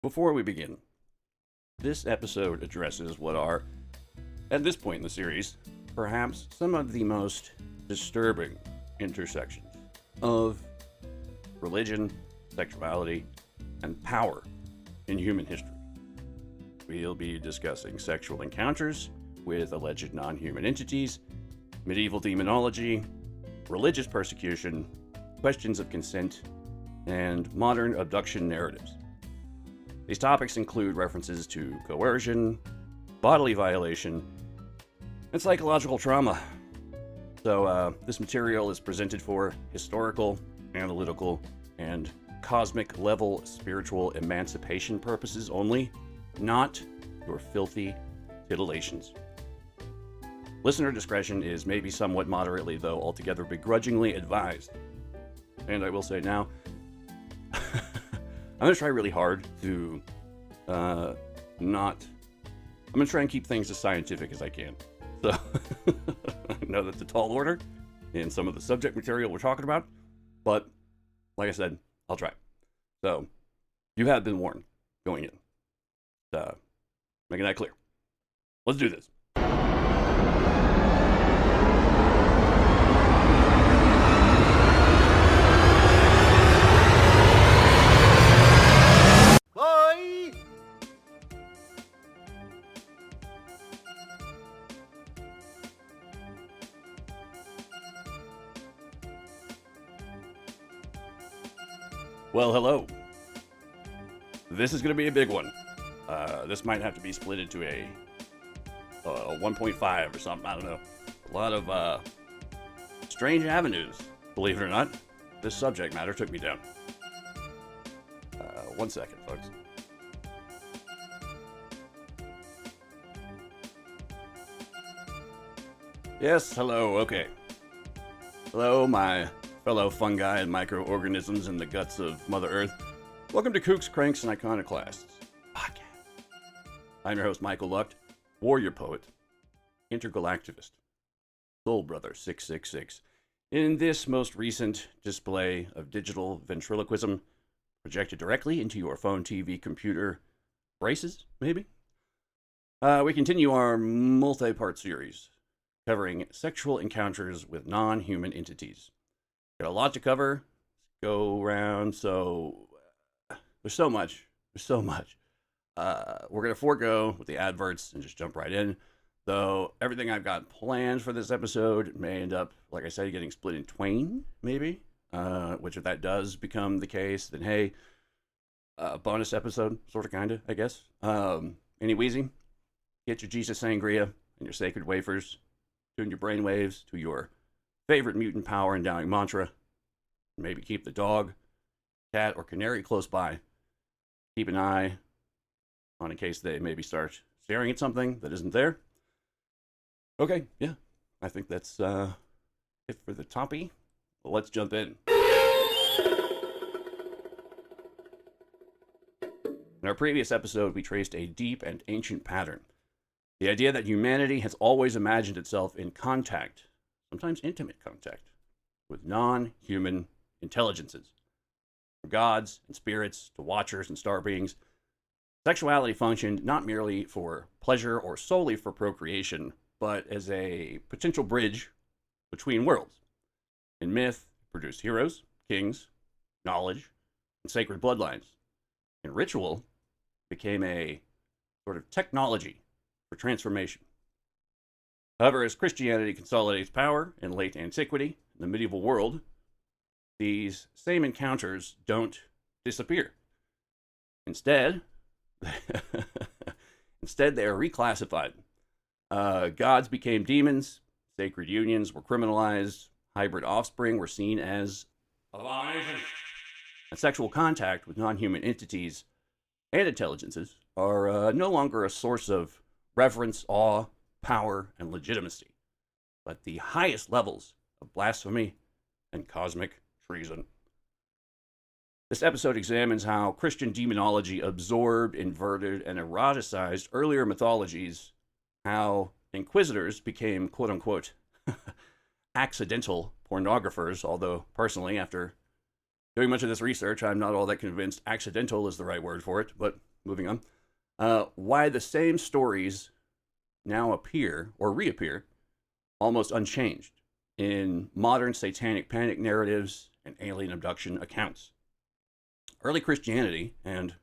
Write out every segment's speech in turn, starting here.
Before we begin, this episode addresses what are, at this point in the series, perhaps some of the most disturbing intersections of religion, sexuality, and power in human history. We'll be discussing sexual encounters with alleged non-human entities, medieval demonology, religious persecution, questions of consent, and modern abduction narratives. These topics include references to coercion, bodily violation, and psychological trauma. So this material is presented for historical, analytical, and cosmic level spiritual emancipation purposes only, not your filthy titillations. Listener discretion is maybe somewhat moderately, though altogether begrudgingly advised. And I will say now, I'm going to try really hard to I'm going to try and keep things as scientific as I can. So, I know that's a tall order in some of the subject material we're talking about, but like I said, I'll try. So, you have been warned going in. Making that clear. Let's do this. Well, hello. This is going to be a big one. This might have to be split into a 1.5 or something. I don't know. A lot of strange avenues, believe it or not. This subject matter took me down. 1 second, folks. Yes, hello, okay. Hello, my fellow fungi and microorganisms in the guts of Mother Earth. Welcome to Kooks, Cranks, and Iconoclasts podcast. I'm your host, Michael Lucht, warrior poet, intergalactivist, soul brother 666. In this most recent display of digital ventriloquism, projected directly into your phone, TV, computer, braces, maybe? We continue our multi-part series covering sexual encounters with non-human entities. Got a lot to cover, go around, so there's so much. We're going to forego with the adverts and just jump right in, though everything I've got planned for this episode may end up, like I said, getting split in twain, maybe, which if that does become the case, then hey, bonus episode, sort of, kind of, I guess. Any wheezy, get your Jesus Sangria and your sacred wafers, tune your brainwaves to your favorite mutant power endowing mantra. Maybe keep the dog, cat, or canary close by. Keep an eye on in case they maybe start staring at something that isn't there. Okay, yeah, I think that's it for the toppy. Well, let's jump in. In our previous episode, we traced a deep and ancient pattern. The idea that humanity has always imagined itself in contact, sometimes intimate contact, with non-human intelligences. From gods and spirits to watchers and star beings, sexuality functioned not merely for pleasure or solely for procreation, but as a potential bridge between worlds. In myth, it produced heroes, kings, knowledge, and sacred bloodlines. In ritual, it became a sort of technology for transformation. However, as Christianity consolidates power in late antiquity, in the medieval world, these same encounters don't disappear. Instead, they are reclassified. Gods became demons, sacred unions were criminalized, hybrid offspring were seen as abominations, and sexual contact with non-human entities and intelligences are no longer a source of reverence, awe, power, and legitimacy, but the highest levels of blasphemy and cosmic treason. This episode examines how Christian demonology absorbed, inverted, and eroticized earlier mythologies, how inquisitors became quote-unquote accidental pornographers, although personally, after Doing much of this research, I'm not all that convinced accidental is the right word for it, but moving on. Why the same stories now appear or reappear almost unchanged in modern satanic panic narratives and alien abduction accounts. Early Christianity, and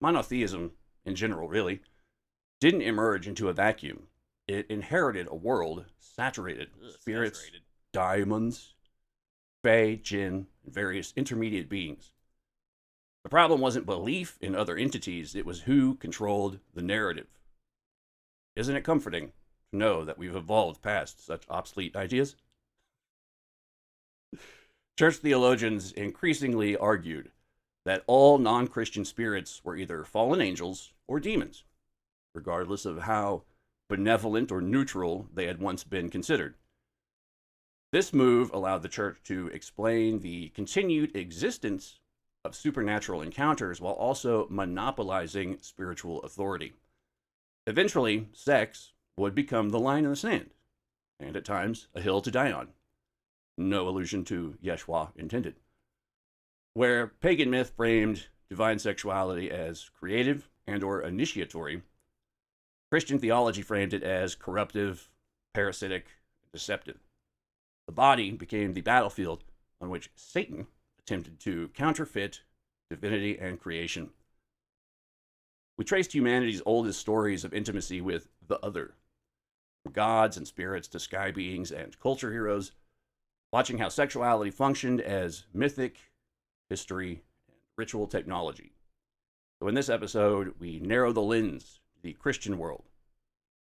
monotheism in general really, didn't emerge into a vacuum. It inherited a world saturated with spirits, daimons, fae, jinn, and various intermediate beings. The problem wasn't belief in other entities, it was who controlled the narrative. Isn't it comforting to know that we've evolved past such obsolete ideas? Church theologians increasingly argued that all non-Christian spirits were either fallen angels or demons, regardless of how benevolent or neutral they had once been considered. This move allowed the church to explain the continued existence of supernatural encounters while also monopolizing spiritual authority. Eventually, sex would become the line in the sand, and at times a hill to die on. No allusion to Yeshua intended. Where pagan myth framed divine sexuality as creative and or initiatory, Christian theology framed it as corruptive, parasitic, and deceptive. The body became the battlefield on which Satan attempted to counterfeit divinity and creation. We traced humanity's oldest stories of intimacy with the other, from gods and spirits to sky beings and culture heroes, watching how sexuality functioned as mythic, history, and ritual technology. So in this episode, we narrow the lens to the Christian world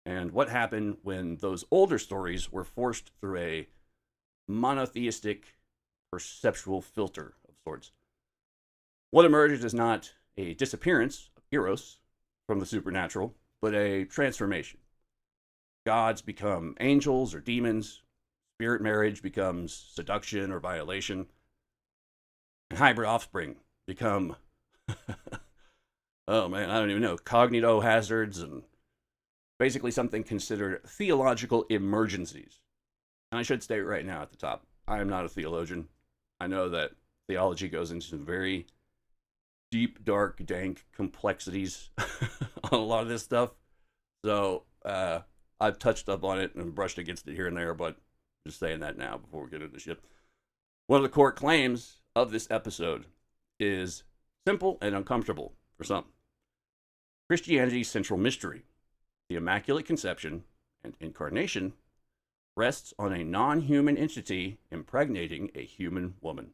and what happened when those older stories were forced through a monotheistic perceptual filter of sorts. What emerges is not a disappearance of Eros from the supernatural, but a transformation. Gods become angels or demons, spirit marriage becomes seduction or violation, and hybrid offspring become, oh man, I don't even know, cognito hazards and basically something considered theological emergencies. And I should state right now at the top, I am not a theologian. I know that theology goes into some very deep, dark, dank complexities on a lot of this stuff. So I've touched up on it and brushed against it here and there, but just saying that now before we get into shit. One of the core claims of this episode is simple and uncomfortable for some. Christianity's central mystery, the Immaculate Conception and Incarnation, rests on a non-human entity impregnating a human woman.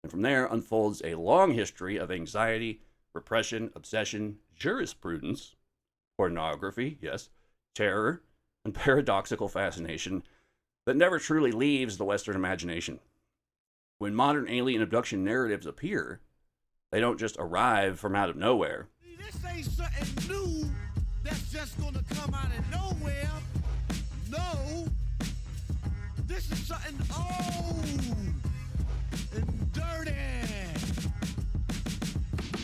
And from there unfolds a long history of anxiety, repression, obsession, jurisprudence, pornography, yes, terror, and paradoxical fascination that never truly leaves the Western imagination. When modern alien abduction narratives appear, they don't just arrive from out of nowhere. This ain't something new that's just gonna come out of nowhere. No, this is something old and dirty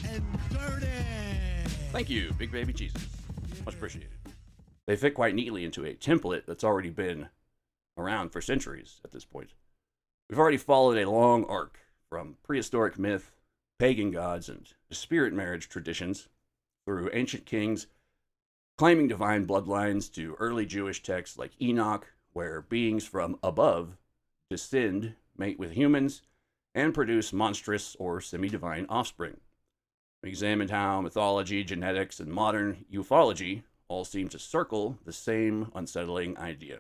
and dirty. Thank you, Big Baby Jesus. Much appreciated. They fit quite neatly into a template that's already been around for centuries at this point. We've already followed a long arc from prehistoric myth, pagan gods, and spirit marriage traditions through ancient kings claiming divine bloodlines to early Jewish texts like Enoch, where beings from above descend, mate with humans, and produce monstrous or semi-divine offspring. We examined how mythology, genetics, and modern ufology all seem to circle the same unsettling idea,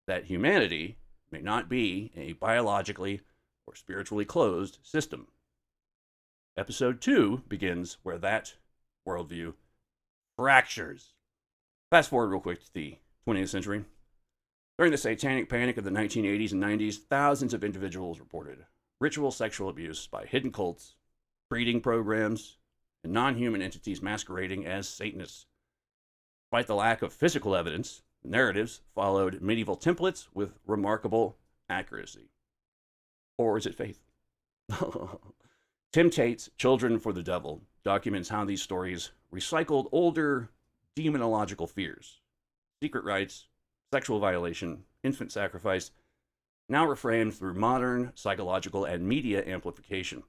that humanity may not be a biologically or spiritually closed system. Episode 2 begins where that worldview fractures. Fast forward real quick to the 20th century. During the satanic panic of the 1980s and 90s, thousands of individuals reported ritual sexual abuse by hidden cults, breeding programs, and non-human entities masquerading as Satanists. Despite the lack of physical evidence, narratives followed medieval templates with remarkable accuracy. Or is it faith? Tim Tate's Children for the Devil documents how these stories recycled older demonological fears, secret rites, sexual violation, infant sacrifice, now reframed through modern psychological and media amplification.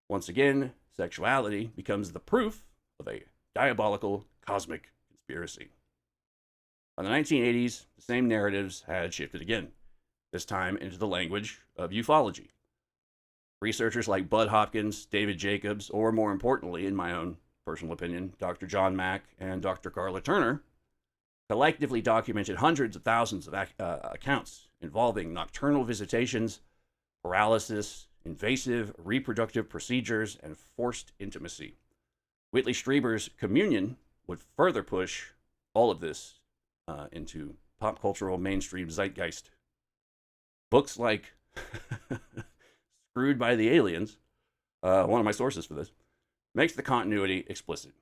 Once again, sexuality becomes the proof of a diabolical cosmic conspiracy. By the 1980s, the same narratives had shifted again, this time into the language of ufology. Researchers like Bud Hopkins, David Jacobs, or more importantly, in my own personal opinion, Dr. John Mack and Dr. Carla Turner, collectively documented hundreds of thousands of accounts involving nocturnal visitations, paralysis, invasive reproductive procedures, and forced intimacy. Whitley Strieber's Communion would further push all of this into pop cultural mainstream zeitgeist. Books like Screwed by the Aliens, one of my sources for this, makes the continuity explicit.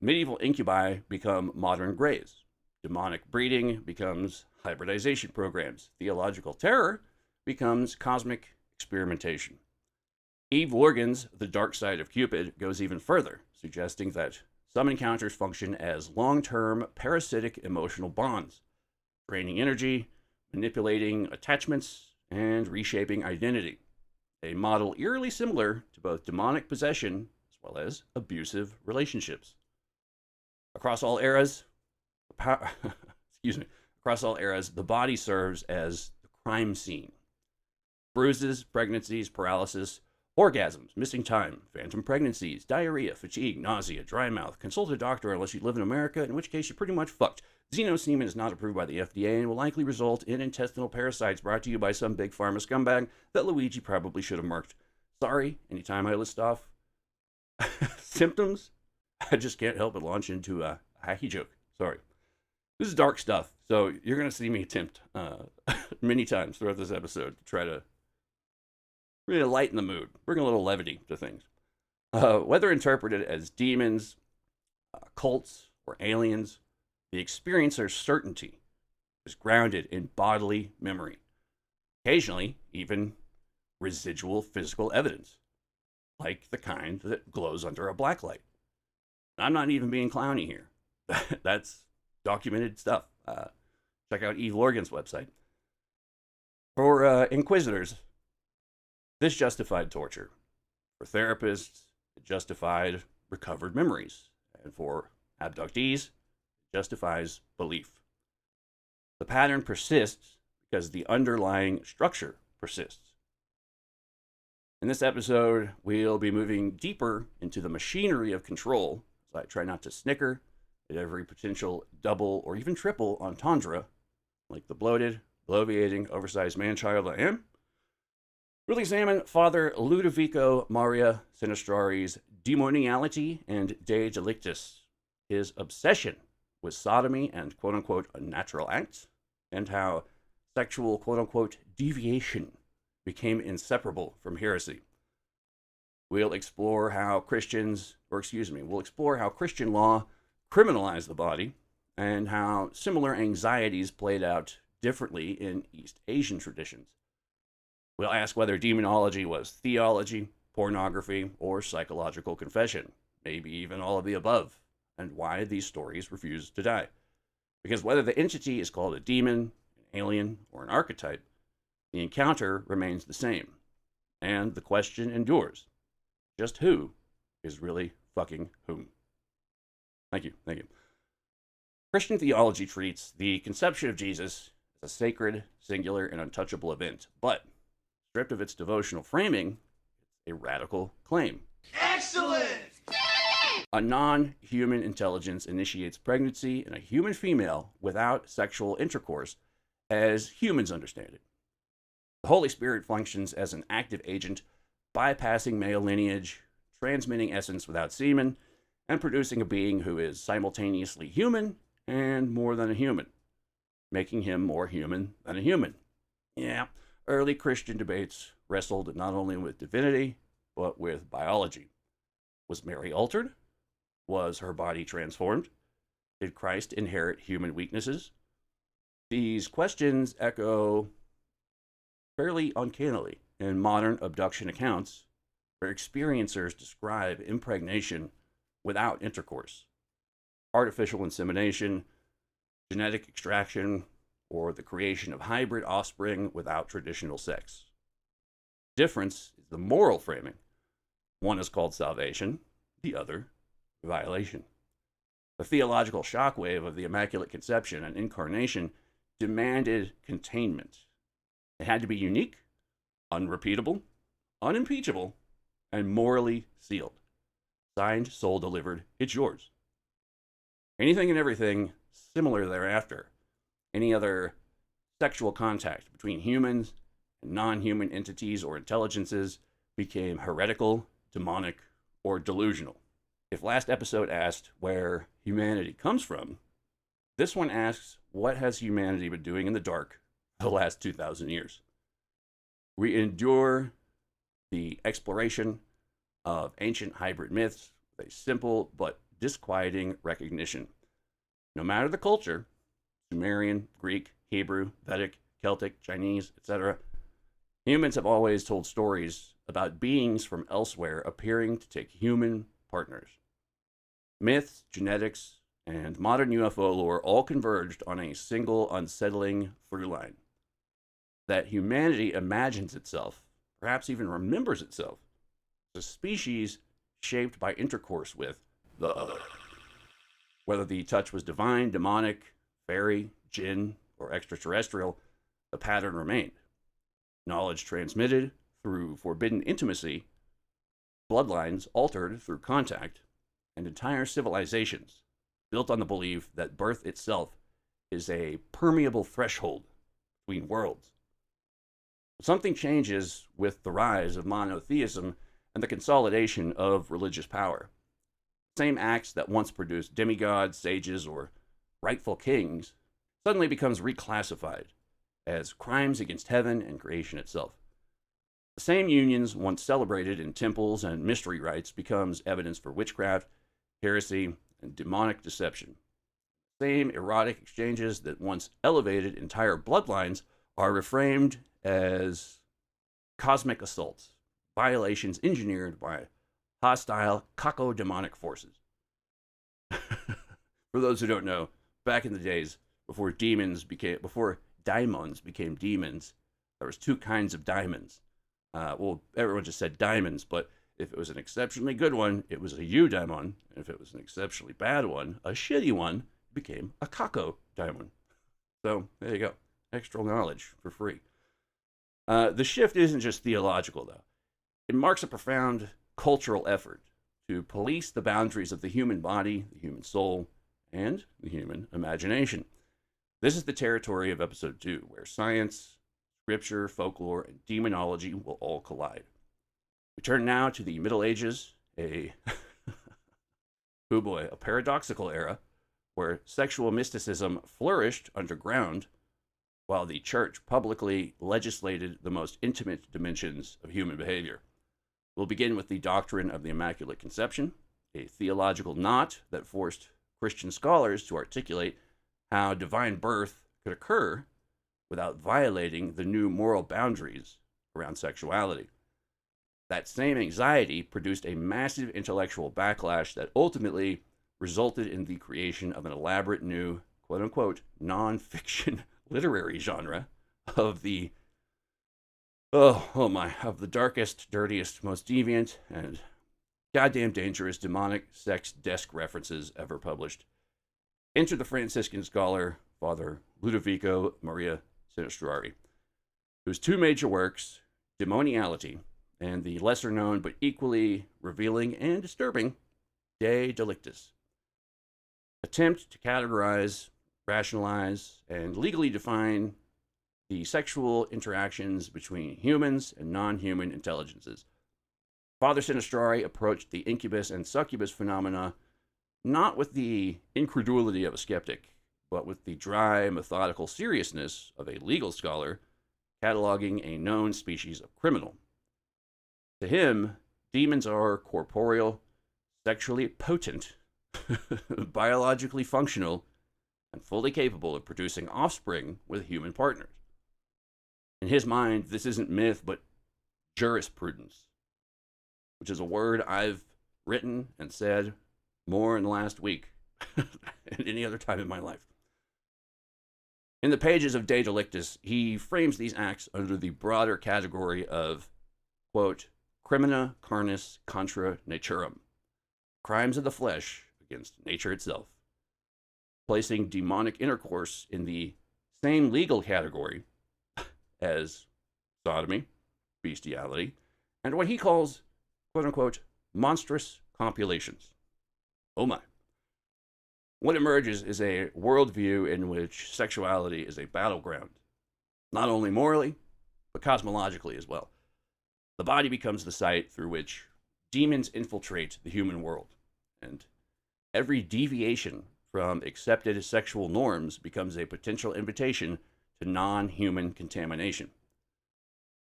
Medieval incubi become modern greys. Demonic breeding becomes hybridization programs. Theological terror becomes cosmic experimentation. Eve Lorgan's The Dark Side of Cupid goes even further, suggesting that some encounters function as long-term parasitic emotional bonds, draining energy, manipulating attachments, and reshaping identity. A model eerily similar to both demonic possession as well as abusive relationships. Across all eras, the body serves as the crime scene. Bruises, pregnancies, paralysis, orgasms, missing time, phantom pregnancies, diarrhea, fatigue, nausea, dry mouth. Consult a doctor unless you live in America, in which case you're pretty much fucked. Xenosemen is not approved by the FDA and will likely result in intestinal parasites brought to you by some big pharma scumbag that Luigi probably should have marked. Sorry, anytime I list off symptoms, I just can't help but launch into a hacky joke. Sorry. This is dark stuff, so you're going to see me attempt many times throughout this episode to try to really lighten the mood, bring a little levity to things. Whether interpreted as demons, cults, or aliens, the experiencer's certainty is grounded in bodily memory, occasionally even residual physical evidence, like the kind that glows under a blacklight. I'm not even being clowny here. That's documented stuff. Check out Eve Lorgan's website. For inquisitors, this justified torture. For therapists, it justified recovered memories. And for abductees, it justifies belief. The pattern persists because the underlying structure persists. In this episode, we'll be moving deeper into the machinery of control, so I try not to snicker at every potential double or even triple entendre, like the bloated, bloviating, oversized man-child I am. We'll examine Father Ludovico Maria Sinistrari's demoniality and de delictis, his obsession with sodomy and quote-unquote unnatural acts, and how sexual quote-unquote deviation became inseparable from heresy. We'll explore how Christian law criminalized the body, and how similar anxieties played out differently in East Asian traditions. We'll ask whether demonology was theology, pornography, or psychological confession, maybe even all of the above, and why these stories refuse to die. Because whether the entity is called a demon, an alien, or an archetype, the encounter remains the same, and the question endures. Just who is really fucking whom? Thank you. Christian theology treats the conception of Jesus as a sacred, singular, and untouchable event, but stripped of its devotional framing, a radical claim. Excellent! A non-human intelligence initiates pregnancy in a human female without sexual intercourse as humans understand it. The Holy Spirit functions as an active agent, bypassing male lineage, transmitting essence without semen, and producing a being who is simultaneously human and more than a human, making him more human than a human. Yeah, early Christian debates wrestled not only with divinity, but with biology. Was Mary altered? Was her body transformed? Did Christ inherit human weaknesses? These questions echo fairly uncannily in modern abduction accounts, where experiencers describe impregnation without intercourse, artificial insemination, genetic extraction, or the creation of hybrid offspring without traditional sex. Difference is the moral framing. One is called salvation, the other, violation. The theological shockwave of the Immaculate Conception and Incarnation demanded containment. It had to be unique, unrepeatable, unimpeachable, and morally sealed. Signed, sold, delivered, it's yours. Anything and everything similar thereafter, any other sexual contact between humans and non-human entities or intelligences, became heretical, demonic, or delusional. If last episode asked where humanity comes from, this one asks, what has humanity been doing in the dark for the last 2,000 years? We endure the exploration of ancient hybrid myths with a simple but disquieting recognition. No matter the culture, Sumerian, Greek, Hebrew, Vedic, Celtic, Chinese, etc., humans have always told stories about beings from elsewhere appearing to take human partners. Myths, genetics, and modern UFO lore all converged on a single unsettling through line: that humanity imagines itself, perhaps even remembers itself, as a species shaped by intercourse with the other. Whether the touch was divine, demonic, fairy, jinn, or extraterrestrial, the pattern remained. Knowledge transmitted through forbidden intimacy, bloodlines altered through contact, and entire civilizations built on the belief that birth itself is a permeable threshold between worlds. Something changes with the rise of monotheism and the consolidation of religious power. Same acts that once produced demigods, sages, or rightful kings suddenly becomes reclassified as crimes against heaven and creation itself. The same unions once celebrated in temples and mystery rites becomes evidence for witchcraft, heresy, and demonic deception. Same erotic exchanges that once elevated entire bloodlines are reframed as cosmic assaults, violations engineered by hostile cacodemonic forces. For those who don't know, back in the days before daimons became demons, there was two kinds of diamonds. Well, everyone just said diamonds, but if it was an exceptionally good one, it was a eudaimon, and if it was an exceptionally bad one, a shitty one, it became a cacodemon. So there you go, extra knowledge for free. The shift isn't just theological, though. It marks a profound cultural effort to police the boundaries of the human body, the human soul, and the human imagination. This is the territory of episode 2, where science, scripture, folklore, and demonology will all collide. We turn now to the Middle Ages, a paradoxical era where sexual mysticism flourished underground while the church publicly legislated the most intimate dimensions of human behavior. We'll begin with the doctrine of the Immaculate Conception, a theological knot that forced Christian scholars to articulate how divine birth could occur without violating the new moral boundaries around sexuality. That same anxiety produced a massive intellectual backlash that ultimately resulted in the creation of an elaborate new, quote-unquote, non-fiction literary genre of the darkest, dirtiest, most deviant, and goddamn dangerous demonic sex desk references ever published. Enter the Franciscan scholar, Father Ludovico Maria Sinistrari, whose two major works, Demoniality, and the lesser-known but equally revealing and disturbing De Delictis, attempt to categorize, rationalize, and legally define the sexual interactions between humans and non-human intelligences. Father Sinistrari approached the incubus and succubus phenomena not with the incredulity of a skeptic, but with the dry, methodical seriousness of a legal scholar cataloging a known species of criminal. To him, demons are corporeal, sexually potent, biologically functional, and fully capable of producing offspring with human partners. In his mind, this isn't myth, but jurisprudence, which is a word I've written and said more in the last week than any other time in my life. In the pages of De Delictis, he frames these acts under the broader category of, quote, crimina carnis contra naturam, crimes of the flesh against nature itself, placing demonic intercourse in the same legal category as sodomy, bestiality, and what he calls, quote-unquote, monstrous copulations. Oh my. What emerges is a worldview in which sexuality is a battleground, not only morally, but cosmologically as well. The body becomes the site through which demons infiltrate the human world, and every deviation from accepted sexual norms becomes a potential invitation to non-human contamination.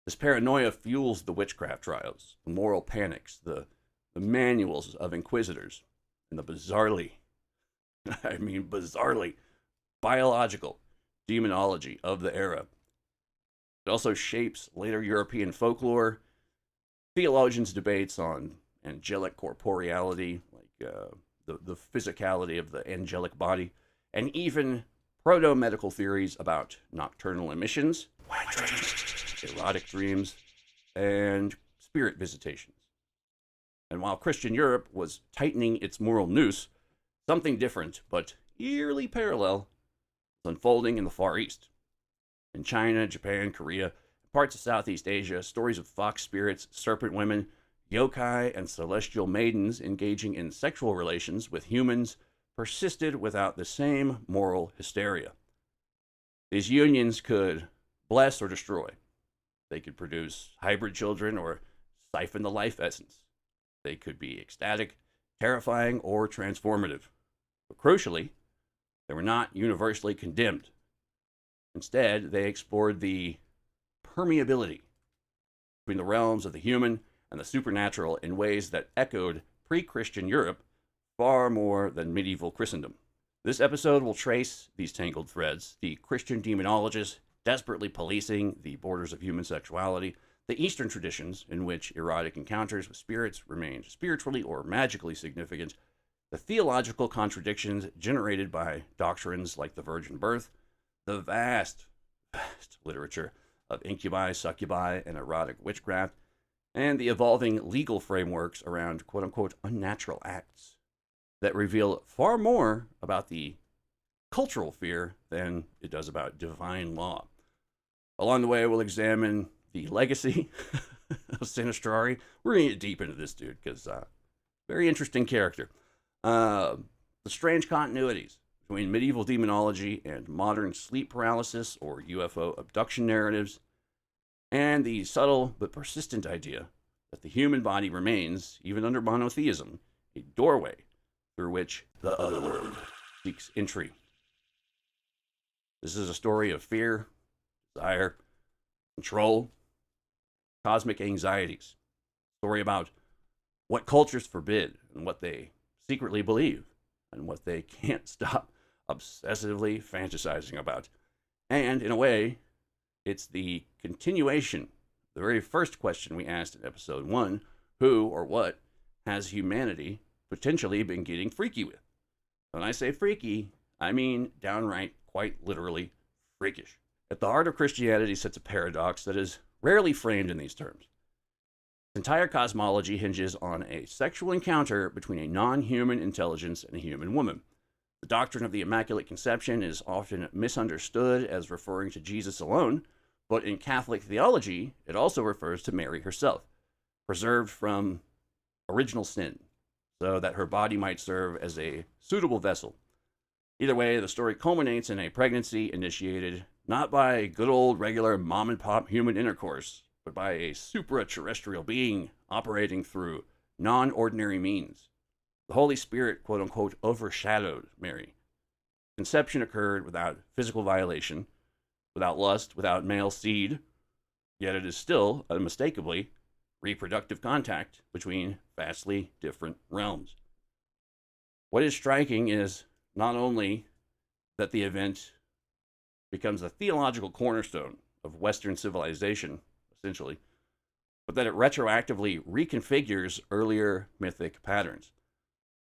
This paranoia fuels the witchcraft trials, the moral panics, the manuals of inquisitors, and the bizarrely biological demonology of the era. It also shapes later European folklore, theologians' debates on angelic corporeality, like the physicality of the angelic body, and even proto-medical theories about nocturnal emissions, wet dreams, erotic dreams, and spirit visitations. And while Christian Europe was tightening its moral noose, something different, but eerily parallel, was unfolding in the Far East. In China, Japan, Korea, parts of Southeast Asia, stories of fox spirits, serpent women, yokai, and celestial maidens engaging in sexual relations with humans persisted without the same moral hysteria. These unions could bless or destroy. They could produce hybrid children or siphon the life essence. They could be ecstatic, terrifying, or transformative. But crucially, they were not universally condemned. Instead, they explored the permeability between the realms of the human and the supernatural in ways that echoed pre-Christian Europe far more than medieval Christendom. This episode will trace these tangled threads, the Christian demonologists desperately policing the borders of human sexuality, the Eastern traditions in which erotic encounters with spirits remained spiritually or magically significant, the theological contradictions generated by doctrines like the virgin birth, the vast literature of incubi, succubi, and erotic witchcraft, and the evolving legal frameworks around quote-unquote unnatural acts that reveal far more about the cultural fear than it does about divine law. Along the way, we'll examine the legacy of Sinistrari. We're going to get deep into this dude because very interesting character. The strange continuities between medieval demonology and modern sleep paralysis or UFO abduction narratives, and the subtle but persistent idea that the human body remains, even under monotheism, a doorway through which the other world seeks entry. This is a story of fear, desire, control, cosmic anxieties. A story about what cultures forbid and what they secretly believe and what they can't stop obsessively fantasizing about. And in a way, it's the continuation, the very first question we asked in episode 1, who or what has humanity potentially been getting freaky with? When I say freaky, I mean downright, quite literally, freakish. At the heart of Christianity sits a paradox that is rarely framed in these terms. Its entire cosmology hinges on a sexual encounter between a non-human intelligence and a human woman. The doctrine of the Immaculate Conception is often misunderstood as referring to Jesus alone, but in Catholic theology, it also refers to Mary herself, preserved from original sin, so that her body might serve as a suitable vessel. Either way, the story culminates in a pregnancy initiated not by good old regular mom-and-pop human intercourse, but by a supra-terrestrial being operating through non-ordinary means. The Holy Spirit, quote-unquote, overshadowed Mary. Conception occurred without physical violation, without lust, without male seed, yet it is still, unmistakably, reproductive contact between vastly different realms. What is striking is not only that the event becomes a theological cornerstone of Western civilization, essentially, but that it retroactively reconfigures earlier mythic patterns,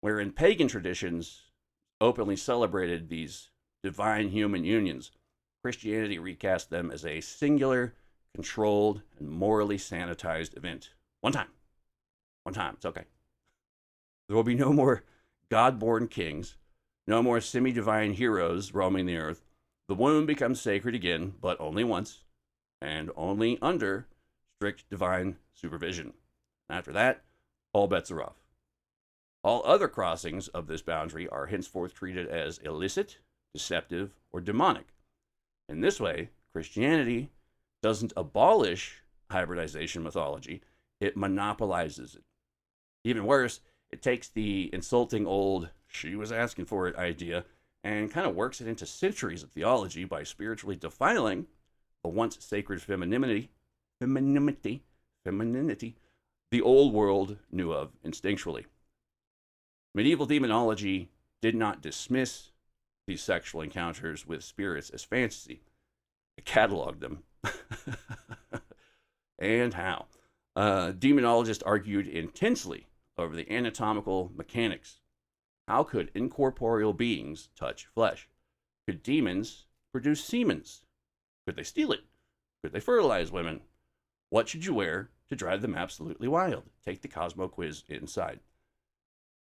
where in pagan traditions openly celebrated these divine human unions, Christianity recast them as a singular, controlled, and morally sanitized event. One time. One time. It's okay. There will be no more God-born kings, no more semi-divine heroes roaming the earth. The womb becomes sacred again, but only once, and only under strict divine supervision. After that, all bets are off. All other crossings of this boundary are henceforth treated as illicit, deceptive, or demonic. In this way, Christianity doesn't abolish hybridization mythology, it monopolizes it. Even worse, it takes the insulting old "she was asking for it" idea and kind of works it into centuries of theology by spiritually defiling the once sacred femininity the old world knew of instinctually. Medieval demonology did not dismiss these sexual encounters with spirits as fantasy. It cataloged them. And how? Demonologists argued intensely over the anatomical mechanics. How could incorporeal beings touch flesh? Could demons produce semens? Could they steal it? Could they fertilize women? What should you wear to drive them absolutely wild? Take the Cosmo quiz inside.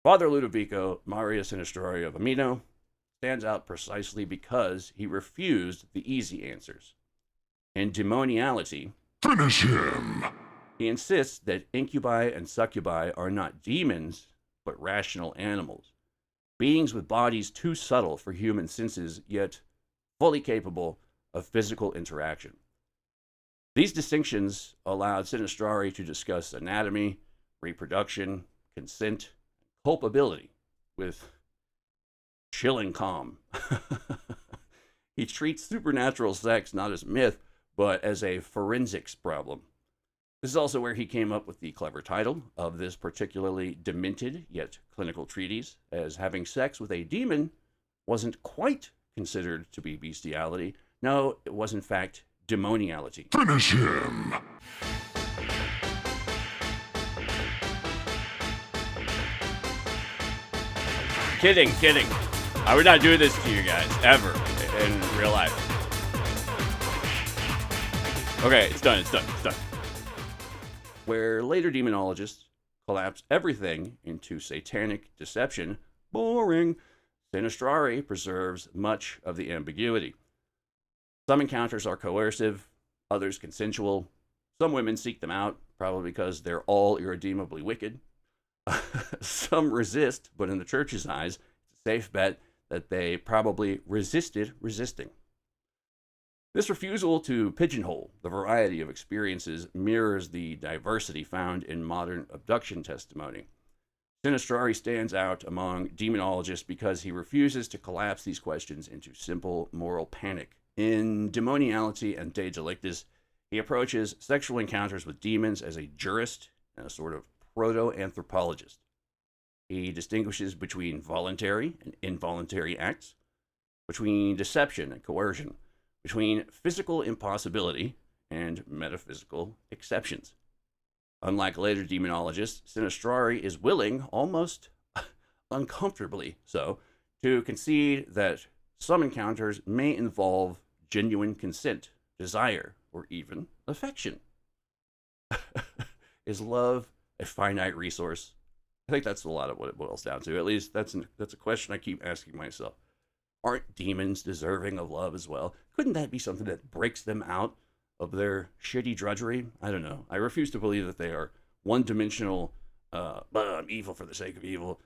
Father Ludovico Maria Sinistrari of Amino stands out precisely because he refused the easy answers. In demoniality, finish him! He insists that incubi and succubi are not demons, but rational animals, beings with bodies too subtle for human senses, yet fully capable of physical interaction. These distinctions allowed Sinistrari to discuss anatomy, reproduction, consent, culpability with chilling calm. He treats supernatural sex not as myth, but as a forensics problem. This is also where he came up with the clever title of this particularly demented yet clinical treatise, as having sex with a demon wasn't quite considered to be bestiality. No, it was in fact demoniality. Finish him! Kidding. I would not do this to you guys, ever, in real life. Okay, it's done. Where later demonologists collapse everything into satanic deception, boring, Sinistrari preserves much of the ambiguity. Some encounters are coercive, others consensual. Some women seek them out, probably because they're all irredeemably wicked. Some resist, but in the church's eyes, it's a safe bet that they probably resisted resisting. This refusal to pigeonhole the variety of experiences mirrors the diversity found in modern abduction testimony. Sinistrari stands out among demonologists because he refuses to collapse these questions into simple moral panic. In Demoniality and De Delictis, he approaches sexual encounters with demons as a jurist and a sort of proto-anthropologist. He distinguishes between voluntary and involuntary acts, between deception and coercion, between physical impossibility and metaphysical exceptions. Unlike later demonologists, Sinistrari is willing, almost uncomfortably so, to concede that some encounters may involve genuine consent, desire, or even affection. Is love a finite resource? I think that's a lot of what it boils down to. At least that's a question I keep asking myself. Aren't demons deserving of love as well? Couldn't that be something that breaks them out of their shitty drudgery? I don't know. I refuse to believe that they are one-dimensional, I'm evil for the sake of evil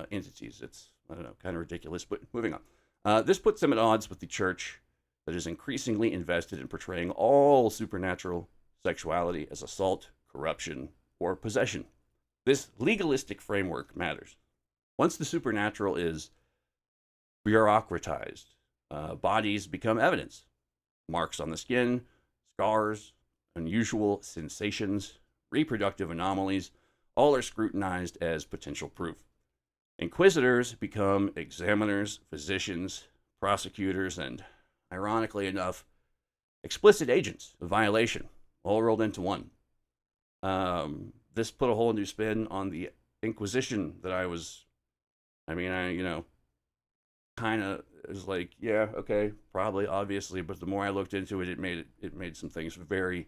entities. It's, I don't know, kind of ridiculous, but moving on. This puts them at odds with the church that is increasingly invested in portraying all supernatural sexuality as assault, corruption, or possession. This legalistic framework matters. Once the supernatural is bureaucratized, bodies become evidence. Marks on the skin, scars, unusual sensations, reproductive anomalies, all are scrutinized as potential proof. Inquisitors become examiners, physicians, prosecutors, and, ironically enough, explicit agents of violation, all rolled into one. This put a whole new spin on the Inquisition that I kind of is like, yeah, okay, probably, obviously, but the more I looked into it, it made some things very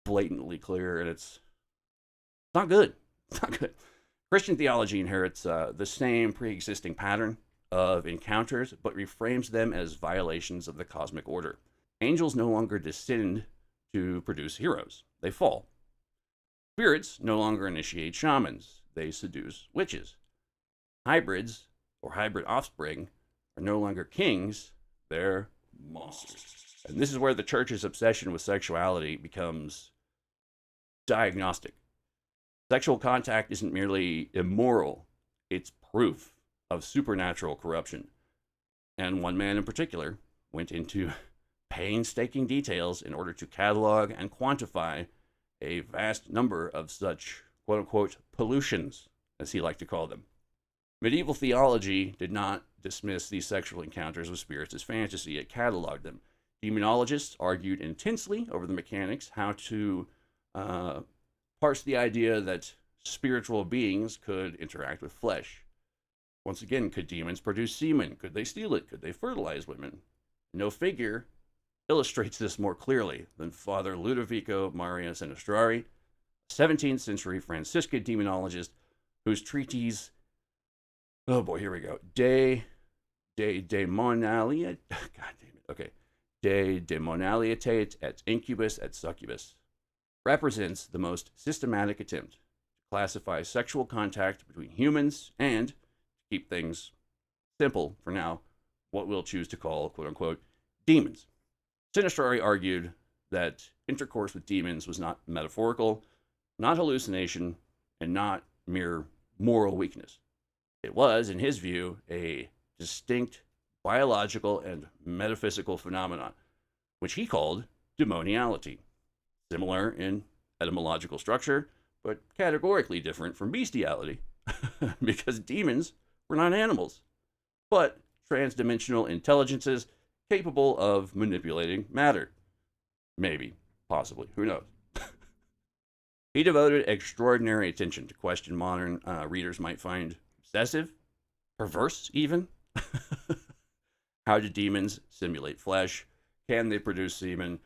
blatantly clear, and it's not good. It's not good. Christian theology inherits the same pre-existing pattern of encounters, but reframes them as violations of the cosmic order. Angels no longer descend to produce heroes. They fall. Spirits no longer initiate shamans. They seduce witches. Hybrids, or hybrid offspring, are no longer kings. They're monsters. And this is where the church's obsession with sexuality becomes diagnostic. Sexual contact isn't merely immoral, it's proof of supernatural corruption. And one man in particular went into painstaking details in order to catalog and quantify a vast number of such quote-unquote pollutions, as he liked to call them. Medieval theology did not dismiss these sexual encounters with spirits as fantasy. It cataloged them. Demonologists argued intensely over the mechanics, how to parse the idea that spiritual beings could interact with flesh. Once again, could demons produce semen? Could they steal it? Could they fertilize women? No figure illustrates this more clearly than Father Ludovico Maria Sinistrari, a 17th century Franciscan demonologist whose treatise, oh boy, here we go, De Demonalia, God damn it, okay, De Demonalitate et Incubus et Succubus, represents the most systematic attempt to classify sexual contact between humans and, to keep things simple for now, what we'll choose to call, quote-unquote, demons. Sinistrari argued that intercourse with demons was not metaphorical, not hallucination, and not mere moral weakness. It was, in his view, a distinct biological and metaphysical phenomenon, which he called demoniality. Similar in etymological structure, but categorically different from bestiality, because demons were not animals, but transdimensional intelligences capable of manipulating matter. Maybe, possibly, who knows? He devoted extraordinary attention to questions modern readers might find obsessive, perverse even. How do demons simulate flesh? Can they produce semen?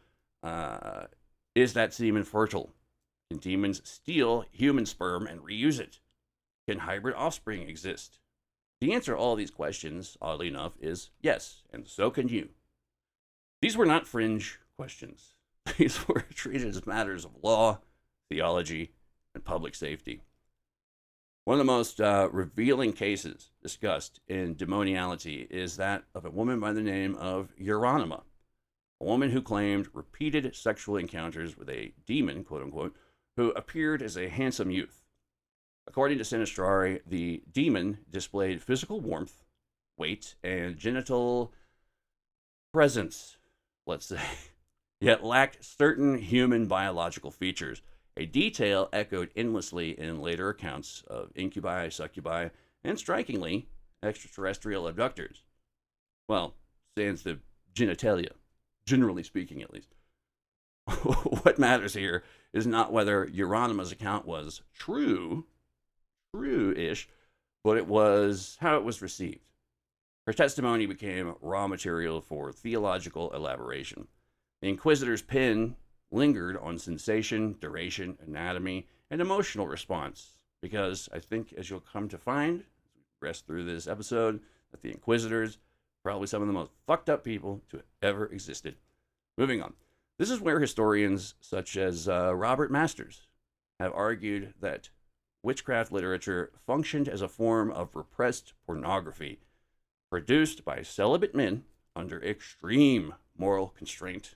Is that semen fertile? Can demons steal human sperm and reuse it? Can hybrid offspring exist? The answer to all these questions, oddly enough, is yes, and so can you. These were not fringe questions. These were treated as matters of law, theology, and public safety. One of the most revealing cases discussed in demoniality is that of a woman by the name of Euronymia, a woman who claimed repeated sexual encounters with a demon, quote-unquote, who appeared as a handsome youth. According to Sinistrari, the demon displayed physical warmth, weight, and genital presence, let's say, yet lacked certain human biological features, a detail echoed endlessly in later accounts of incubi, succubi, and strikingly, extraterrestrial abductors. Well, sans the genitalia, generally speaking at least. What matters here is not whether Euronymous' account was true-ish, but it was how it was received. Her testimony became raw material for theological elaboration. The Inquisitor's pen lingered on sensation, duration, anatomy, and emotional response, because I think, as you'll come to find, as we progress through this episode, that the Inquisitors are probably some of the most fucked up people to have ever existed. Moving on. This is where historians such as Robert Masters have argued that witchcraft literature functioned as a form of repressed pornography produced by celibate men under extreme moral constraint.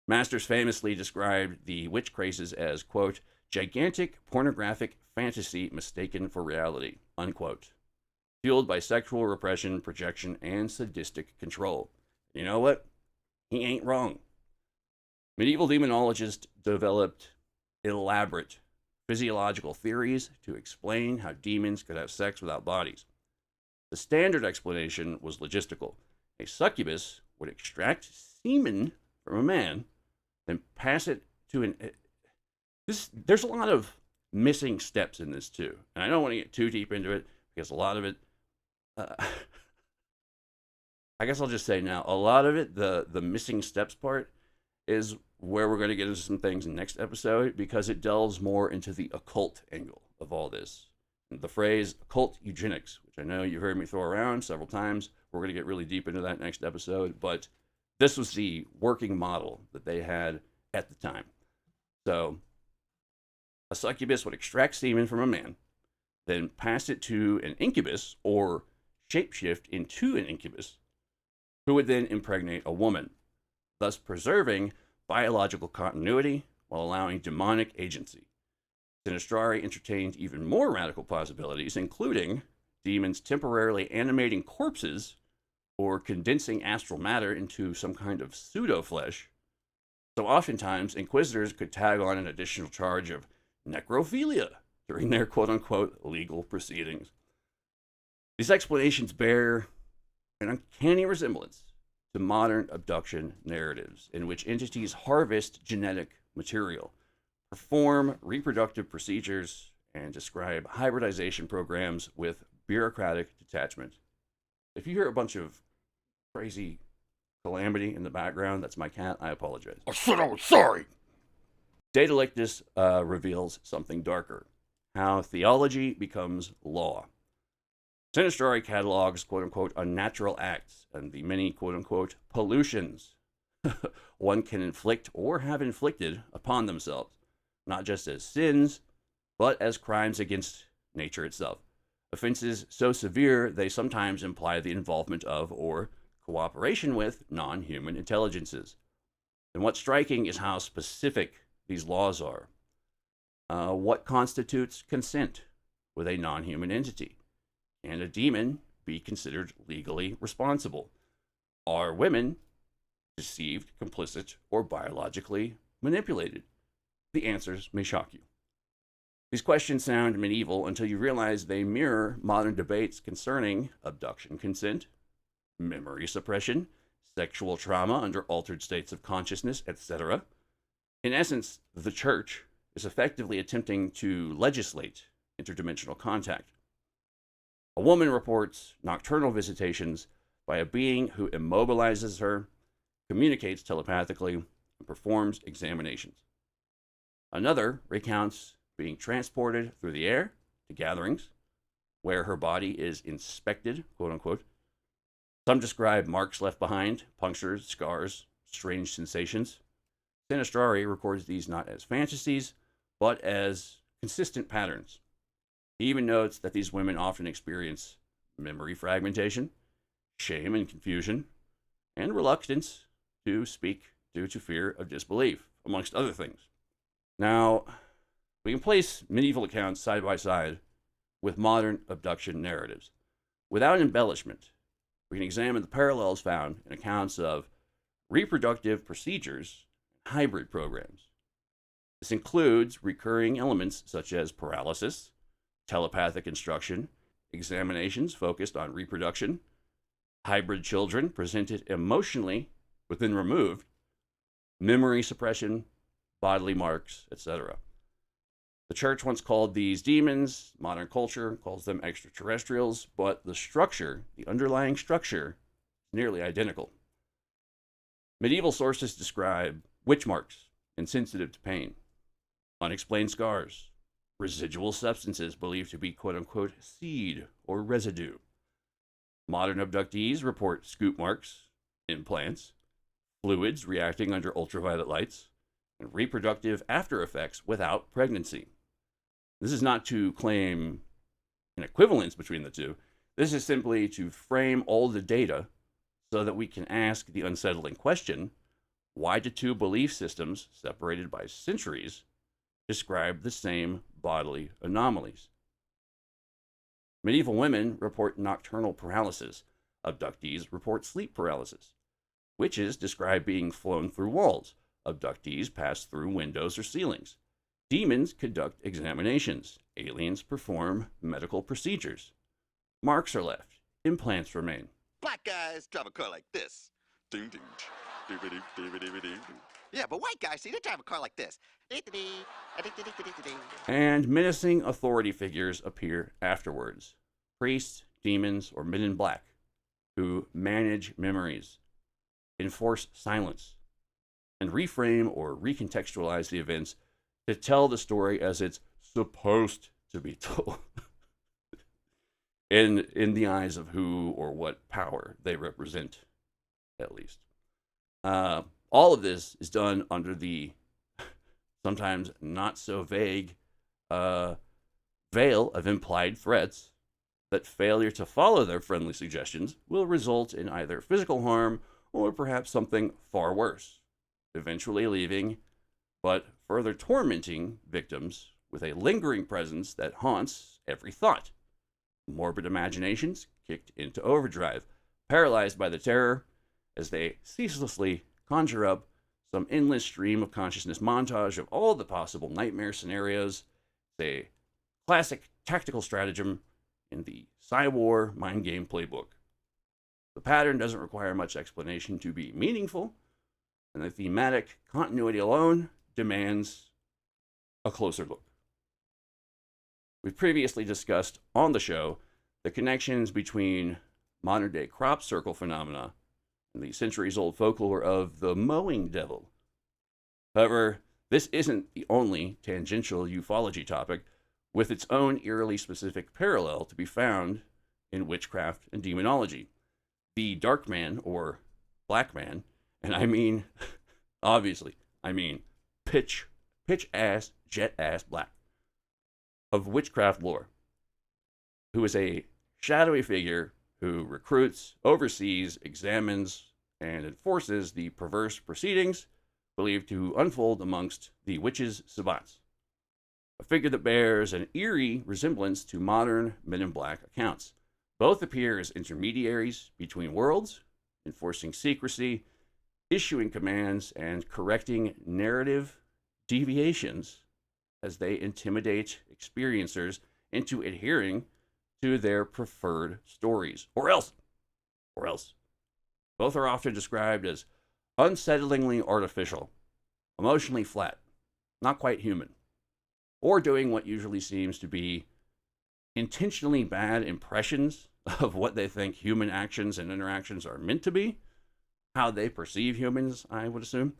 Masters famously described the witch crazes as, quote, gigantic pornographic fantasy mistaken for reality, unquote, fueled by sexual repression, projection, and sadistic control. You know what? He ain't wrong. Medieval demonologists developed elaborate physiological theories to explain how demons could have sex without bodies. The standard explanation was logistical. A succubus would extract semen from a man, then pass it to an... There's a lot of missing steps in this, too. And I don't want to get too deep into it, because a lot of it... I guess I'll just say now, a lot of it, the missing steps part, is where we're going to get into some things in the next episode, because it delves more into the occult angle of all this. The phrase occult eugenics, which I know you've heard me throw around several times. We're going to get really deep into that next episode, but this was the working model that they had at the time. So, a succubus would extract semen from a man, then pass it to an incubus, or shapeshift into an incubus, who would then impregnate a woman, thus preserving biological continuity while allowing demonic agency. Sinistrari entertained even more radical possibilities, including demons temporarily animating corpses or condensing astral matter into some kind of pseudo-flesh. So oftentimes, inquisitors could tag on an additional charge of necrophilia during their quote-unquote legal proceedings. These explanations bear an uncanny resemblance to modern abduction narratives, in which entities harvest genetic material, perform reproductive procedures, and describe hybridization programs with bureaucratic detachment. If you hear a bunch of crazy calamity in the background, that's my cat. I apologize. I said I was sorry. Data like this reveals something darker: how theology becomes law. Sinistrari catalogs, quote-unquote, unnatural acts and the many, quote-unquote, pollutions one can inflict or have inflicted upon themselves, not just as sins, but as crimes against nature itself. Offenses so severe they sometimes imply the involvement of or cooperation with non-human intelligences. And what's striking is how specific these laws are. What constitutes consent with a non-human entity? Can a demon be considered legally responsible? Are women deceived, complicit, or biologically manipulated? The answers may shock you. These questions sound medieval until you realize they mirror modern debates concerning abduction consent, memory suppression, sexual trauma under altered states of consciousness, etc. In essence, the church is effectively attempting to legislate interdimensional contact. A woman reports nocturnal visitations by a being who immobilizes her, communicates telepathically, and performs examinations. Another recounts being transported through the air to gatherings where her body is inspected, quote unquote. Some describe marks left behind, punctures, scars, strange sensations. Sinistrari records these not as fantasies, but as consistent patterns. He even notes that these women often experience memory fragmentation, shame and confusion, and reluctance to speak due to fear of disbelief, amongst other things. Now, we can place medieval accounts side by side with modern abduction narratives. Without embellishment, we can examine the parallels found in accounts of reproductive procedures and hybrid programs. This includes recurring elements such as paralysis, telepathic instruction, examinations focused on reproduction, hybrid children presented emotionally but then removed, memory suppression, bodily marks, etc. The church once called these demons. Modern culture calls them extraterrestrials, but the structure, the underlying structure, is nearly identical. Medieval sources describe witch marks, insensitive to pain, unexplained scars, residual substances believed to be quote-unquote seed or residue. Modern abductees report scoop marks, implants, fluids reacting under ultraviolet lights, and reproductive after effects without pregnancy. This is not to claim an equivalence between the two. This is simply to frame all the data so that we can ask the unsettling question: why do two belief systems separated by centuries describe the same bodily anomalies? Medieval women report nocturnal paralysis. Abductees report sleep paralysis. Witches describe being flown through walls. Abductees pass through windows or ceilings. Demons conduct examinations. Aliens perform medical procedures. Marks are left. Implants remain. Black guys drive a car like this. Ding ding. Doobity doobity doobity. Yeah, but white guys, see, they drive a car like this. And menacing authority figures appear afterwards. Priests, demons, or men in black. who manage memories, enforce silence, and reframe or recontextualize the events to tell the story as it's supposed to be told in the eyes of who or what power they represent, at least. All of this is done under the sometimes not so vague veil of implied threats that failure to follow their friendly suggestions will result in either physical harm or perhaps something far worse, eventually leaving but further tormenting victims with a lingering presence that haunts every thought. Morbid imaginations kicked into overdrive, paralyzed by the terror as they ceaselessly conjure up some endless stream of consciousness montage of all the possible nightmare scenarios. It's a classic tactical stratagem in the Psy-War mind game playbook. The pattern doesn't require much explanation to be meaningful, and the thematic continuity alone demands a closer look. We've previously discussed on the show the connections between modern-day crop circle phenomena and the centuries-old folklore of the mowing devil. However, this isn't the only tangential ufology topic, with its own eerily specific parallel to be found in witchcraft and demonology. The dark man, or black man, and I mean, obviously, I mean pitch-ass, jet-ass black, of witchcraft lore, who is a shadowy figure who recruits, oversees, examines, and enforces the perverse proceedings believed to unfold amongst the witches' sabbats. A figure that bears an eerie resemblance to modern Men in Black accounts. Both appear as intermediaries between worlds, enforcing secrecy, issuing commands, and correcting narrative deviations as they intimidate experiencers into adhering to their preferred stories. Or else. Both are often described as unsettlingly artificial, emotionally flat, not quite human, or doing what usually seems to be intentionally bad impressions of what they think human actions and interactions are meant to be, how they perceive humans, I would assume.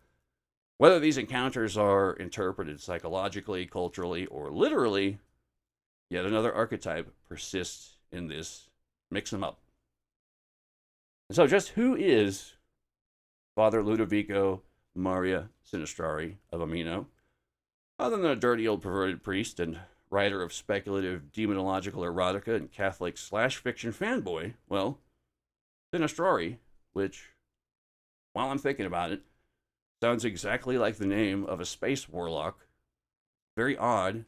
Whether these encounters are interpreted psychologically, culturally, or literally, yet another archetype persists in this mix 'em up. And so just who is Father Ludovico Maria Sinistrari of Amino, other than a dirty old perverted priest and writer of speculative demonological erotica and Catholic /fiction fanboy? Well, Sinistrari, which, while I'm thinking about it, sounds exactly like the name of a space warlock. Very odd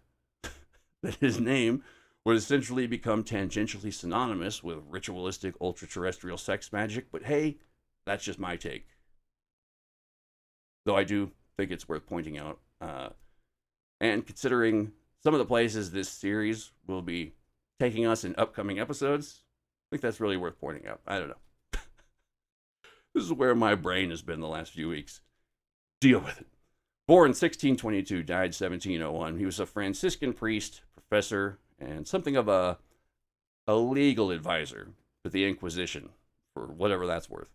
that his name would essentially become tangentially synonymous with ritualistic ultra-terrestrial sex magic, but hey, that's just my take. Though I do think it's worth pointing out. And considering some of the places this series will be taking us in upcoming episodes, I think that's really worth pointing out. I don't know. This is where my brain has been the last few weeks. Deal with it. Born 1622, died 1701. He was a Franciscan priest, professor, and something of a legal advisor for the Inquisition, for whatever that's worth.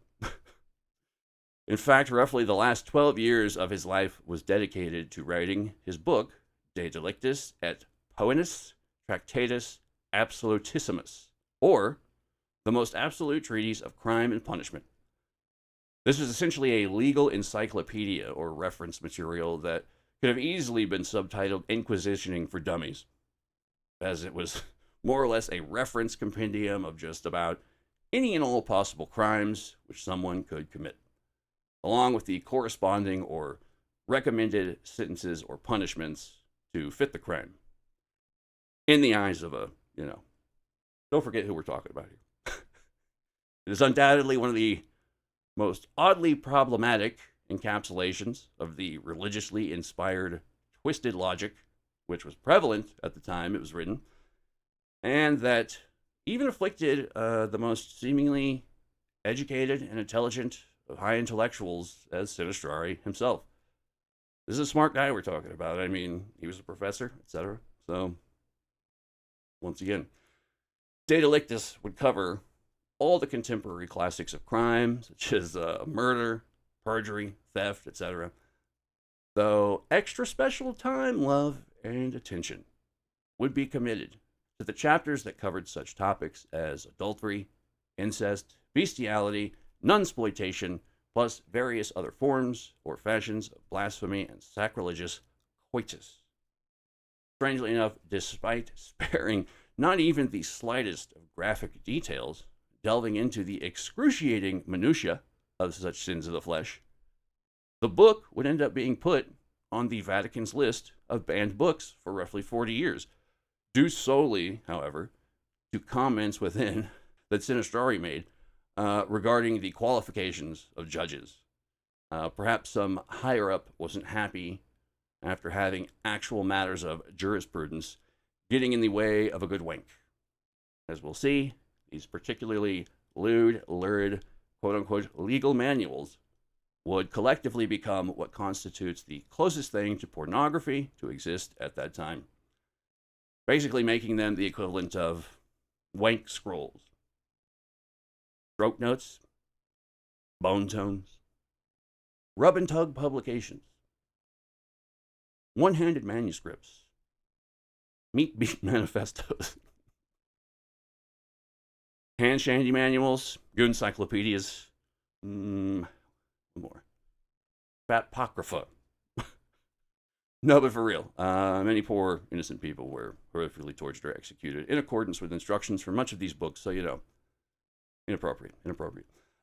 In fact, roughly the last 12 years of his life was dedicated to writing his book, De Delictis et Poenis Tractatus Absolutissimus, or the most absolute treatise of crime and punishment. This was essentially a legal encyclopedia or reference material that could have easily been subtitled Inquisitioning for Dummies, as it was more or less a reference compendium of just about any and all possible crimes which someone could commit, along with the corresponding or recommended sentences or punishments to fit the crime. In the eyes of don't forget who we're talking about here. It is undoubtedly one of the most oddly problematic encapsulations of the religiously inspired twisted logic, which was prevalent at the time it was written, and that even afflicted the most seemingly educated and intelligent of high intellectuals as Sinistrari himself. This is a smart guy we're talking about. I mean, he was a professor, etc. So, once again, De Delictis would cover all the contemporary classics of crime, such as murder, perjury, theft, etc., though extra special time, love, and attention would be committed to the chapters that covered such topics as adultery, incest, bestiality, nunsploitation, plus various other forms or fashions of blasphemy and sacrilegious coitus. Strangely enough, despite sparing not even the slightest of graphic details, delving into the excruciating minutiae of such sins of the flesh, the book would end up being put on the Vatican's list of banned books for roughly 40 years, due solely, however, to comments within that Sinistrari made regarding the qualifications of judges. Perhaps some higher up wasn't happy after having actual matters of jurisprudence getting in the way of a good wink. As we'll see, these particularly lewd, lurid, quote-unquote legal manuals would collectively become what constitutes the closest thing to pornography to exist at that time, basically making them the equivalent of wank scrolls, stroke notes, bone tones, rub and tug publications, one-handed manuscripts, meat beat manifestos, hand shandy manuals, goon encyclopedias, more, fatpocrypha. No, but for real, many poor innocent people were horrifically tortured or executed in accordance with instructions for much of these books, so you know, inappropriate.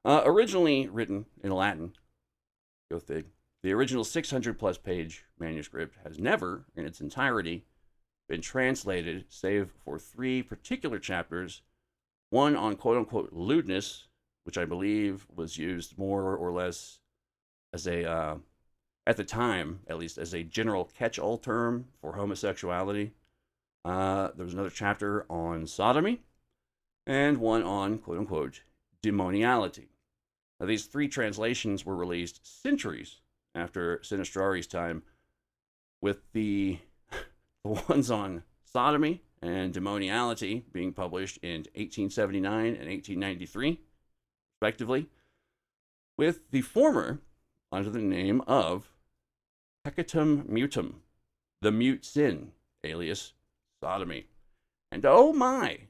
Originally written in Latin, go fig, the original 600-plus page manuscript has never, in its entirety, been translated, save for 3 particular chapters, one on quote-unquote lewdness, which I believe was used more or less as a, at the time, at least, as a general catch-all term for homosexuality. There was another chapter on sodomy, and one on quote-unquote demoniality. Now, these 3 translations were released centuries after Sinistrari's time, with the ones on sodomy and demoniality being published in 1879 and 1893, respectively, with the former under the name of Peccatum Mutum, the mute sin, alias sodomy. And oh my,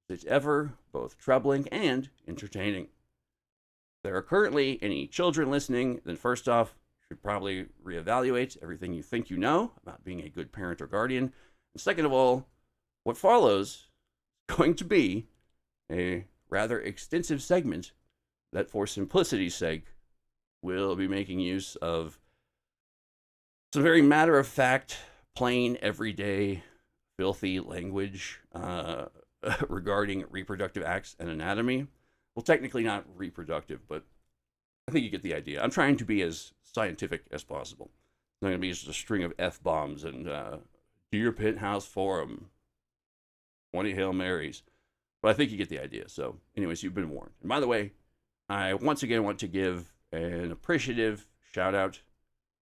is it ever both troubling and entertaining. If there are currently any children listening, then first off, you should probably reevaluate everything you think you know about being a good parent or guardian. And second of all, what follows is going to be a rather extensive segment that, for simplicity's sake, will be making use of some very matter-of-fact, plain, everyday, filthy language regarding reproductive acts and anatomy. Well, technically not reproductive, but I think you get the idea. I'm trying to be as scientific as possible. It's not going to be just a string of F-bombs and Dear Penthouse Forum, 20 Hail Marys. But I think you get the idea. So, anyways, you've been warned. And by the way, I once again want to give an appreciative shout-out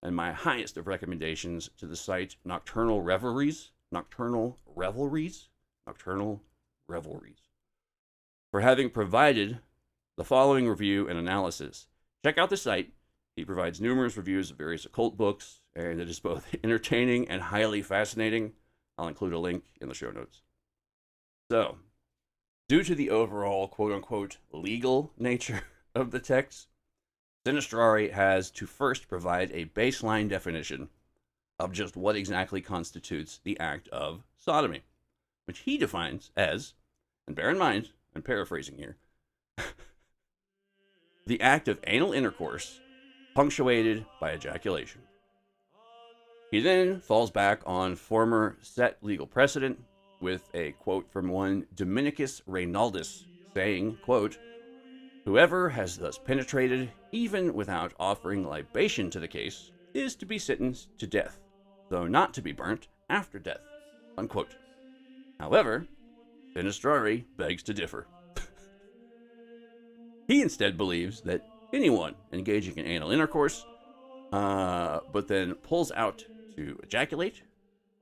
and my highest of recommendations to the site Nocturnal Revelries, for having provided the following review and analysis. Check out the site. He provides numerous reviews of various occult books, and it is both entertaining and highly fascinating. I'll include a link in the show notes. So, due to the overall quote-unquote legal nature of the text, Sinistrari has to first provide a baseline definition of just what exactly constitutes the act of sodomy, which he defines as, and bear in mind, I'm paraphrasing here, the act of anal intercourse punctuated by ejaculation. He then falls back on former set legal precedent with a quote from one Dominicus Reynaldus saying, quote, "Whoever has thus penetrated, even without offering libation to the case, is to be sentenced to death, though not to be burnt after death," unquote. However, Sinistrari begs to differ. He instead believes that anyone engaging in anal intercourse, but then pulls out to ejaculate,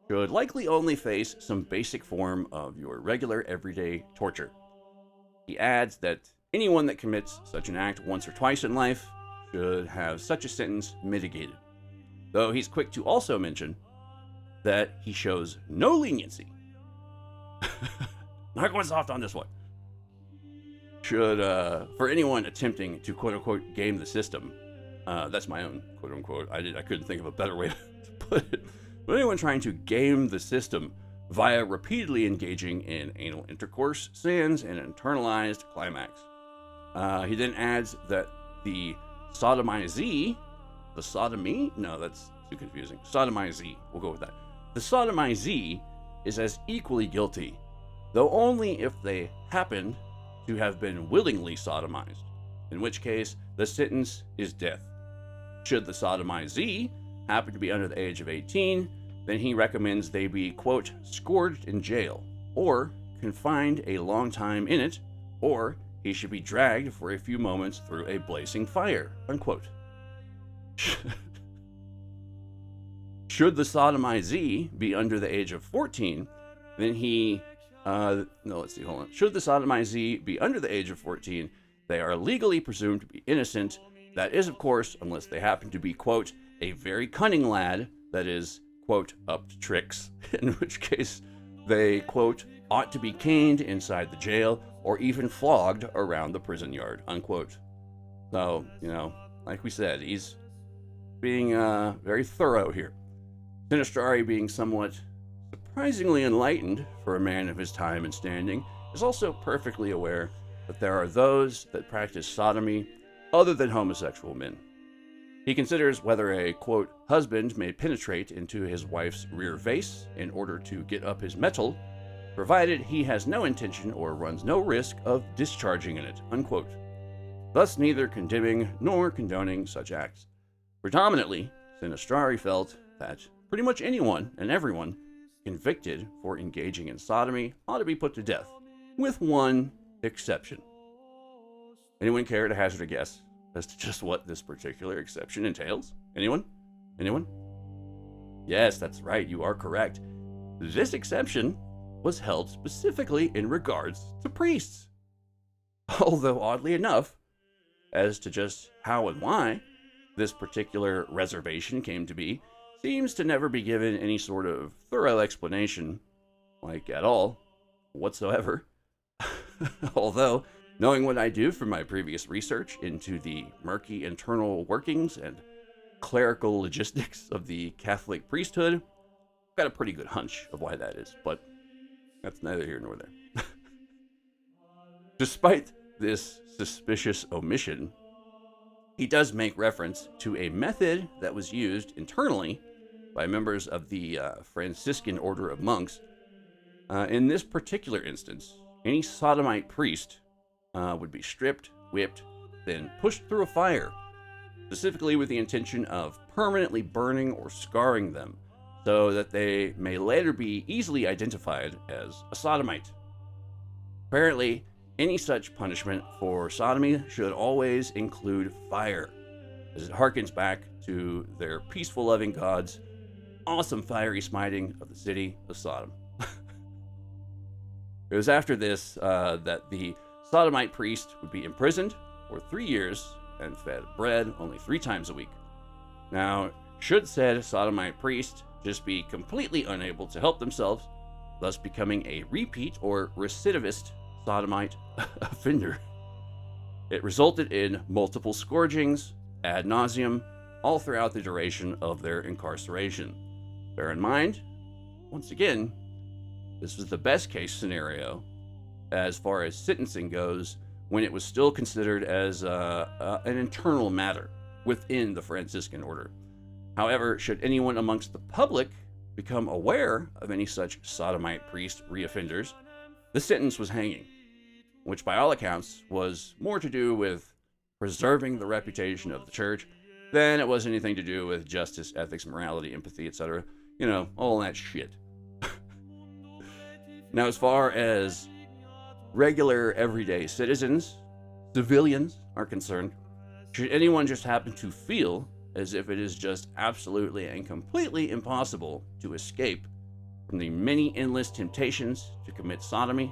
should likely only face some basic form of your regular everyday torture. He adds that anyone that commits such an act once or twice in life should have such a sentence mitigated, though he's quick to also mention that he shows no leniency. Not going soft on this one. Should, for anyone attempting to quote-unquote game the system, that's my own quote-unquote, I couldn't think of a better way to put it, but anyone trying to game the system via repeatedly engaging in anal intercourse sins an internalized climax. He then adds that the sodomizee, the sodomy? No, that's too confusing. Sodomizee, we'll go with that. The sodomizee is as equally guilty, though only if they happened to have been willingly sodomized, in which case the sentence is death. Should the sodomizee happen to be under the age of 18, then he recommends they be, quote, scourged in jail, or confined a long time in it, or he should be dragged for a few moments through a blazing fire, unquote. Should the sodomizee be under the age of 14, then he, Should the sodomizee be under the age of 14, they are legally presumed to be innocent. That is, of course, unless they happen to be, quote, a very cunning lad that is, quote, up to tricks, in which case they, quote, ought to be caned inside the jail or even flogged around the prison yard, unquote. So, like we said, he's being very thorough here. Sinistrari, being somewhat surprisingly enlightened for a man of his time and standing, is also perfectly aware that there are those that practice sodomy other than homosexual men. He considers whether a, quote, husband may penetrate into his wife's rear vase in order to get up his metal, provided he has no intention or runs no risk of discharging in it, unquote. Thus neither condemning nor condoning such acts. Predominantly, Sinistrari felt that pretty much anyone and everyone convicted for engaging in sodomy ought to be put to death, with one exception. Anyone care to hazard a guess as to just what this particular exception entails? Anyone? Yes, that's right, you are correct. This exception was held specifically in regards to priests. Although, oddly enough, as to just how and why this particular reservation came to be, seems to never be given any sort of thorough explanation, like at all, whatsoever. Although, knowing what I do from my previous research into the murky internal workings and clerical logistics of the Catholic priesthood, I've got a pretty good hunch of why that is, but that's neither here nor there. Despite this suspicious omission, he does make reference to a method that was used internally by members of the Franciscan order of monks. In this particular instance, any sodomite priest would be stripped, whipped, then pushed through a fire, specifically with the intention of permanently burning or scarring them, so that they may later be easily identified as a sodomite. Apparently, any such punishment for sodomy should always include fire, as it harkens back to their peaceful, loving gods' awesome fiery smiting of the city of Sodom. It was after this that the sodomite priest would be imprisoned for 3 years and fed bread only 3 times a week. Now, should said sodomite priest just be completely unable to help themselves, thus becoming a repeat or recidivist sodomite offender, it resulted in multiple scourgings ad nauseum all throughout the duration of their incarceration. Bear in mind, once again, this was the best case scenario as far as sentencing goes, when it was still considered as an internal matter within the Franciscan order. However, should anyone amongst the public become aware of any such sodomite priest reoffenders, the sentence was hanging, which by all accounts was more to do with preserving the reputation of the church than it was anything to do with justice, ethics, morality, empathy, etc. All that shit. Now, as far as regular, everyday citizens, civilians are concerned, should anyone just happen to feel as if it is just absolutely and completely impossible to escape from the many endless temptations to commit sodomy,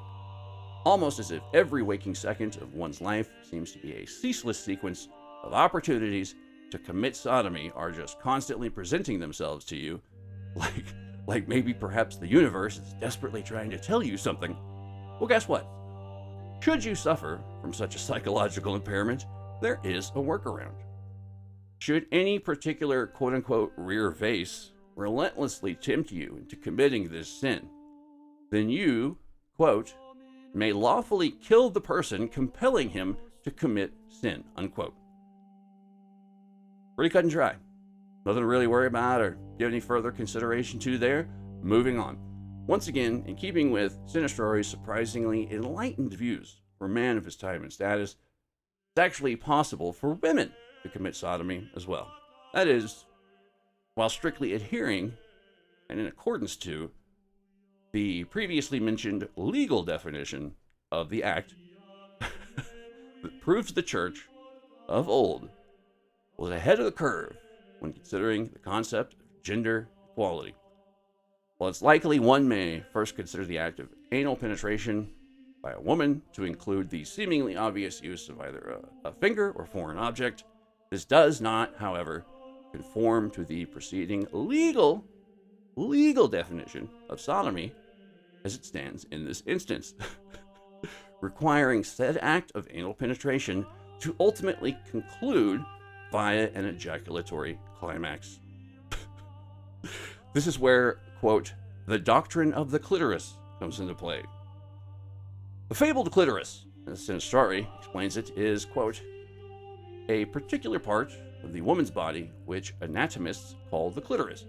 almost as if every waking second of one's life seems to be a ceaseless sequence of opportunities to commit sodomy are just constantly presenting themselves to you, like maybe perhaps the universe is desperately trying to tell you something. Well, guess what? Should you suffer from such a psychological impairment, there is a workaround. Should any particular quote-unquote rear vase relentlessly tempt you into committing this sin, then you, quote, may lawfully kill the person compelling him to commit sin, unquote. Pretty cut and dry. Nothing to really worry about or give any further consideration to there. Moving on. Once again, in keeping with Sinistrari's surprisingly enlightened views for a man of his time and status, it's actually possible for women to commit sodomy as well. That is, while strictly adhering and in accordance to the previously mentioned legal definition of the act that proves the church of old was ahead of the curve when considering the concept of gender equality. While it's likely one may first consider the act of anal penetration by a woman to include the seemingly obvious use of either a finger or foreign object, this does not, however, conform to the preceding legal definition of sodomy as it stands in this instance, requiring said act of anal penetration to ultimately conclude via an ejaculatory climax. This is where, quote, the doctrine of the clitoris comes into play. The fabled clitoris, as Sinistrari explains it, is, quote, a particular part of the woman's body which anatomists call the clitoris.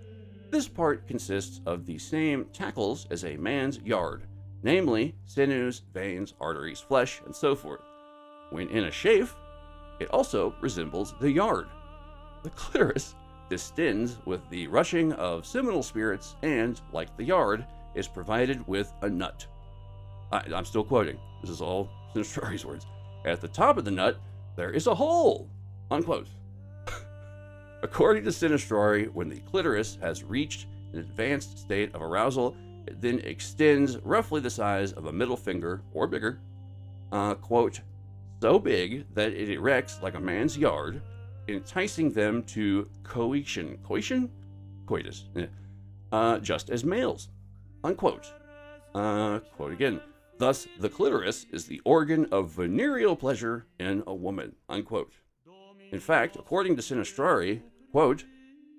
This part consists of the same tackles as a man's yard, namely sinews, veins, arteries, flesh, and so forth. When in a shave, it also resembles the yard. The clitoris distends with the rushing of seminal spirits and, like the yard, is provided with a nut. I'm still quoting. This is all Sinistrari's words. At the top of the nut, there is a hole, unquote. According to Sinistrari, when the clitoris has reached an advanced state of arousal, it then extends roughly the size of a middle finger or bigger, quote, so big that it erects like a man's yard, enticing them to coitus, just as males, unquote. Quote again, thus the clitoris is the organ of venereal pleasure in a woman, unquote. In fact, according to Sinistrari, quote,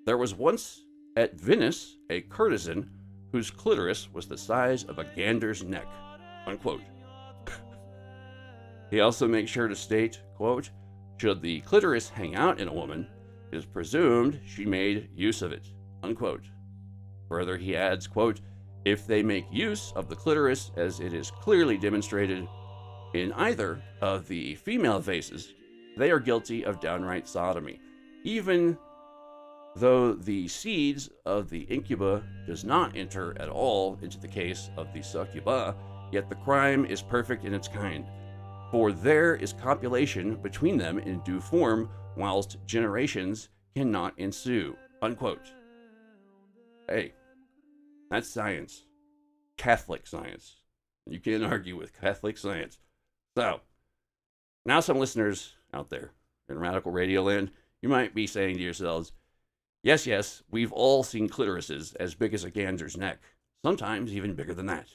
there was once at Venice a courtesan whose clitoris was the size of a gander's neck, unquote. He also makes sure to state, quote, should the clitoris hang out in a woman, it is presumed she made use of it, unquote. Further, he adds, quote, if they make use of the clitoris as it is clearly demonstrated in either of the female vases, they are guilty of downright sodomy, even though the seeds of the incuba does not enter at all into the case of the succuba, yet the crime is perfect in its kind. For there is copulation between them in due form, whilst generations cannot ensue, unquote. Hey, that's science. Catholic science. You can't argue with Catholic science. So, now some listeners out there in Radical Radio Land, you might be saying to yourselves, yes, we've all seen clitorises as big as a gander's neck, sometimes even bigger than that.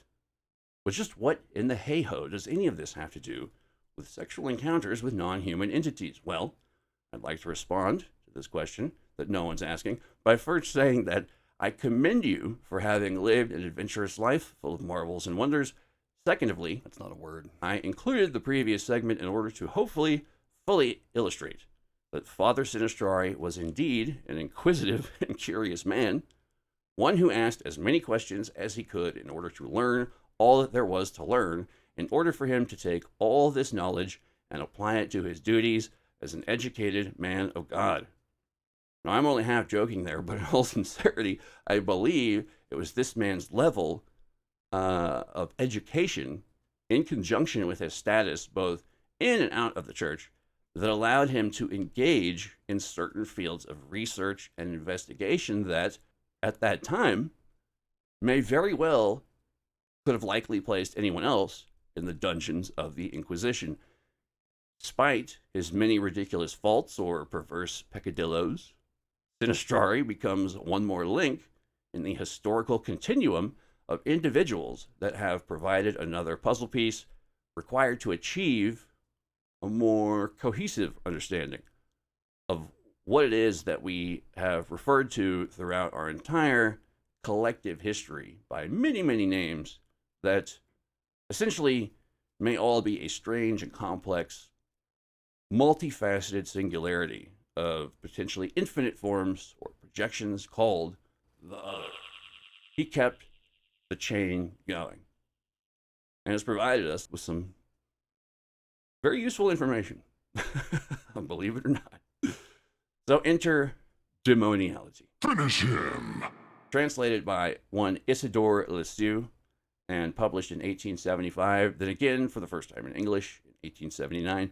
But just what in the hey-ho does any of this have to do with sexual encounters with non-human entities? Well, I'd like to respond to this question that no one's asking by first saying that I commend you for having lived an adventurous life full of marvels and wonders. Secondly, that's not a word, I included the previous segment in order to hopefully fully illustrate that Father Sinistrari was indeed an inquisitive and curious man, one who asked as many questions as he could in order to learn all that there was to learn, in order for him to take all this knowledge and apply it to his duties as an educated man of God. Now, I'm only half joking there, but in all sincerity, I believe it was this man's level of education in conjunction with his status both in and out of the church that allowed him to engage in certain fields of research and investigation that, at that time, may very well could have likely placed anyone else in the dungeons of the Inquisition. Despite his many ridiculous faults or perverse peccadillos, Sinistrari becomes one more link in the historical continuum of individuals that have provided another puzzle piece required to achieve a more cohesive understanding of what it is that we have referred to throughout our entire collective history by many, many names that essentially may all be a strange and complex, multifaceted singularity of potentially infinite forms or projections called the other. He kept the chain going and has provided us with some very useful information, believe it or not. So enter demoniology. Finish him. Translated by one Isidore Lisieux and published in 1875, then again for the first time in English in 1879.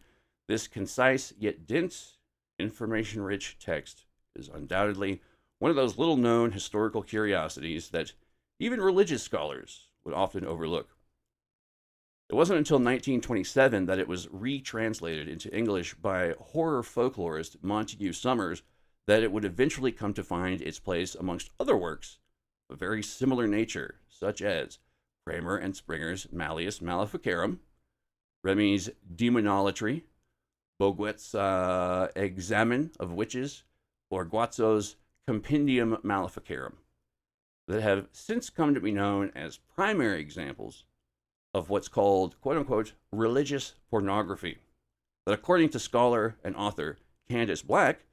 This concise yet dense, information-rich text is undoubtedly one of those little-known historical curiosities that even religious scholars would often overlook. It wasn't until 1927 that it was retranslated into English by horror folklorist Montague Summers that it would eventually come to find its place amongst other works of very similar nature, such as Kramer and Springer's Malleus Maleficarum, Remy's Demonolatry, Boguet's Examen of Witches, or Guazzo's Compendium Maleficarum, that have since come to be known as primary examples of what's called, quote-unquote, religious pornography, that according to scholar and author Candace Black,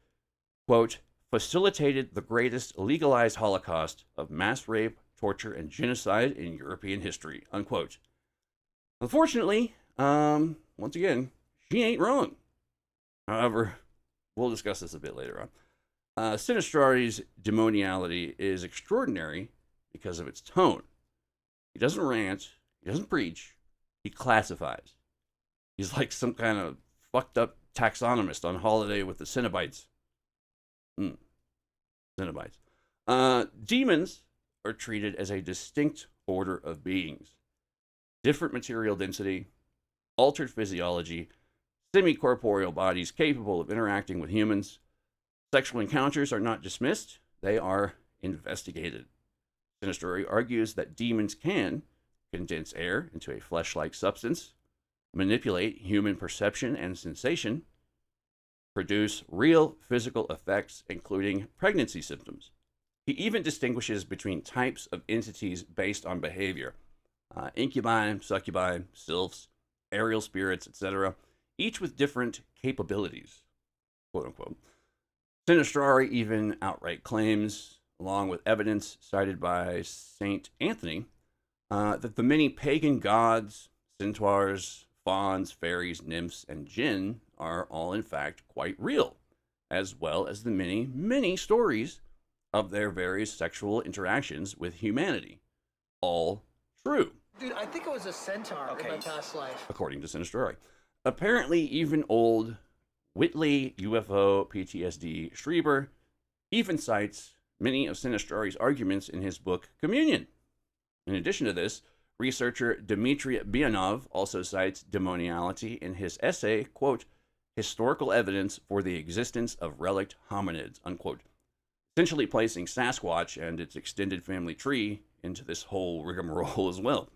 quote, facilitated the greatest legalized holocaust of mass rape, torture, and genocide in European history, unquote. Unfortunately, once again, she ain't wrong. However, we'll discuss this a bit later on. Sinistrari's demoniality is extraordinary because of its tone. He doesn't rant, he doesn't preach, he classifies. He's like some kind of fucked up taxonomist on holiday with the Cenobites. Cenobites. Demons are treated as a distinct order of beings. Different material density, altered physiology, semi-corporeal bodies capable of interacting with humans. Sexual encounters are not dismissed, they are investigated. Sinistrari argues that demons can condense air into a flesh-like substance, manipulate human perception and sensation, produce real physical effects, including pregnancy symptoms. He even distinguishes between types of entities based on behavior. Incubi, succubi, sylphs, aerial spirits, etc., each with different capabilities, quote-unquote. Sinistrari even outright claims, along with evidence cited by St. Anthony, that the many pagan gods, centaurs, fauns, fairies, nymphs, and jinn are all in fact quite real, as well as the many, many stories of their various sexual interactions with humanity. All true. Dude, I think it was a centaur in my past life. According to Sinistrari. Apparently, even old Whitley UFO PTSD Schreiber even cites many of Sinistrari's arguments in his book Communion. In addition to this, researcher Dmitry Bianov also cites demoniality in his essay, quote, historical evidence for the existence of relict hominids, unquote, essentially placing Sasquatch and its extended family tree into this whole rigmarole as well.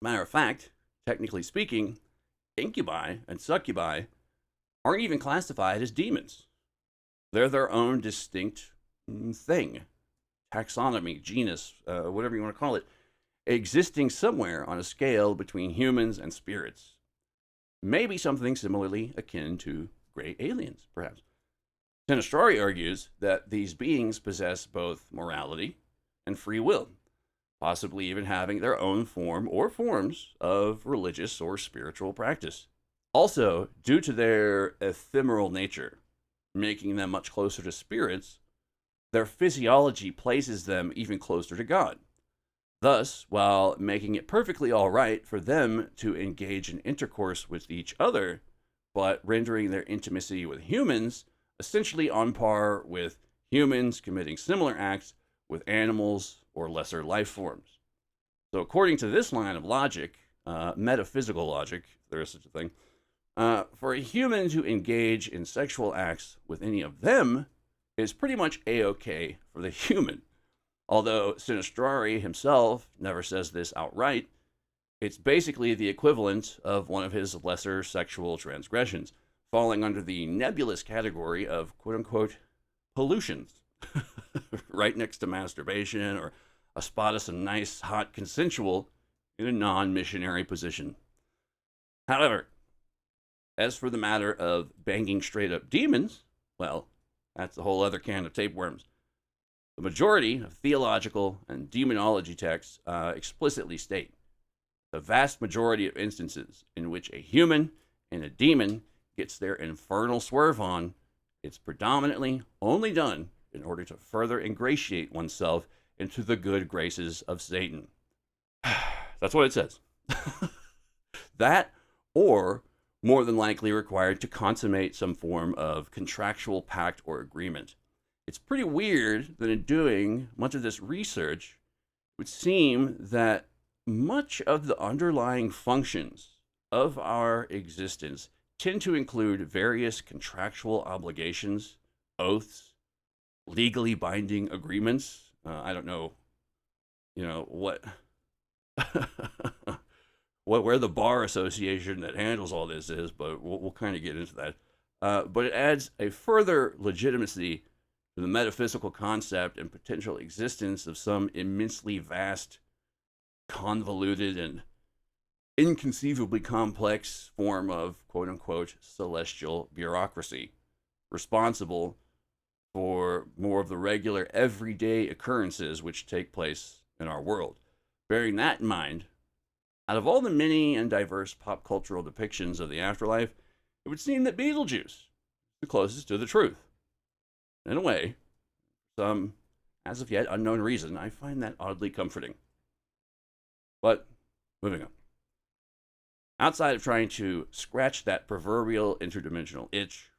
Matter of fact, technically speaking, incubi and succubi aren't even classified as demons. They're their own distinct thing, taxonomy, genus, whatever you want to call it, existing somewhere on a scale between humans and spirits. Maybe something similarly akin to gray aliens, perhaps. Sinistrari argues that these beings possess both morality and free will, possibly even having their own form or forms of religious or spiritual practice. Also, due to their ephemeral nature, making them much closer to spirits, their physiology places them even closer to God. Thus, while making it perfectly all right for them to engage in intercourse with each other, but rendering their intimacy with humans essentially on par with humans committing similar acts with animals or lesser life forms. So according to this line of logic, metaphysical logic, if there is such a thing, for a human to engage in sexual acts with any of them is pretty much a-okay for the human. Although Sinistrari himself never says this outright, it's basically the equivalent of one of his lesser sexual transgressions, falling under the nebulous category of quote-unquote pollutions, right next to masturbation or a spot of some nice, hot, consensual in a non-missionary position. However, as for the matter of banging straight-up demons, well, that's a whole other can of tapeworms. The majority of theological and demonology texts explicitly state the vast majority of instances in which a human and a demon gets their infernal swerve on, it's predominantly only done in order to further ingratiate oneself into the good graces of Satan. That's what it says. That, or more than likely required to consummate some form of contractual pact or agreement. It's pretty weird that in doing much of this research, it would seem that much of the underlying functions of our existence tend to include various contractual obligations, oaths, legally binding agreements. I don't know, what, where the bar association that handles all this is, but we'll kind of get into that. But it adds a further legitimacy to the metaphysical concept and potential existence of some immensely vast, convoluted, and inconceivably complex form of quote-unquote celestial bureaucracy, responsible for more of the regular everyday occurrences which take place in our world. Bearing that in mind, out of all the many and diverse pop cultural depictions of the afterlife, it would seem that Beetlejuice is the closest to the truth. In a way, for some as of yet unknown reason, I find that oddly comforting. But, moving on. Outside of trying to scratch that proverbial interdimensional itch,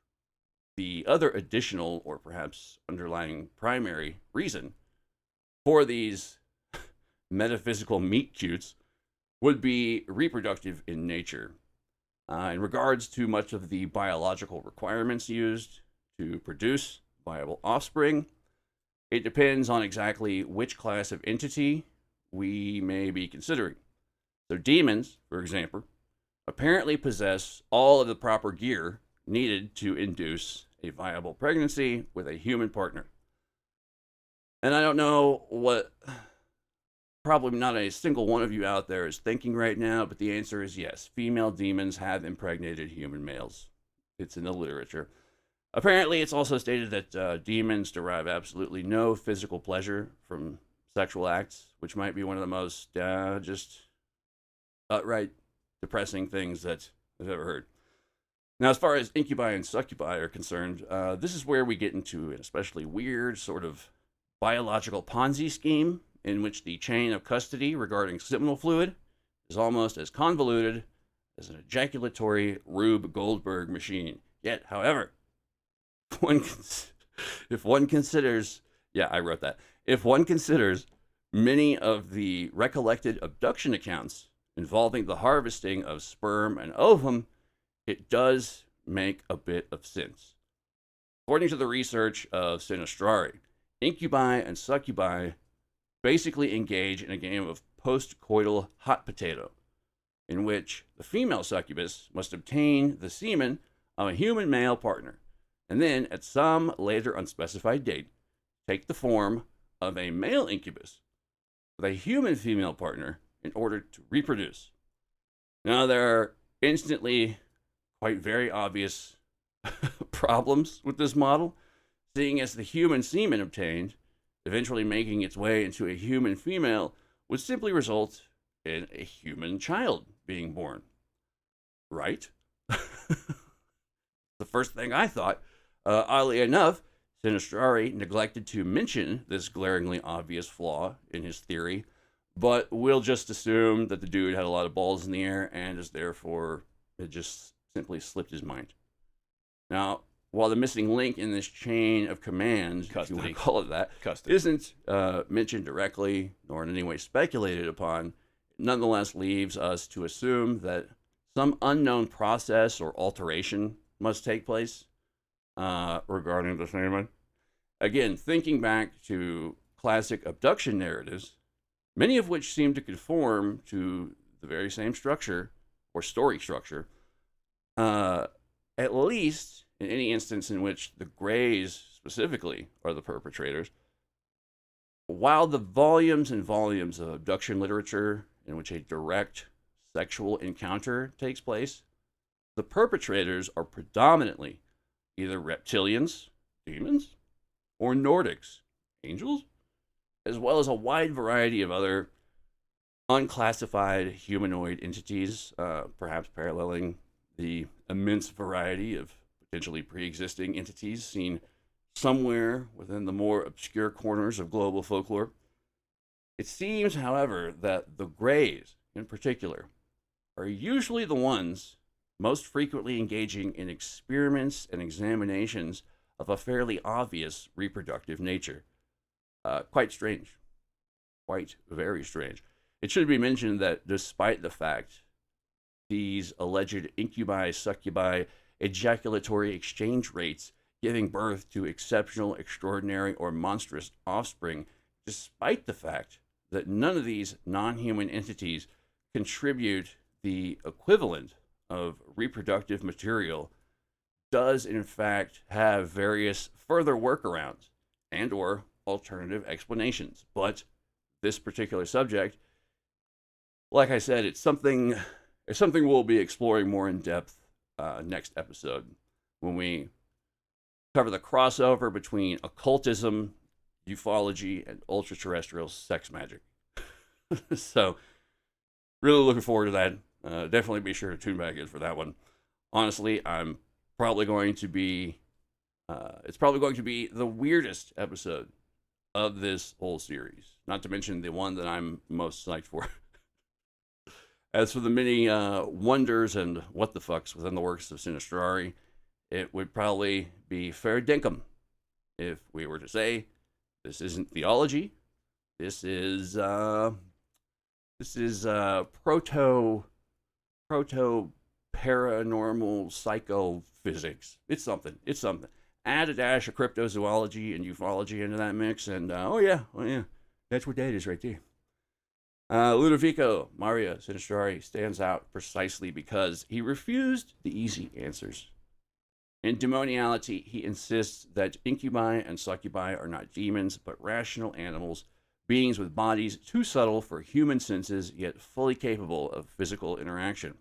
the other additional, or perhaps underlying primary reason for these metaphysical meet cutes would be reproductive in nature. In regards to much of the biological requirements used to produce viable offspring, it depends on exactly which class of entity we may be considering. So demons, for example, apparently possess all of the proper gear needed to induce a viable pregnancy with a human partner. And I don't know what probably not a single one of you out there is thinking right now, but the answer is yes. Female demons have impregnated human males. It's in the literature. Apparently, it's also stated that demons derive absolutely no physical pleasure from sexual acts, which might be one of the most just outright depressing things that I've ever heard. Now, as far as incubi and succubi are concerned, this is where we get into an especially weird sort of biological Ponzi scheme in which the chain of custody regarding seminal fluid is almost as convoluted as an ejaculatory Rube Goldberg machine. Yet, however, if one considers many of the recollected abduction accounts involving the harvesting of sperm and ovum, it does make a bit of sense. According to the research of Sinistrari, incubi and succubi basically engage in a game of post-coital hot potato, in which the female succubus must obtain the semen of a human male partner, and then, at some later unspecified date, take the form of a male incubus with a human female partner in order to reproduce. Now, there are instantly quite very obvious problems with this model, seeing as the human semen obtained, eventually making its way into a human female, would simply result in a human child being born. Right? The first thing I thought. Oddly enough, Sinistrari neglected to mention this glaringly obvious flaw in his theory, but we'll just assume that the dude had a lot of balls in the air and is therefore it just simply slipped his mind. Now, while the missing link in this chain of command, if you want to call it that, isn't mentioned directly nor in any way speculated upon, nonetheless leaves us to assume that some unknown process or alteration must take place regarding the semen. Again, thinking back to classic abduction narratives, many of which seem to conform to the very same structure or story structure, at least in any instance in which the Greys specifically are the perpetrators. While the volumes and volumes of abduction literature in which a direct sexual encounter takes place, the perpetrators are predominantly either reptilians, demons, or Nordics, angels, as well as a wide variety of other unclassified humanoid entities, perhaps paralleling the immense variety of potentially pre-existing entities seen somewhere within the more obscure corners of global folklore. It seems, however, that the Greys, in particular, are usually the ones most frequently engaging in experiments and examinations of a fairly obvious reproductive nature. Quite strange. Quite very strange. It should be mentioned that despite the fact these alleged incubi, succubi, ejaculatory exchange rates giving birth to exceptional, extraordinary, or monstrous offspring, despite the fact that none of these non-human entities contribute the equivalent of reproductive material, does in fact have various further workarounds and or alternative explanations. But this particular subject, like I said, it's something we'll be exploring more in depth next episode when we cover the crossover between occultism, ufology, and ultra-terrestrial sex magic. So, really looking forward to that. Definitely be sure to tune back in for that one. Honestly, I'm probably going to be, it's probably going to be the weirdest episode of this whole series. Not to mention the one that I'm most psyched for. As for the many wonders and what the fucks within the works of Sinistrari, it would probably be fair dinkum if we were to say this isn't theology. This is proto paranormal psychophysics. It's something. Add a dash of cryptozoology and ufology into that mix, and oh yeah, that's what that is right there. Ludovico Maria Sinistrari stands out precisely because he refused the easy answers. In Demoniality, he insists that incubi and succubi are not demons, but rational animals, beings with bodies too subtle for human senses, yet fully capable of physical interaction.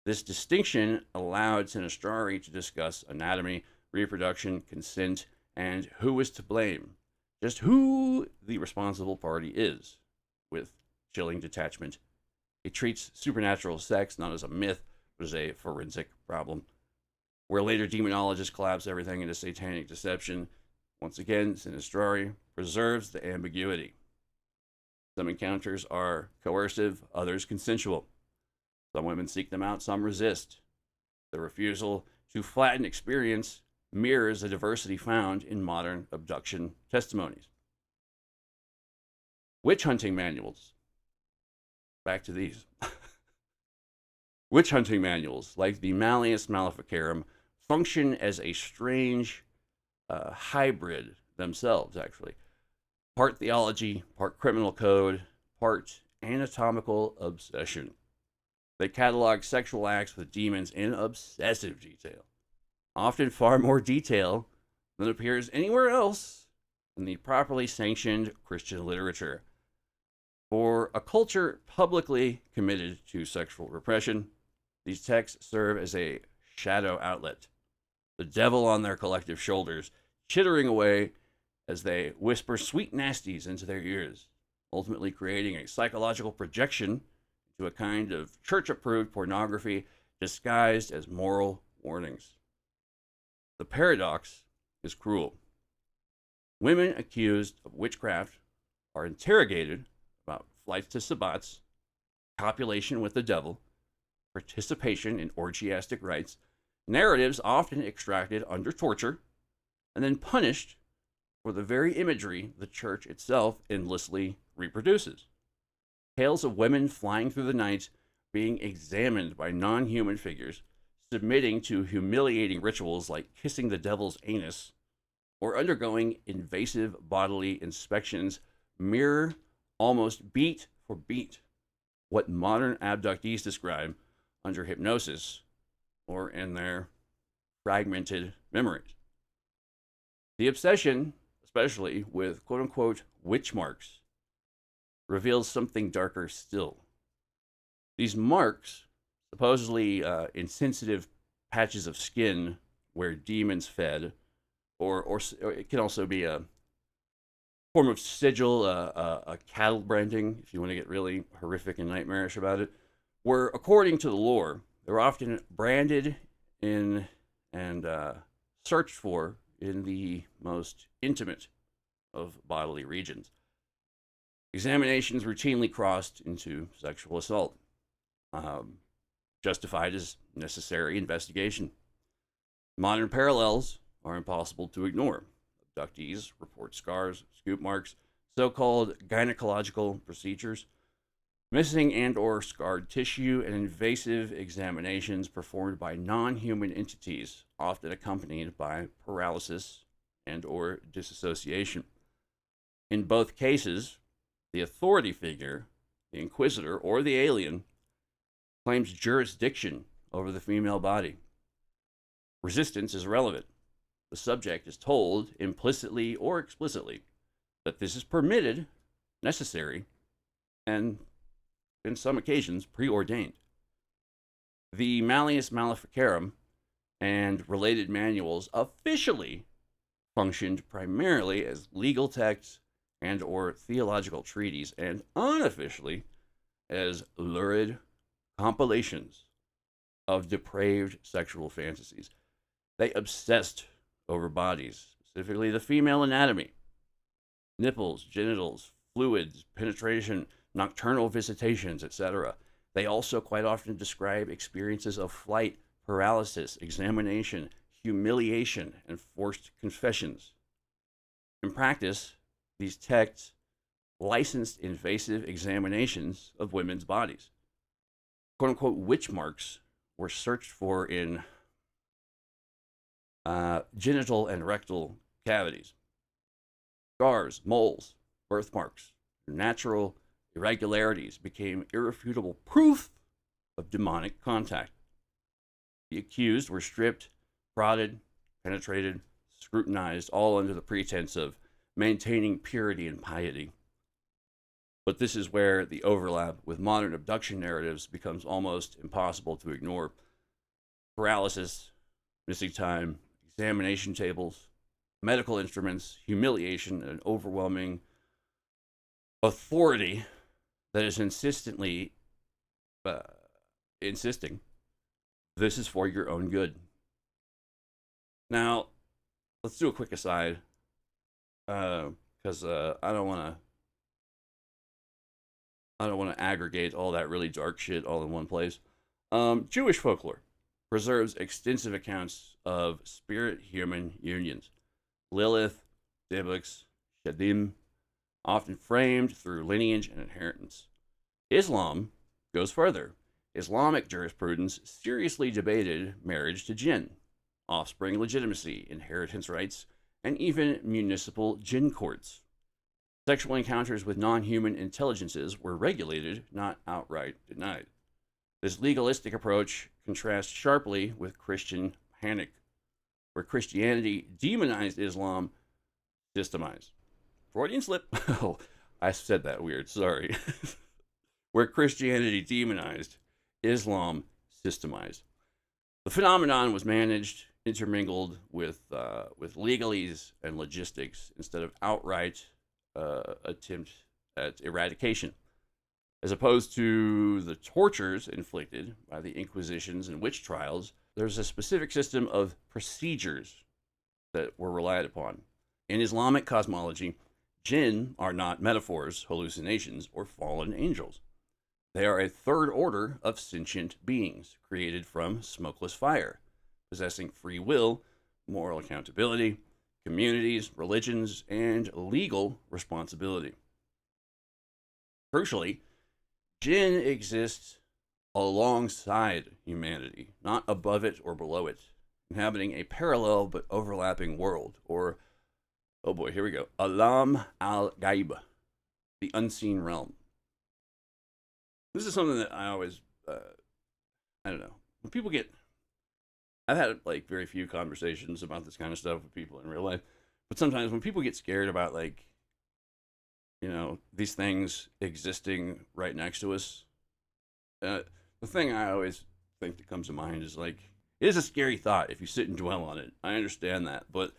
This distinction allowed Sinistrari to discuss anatomy, reproduction, consent, and who is to blame, just who the responsible party is, with chilling detachment. It treats supernatural sex not as a myth, but as a forensic problem. Where later demonologists collapse everything into satanic deception, once again, Sinistrari preserves the ambiguity. Some encounters are coercive, others consensual. Some women seek them out, some resist. The refusal to flatten experience mirrors the diversity found in modern abduction testimonies. Witch hunting manuals. Back to these. Witch hunting manuals, like the Malleus Maleficarum, function as a strange hybrid themselves, actually. Part theology, part criminal code, part anatomical obsession. They catalog sexual acts with demons in obsessive detail, often far more detail than appears anywhere else in the properly sanctioned Christian literature. For a culture publicly committed to sexual repression, these texts serve as a shadow outlet, the devil on their collective shoulders, chittering away as they whisper sweet nasties into their ears, ultimately creating a psychological projection into a kind of church-approved pornography disguised as moral warnings. The paradox is cruel. Women accused of witchcraft are interrogated about flights to sabbats, copulation with the devil, participation in orgiastic rites, narratives often extracted under torture, and then punished for the very imagery the church itself endlessly reproduces. Tales of women flying through the night, being examined by non-human figures, submitting to humiliating rituals like kissing the devil's anus, or undergoing invasive bodily inspections mirror almost beat for beat what modern abductees describe under hypnosis or in their fragmented memories. The obsession, especially with quote-unquote witch marks, reveals something darker still. These marks, supposedly insensitive patches of skin where demons fed, or it can also be a form of sigil, a cattle branding, if you want to get really horrific and nightmarish about it, were, according to the lore, they were often branded in and searched for in the most intimate of bodily regions. Examinations routinely crossed into sexual assault, justified as necessary investigation. Modern parallels are impossible to ignore. Abductees report scars, scoop marks, so-called gynecological procedures, missing and or scarred tissue, and invasive examinations performed by non-human entities, often accompanied by paralysis and or disassociation. In both cases, the authority figure, the inquisitor or the alien, claims jurisdiction over the female body. Resistance is irrelevant. The subject is told, implicitly or explicitly, that this is permitted, necessary, and, in some occasions, preordained. The Malleus Maleficarum and related manuals officially functioned primarily as legal texts and or theological treaties, and unofficially as lurid compilations of depraved sexual fantasies. They obsessed over bodies, specifically the female anatomy, nipples, genitals, fluids, penetration, nocturnal visitations, etc. They also quite often describe experiences of flight, paralysis, examination, humiliation, and forced confessions. In practice, these texts licensed invasive examinations of women's bodies. Quote-unquote witch marks were searched for in genital and rectal cavities. Scars, moles, birthmarks, natural irregularities became irrefutable proof of demonic contact. The accused were stripped, prodded, penetrated, scrutinized, all under the pretense of maintaining purity and piety. But this is where the overlap with modern abduction narratives becomes almost impossible to ignore. Paralysis, missing time, examination tables, medical instruments, humiliation, and overwhelming authority that is insisting this is for your own good. Now, let's do a quick aside, because I don't want to aggregate all that really dark shit all in one place. Jewish folklore preserves extensive accounts of spirit-human unions. Lilith, Dybbuk, Shadim, often framed through lineage and inheritance. Islam goes further. Islamic jurisprudence seriously debated marriage to jinn, offspring legitimacy, inheritance rights, and even municipal jinn courts. Sexual encounters with non-human intelligences were regulated, not outright denied. This legalistic approach contrasts sharply with Christian panic, where Christianity demonized Islam, systemized. Freudian slip. Oh, I said that weird, sorry. Where Christianity demonized, Islam systemized. The phenomenon was managed, intermingled with legalese and logistics instead of outright attempt at eradication. As opposed to the tortures inflicted by the Inquisitions and witch trials, there's a specific system of procedures that were relied upon. In Islamic cosmology, jinn are not metaphors, hallucinations, or fallen angels. They are a third order of sentient beings created from smokeless fire, possessing free will, moral accountability, communities, religions, and legal responsibility. Crucially, Jinn exists alongside humanity, not above it or below it, inhabiting a parallel but overlapping world, or, oh boy, here we go, Alam al-Ghaib, the unseen realm. This is something that I always, I don't know, when people get, I've had like very few conversations about this kind of stuff with people in real life, but sometimes when people get scared about like, you know, these things existing right next to us, the thing I always think that comes to mind is like, it is a scary thought if you sit and dwell on it. I understand that, but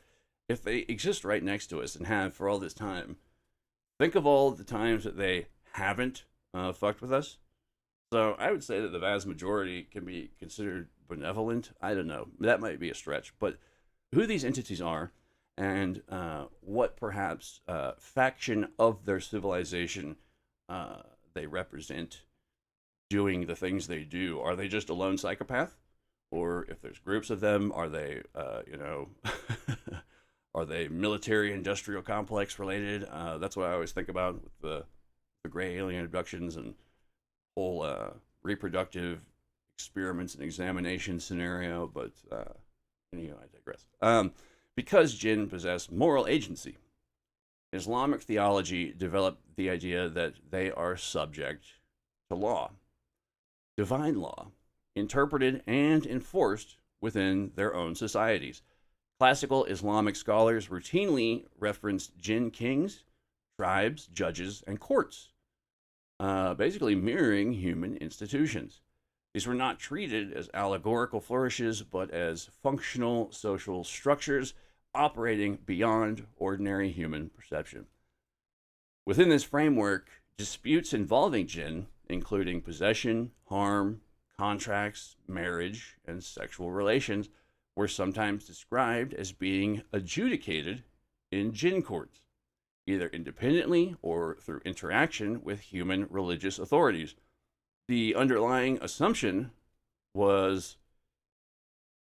if they exist right next to us and have for all this time, think of all the times that they haven't fucked with us. So I would say that the vast majority can be considered benevolent. I don't know. That might be a stretch. But who these entities are and what perhaps faction of their civilization they represent doing the things they do. Are they just a lone psychopath? Or if there's groups of them, are they, you know, are they military-industrial complex related? That's what I always think about with the gray alien abductions and whole reproductive experiments and examination scenario. But anyway, I digress. Because jinn possess moral agency, Islamic theology developed the idea that they are subject to law, divine law, interpreted and enforced within their own societies. Classical Islamic scholars routinely referenced jinn kings, tribes, judges, and courts, basically mirroring human institutions. These were not treated as allegorical flourishes, but as functional social structures operating beyond ordinary human perception. Within this framework, disputes involving jinn, including possession, harm, contracts, marriage, and sexual relations, were sometimes described as being adjudicated in jinn courts, either independently or through interaction with human religious authorities. The underlying assumption was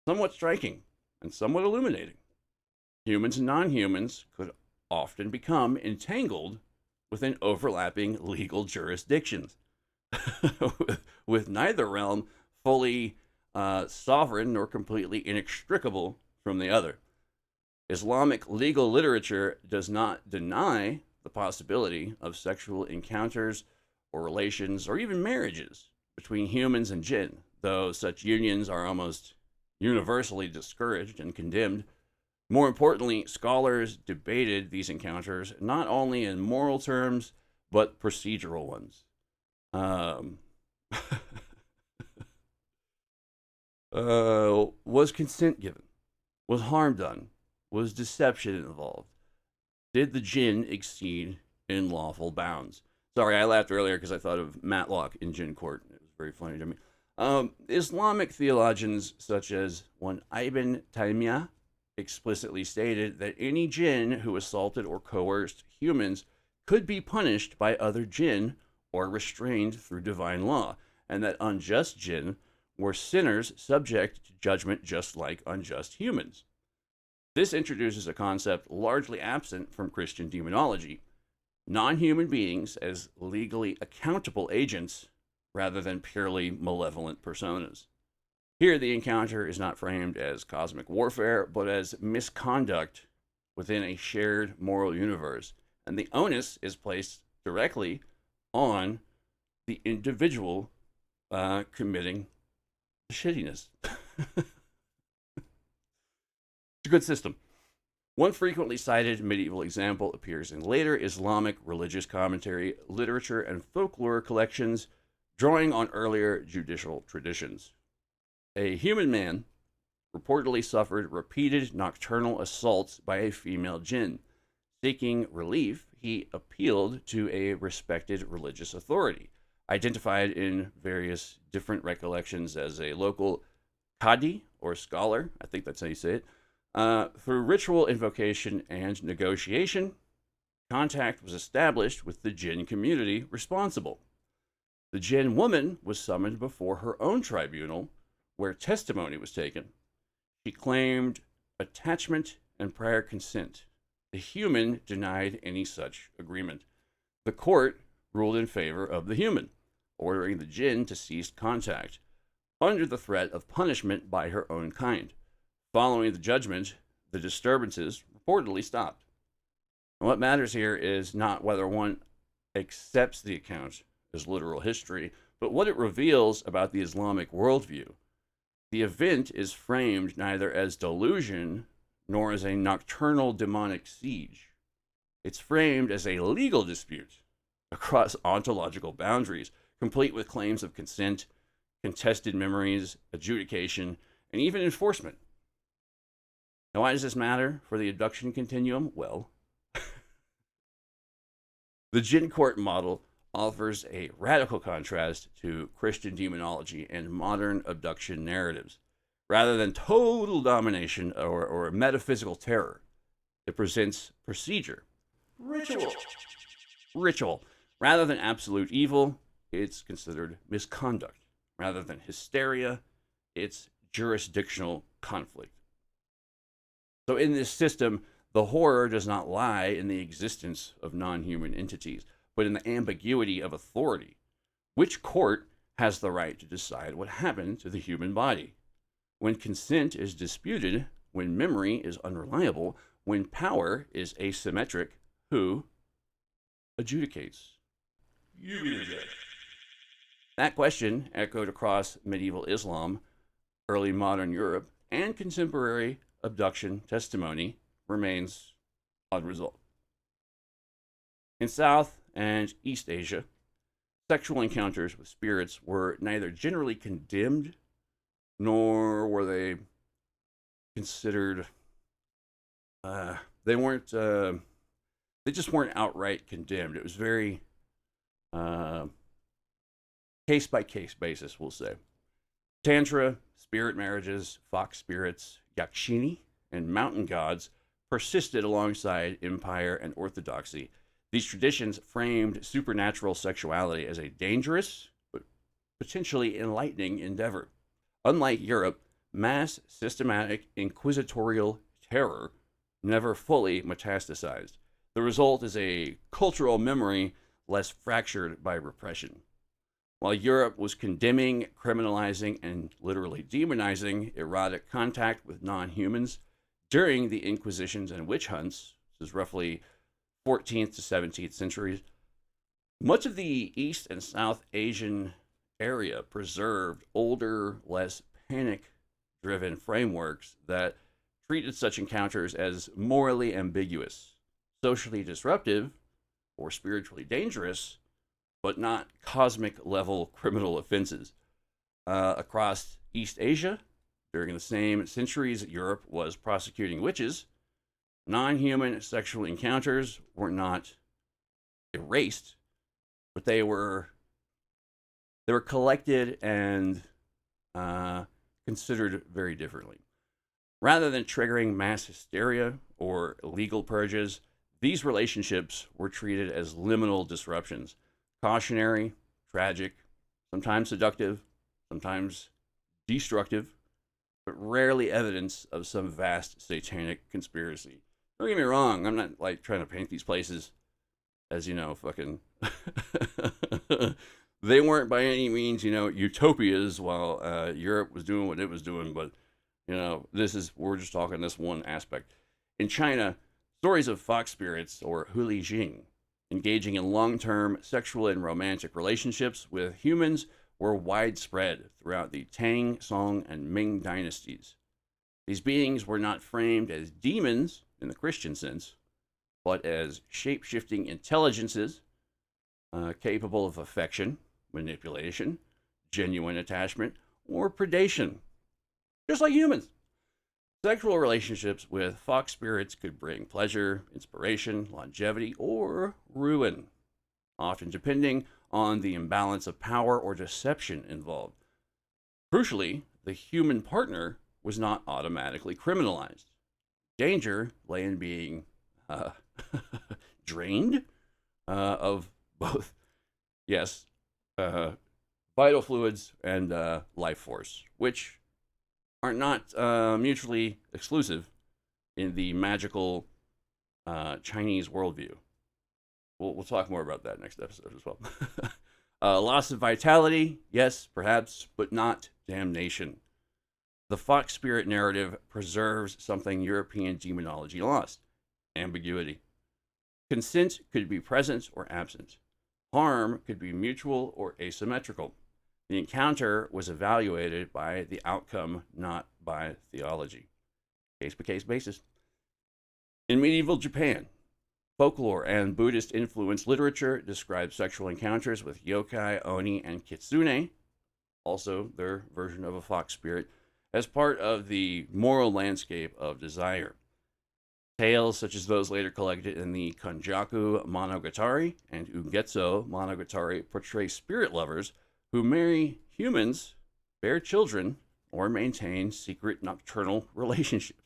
somewhat striking and somewhat illuminating. Humans and non-humans could often become entangled within overlapping legal jurisdictions, with neither realm fully sovereign nor completely inextricable from the other. Islamic legal literature does not deny the possibility of sexual encounters or relations or even marriages between humans and jinn, though such unions are almost universally discouraged and condemned. More importantly, scholars debated these encounters not only in moral terms, but procedural ones. Was consent given? Was harm done? Was deception involved? Did the jinn exceed in lawful bounds? Sorry, I laughed earlier because I thought of Matlock in Jinn Court. It was very funny to me. Islamic theologians such as one Ibn Taymiyyah explicitly stated that any jinn who assaulted or coerced humans could be punished by other jinn or restrained through divine law, and that unjust jinn were sinners subject to judgment just like unjust humans. This introduces a concept largely absent from Christian demonology: non-human beings as legally accountable agents rather than purely malevolent personas. Here, the encounter is not framed as cosmic warfare, but as misconduct within a shared moral universe, and the onus is placed directly on the individual committing the shittiness. It's a good system. One frequently cited medieval example appears in later Islamic religious commentary, literature, and folklore collections, drawing on earlier judicial traditions. A human man reportedly suffered repeated nocturnal assaults by a female jinn. Seeking relief, he appealed to a respected religious authority, identified in various different recollections as a local qadi or scholar, I think that's how you say it. Through ritual invocation and negotiation, contact was established with the jinn community responsible. The jinn woman was summoned before her own tribunal, where testimony was taken. She claimed attachment and prior consent. The human denied any such agreement. The court ruled in favor of the human, ordering the jinn to cease contact, under the threat of punishment by her own kind. Following the judgment, the disturbances reportedly stopped. And what matters here is not whether one accepts the account as literal history, but what it reveals about the Islamic worldview. The event is framed neither as delusion nor as a nocturnal demonic siege. It's framed as a legal dispute across ontological boundaries, complete with claims of consent, contested memories, adjudication, and even enforcement. Now, why does this matter for the abduction continuum? Well, the Jinn Court model offers a radical contrast to Christian demonology and modern abduction narratives. Rather than total domination or metaphysical terror, it presents procedure, ritual. Rather than absolute evil, it's considered misconduct. Rather than hysteria, it's jurisdictional conflict. So in this system, the horror does not lie in the existence of non-human entities, but in the ambiguity of authority. Which court has the right to decide what happened to the human body? When consent is disputed, when memory is unreliable, when power is asymmetric, who adjudicates? You be the judge. That question echoed across medieval Islam, early modern Europe, and contemporary abduction testimony remains unresolved. In South and East Asia, sexual encounters with spirits were neither generally condemned nor were they considered, they just weren't outright condemned. It was very case-by-case basis, we'll say. Tantra, spirit marriages, fox spirits, yakshini, and mountain gods persisted alongside empire and orthodoxy. These traditions framed supernatural sexuality as a dangerous but potentially enlightening endeavor. Unlike Europe, mass systematic inquisitorial terror never fully metastasized. The result is a cultural memory less fractured by repression. While Europe was condemning, criminalizing, and literally demonizing erotic contact with non-humans during the Inquisitions and witch hunts, this is roughly 14th to 17th centuries, much of the East and South Asian area preserved older, less panic-driven frameworks that treated such encounters as morally ambiguous, socially disruptive, or spiritually dangerous, but not cosmic-level criminal offenses. Across East Asia, during the same centuries Europe was prosecuting witches, non-human sexual encounters were not erased, but they were collected and considered very differently. Rather than triggering mass hysteria or illegal purges, these relationships were treated as liminal disruptions, cautionary, tragic, sometimes seductive, sometimes destructive, but rarely evidence of some vast satanic conspiracy. Don't get me wrong, I'm not like trying to paint these places as, fucking they weren't by any means, utopias while Europe was doing what it was doing, but we're just talking this one aspect. In China, stories of fox spirits or huli jing engaging in long-term sexual and romantic relationships with humans were widespread throughout the Tang, Song, and Ming dynasties. These beings were not framed as demons in the Christian sense, but as shape-shifting intelligences capable of affection, manipulation, genuine attachment, or predation, just like humans. Sexual relationships with fox spirits could bring pleasure, inspiration, longevity, or ruin, often depending on the imbalance of power or deception involved. Crucially, the human partner was not automatically criminalized. Danger lay in being drained of both, yes, vital fluids and life force, which are not mutually exclusive in the magical Chinese worldview. We'll talk more about that next episode as well. Loss of vitality, yes, perhaps, but not damnation. The fox spirit narrative preserves something European demonology lost: ambiguity. Consent could be present or absent. Harm could be mutual or asymmetrical. The encounter was evaluated by the outcome, not by theology. Case-by-case basis. In medieval Japan, folklore and Buddhist-influenced literature describe sexual encounters with yokai, oni, and kitsune, also their version of a fox spirit, as part of the moral landscape of desire. Tales such as those later collected in the Konjaku Monogatari and Ugetsu Monogatari portray spirit lovers who marry humans, bear children, or maintain secret nocturnal relationships.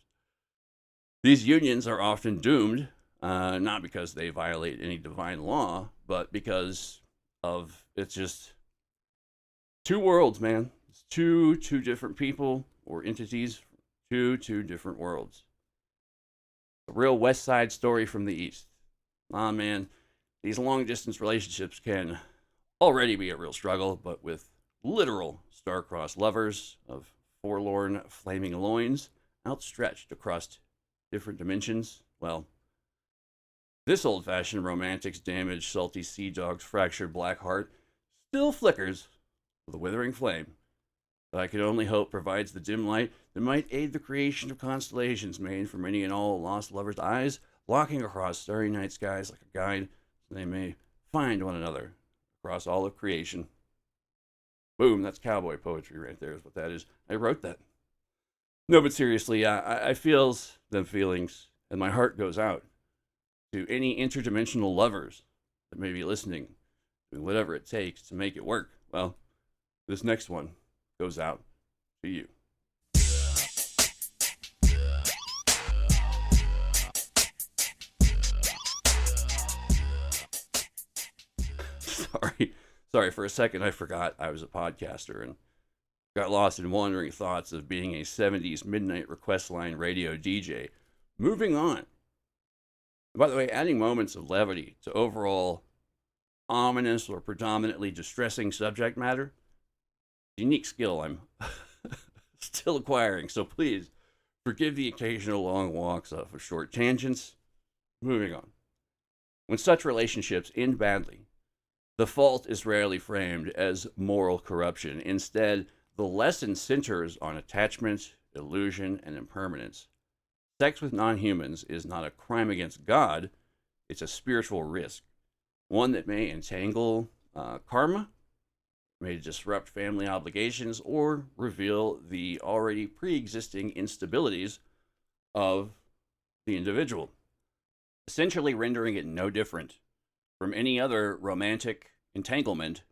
These unions are often doomed, not because they violate any divine law, but because of, it's just two worlds, man. It's two different people or entities, two different worlds. A real West Side Story from the East. Ah, man, these long-distance relationships can already be a real struggle, but with literal star-crossed lovers of forlorn, flaming loins outstretched across different dimensions, well, this old-fashioned romantic's damaged, salty sea dog's fractured black heart still flickers with a withering flame that I can only hope provides the dim light that might aid the creation of constellations made for many and all lost lovers' eyes, locking across starry night skies like a guide, so they may find one another across all of creation. Boom, that's cowboy poetry right there is what that is. I wrote that. No, but seriously, I feels them feelings, and my heart goes out to any interdimensional lovers that may be listening, doing whatever it takes to make it work. Well, this next one goes out to you. Sorry, for a second I forgot I was a podcaster and got lost in wandering thoughts of being a 70s midnight request line radio DJ. Moving on. By the way, adding moments of levity to overall ominous or predominantly distressing subject matter, unique skill I'm still acquiring, so please forgive the occasional long walks off of short tangents. Moving on. When such relationships end badly, the fault is rarely framed as moral corruption. Instead, the lesson centers on attachment, illusion, and impermanence. Sex with non-humans is not a crime against God, it's a spiritual risk, one that may entangle karma, may disrupt family obligations, or reveal the already pre-existing instabilities of the individual, essentially rendering it no different from any other romantic entanglement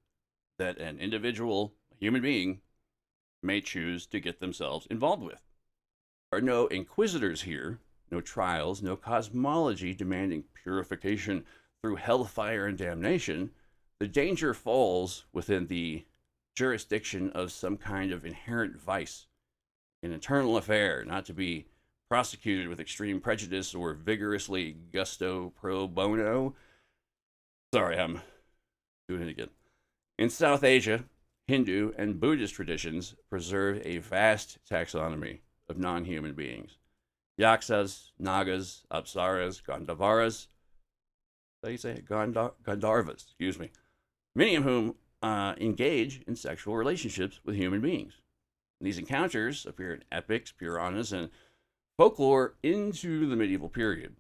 that an individual, a human being, may choose to get themselves involved with. There are no inquisitors here, no trials, no cosmology demanding purification through hellfire and damnation. The danger falls within the jurisdiction of some kind of inherent vice, an eternal affair, not to be prosecuted with extreme prejudice or vigorously gusto pro bono. Sorry, I'm doing it again. In South Asia, Hindu and Buddhist traditions preserve a vast taxonomy of non-human beings. Yaksas, Nagas, Apsaras, Gandharvas, how do you say it? Gandharvas, excuse me. Many of whom engage in sexual relationships with human beings. These encounters appear in epics, Puranas, and folklore into the medieval period.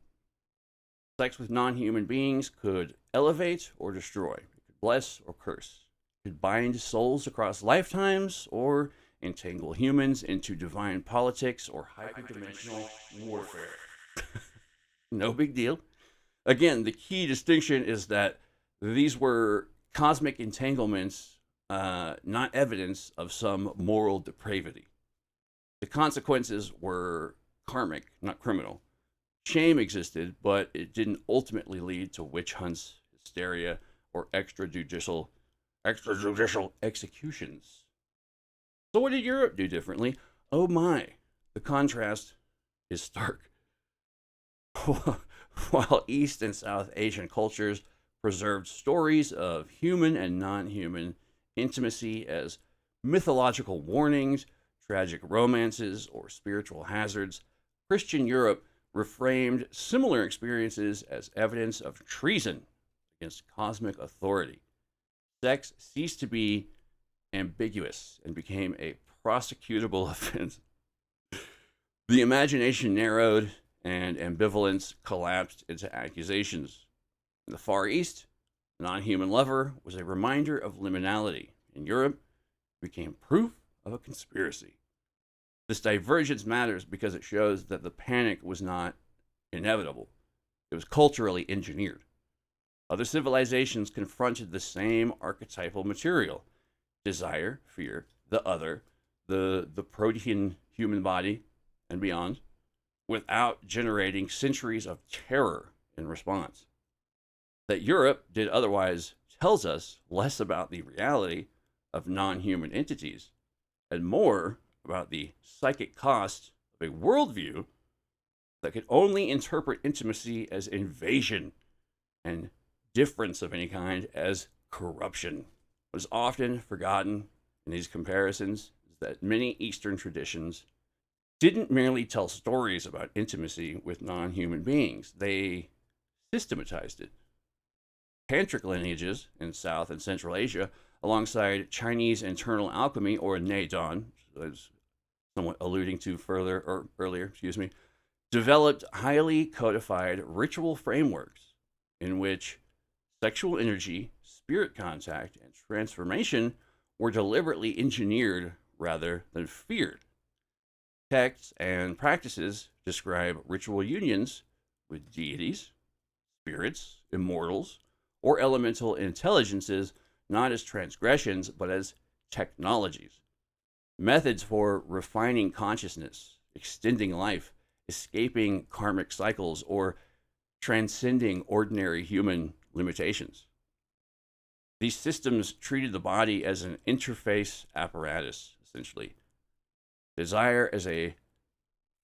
Sex with non-human beings could elevate or destroy. It could bless or curse. It could bind souls across lifetimes or entangle humans into divine politics or hyperdimensional warfare. No big deal. Again, the key distinction is that these were cosmic entanglements, not evidence of some moral depravity. The consequences were karmic, not criminal. Shame existed, but it didn't ultimately lead to witch hunts, hysteria, or extrajudicial executions. So what did Europe do differently? Oh my, the contrast is stark. While East and South Asian cultures preserved stories of human and non-human intimacy as mythological warnings, tragic romances, or spiritual hazards, Christian Europe reframed similar experiences as evidence of treason against cosmic authority. Sex ceased to be ambiguous and became a prosecutable offense. The imagination narrowed and ambivalence collapsed into accusations. In the Far East, non-human lover was a reminder of liminality. In Europe, it became proof of a conspiracy. This divergence matters because it shows that the panic was not inevitable. It was culturally engineered. Other civilizations confronted the same archetypal material: desire, fear, the other, the protean human body, and beyond, without generating centuries of terror in response. That Europe did otherwise tells us less about the reality of non-human entities and more about the psychic cost of a worldview that could only interpret intimacy as invasion and difference of any kind as corruption. What is often forgotten in these comparisons is that many Eastern traditions didn't merely tell stories about intimacy with non-human beings. They systematized it. Tantric lineages in South and Central Asia, alongside Chinese internal alchemy, or Neidon, as somewhat alluding to earlier, developed highly codified ritual frameworks in which sexual energy, spirit contact, and transformation were deliberately engineered rather than feared. Texts and practices describe ritual unions with deities, spirits, immortals, or elemental intelligences not as transgressions but as technologies. Methods for refining consciousness, extending life, escaping karmic cycles, or transcending ordinary human limitations. These systems treated the body as an interface apparatus, essentially. Desire as a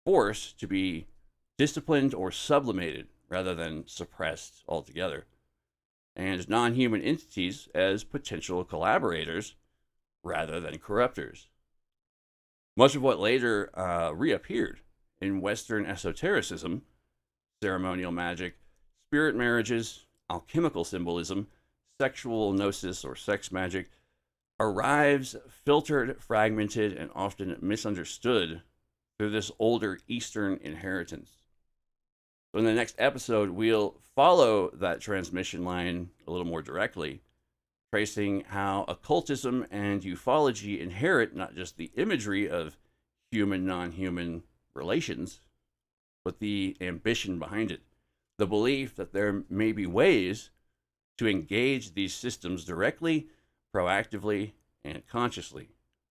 force to be disciplined or sublimated rather than suppressed altogether, and non-human entities as potential collaborators rather than corruptors. Much of what later reappeared in Western esotericism, ceremonial magic, spirit marriages, alchemical symbolism, sexual gnosis or sex magic, arrives filtered, fragmented, and often misunderstood through this older Eastern inheritance. So in the next episode, we'll follow that transmission line a little more directly, tracing how occultism and ufology inherit not just the imagery of human-non-human relations, but the ambition behind it, the belief that there may be ways to engage these systems directly, proactively, and consciously,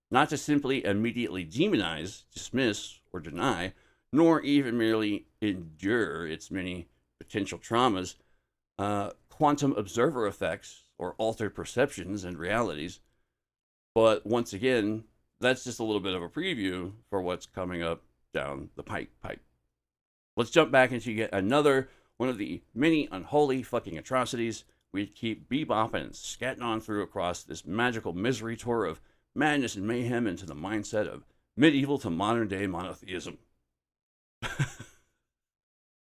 not to simply immediately demonize, dismiss, or deny, nor even merely endure its many potential traumas, quantum observer effects, or altered perceptions and realities. But once again, that's just a little bit of a preview for what's coming up down the pipe. Let's jump back into yet another one of the many unholy fucking atrocities we keep bebopping and scatting on through across this magical misery tour of madness and mayhem into the mindset of medieval to modern day monotheism.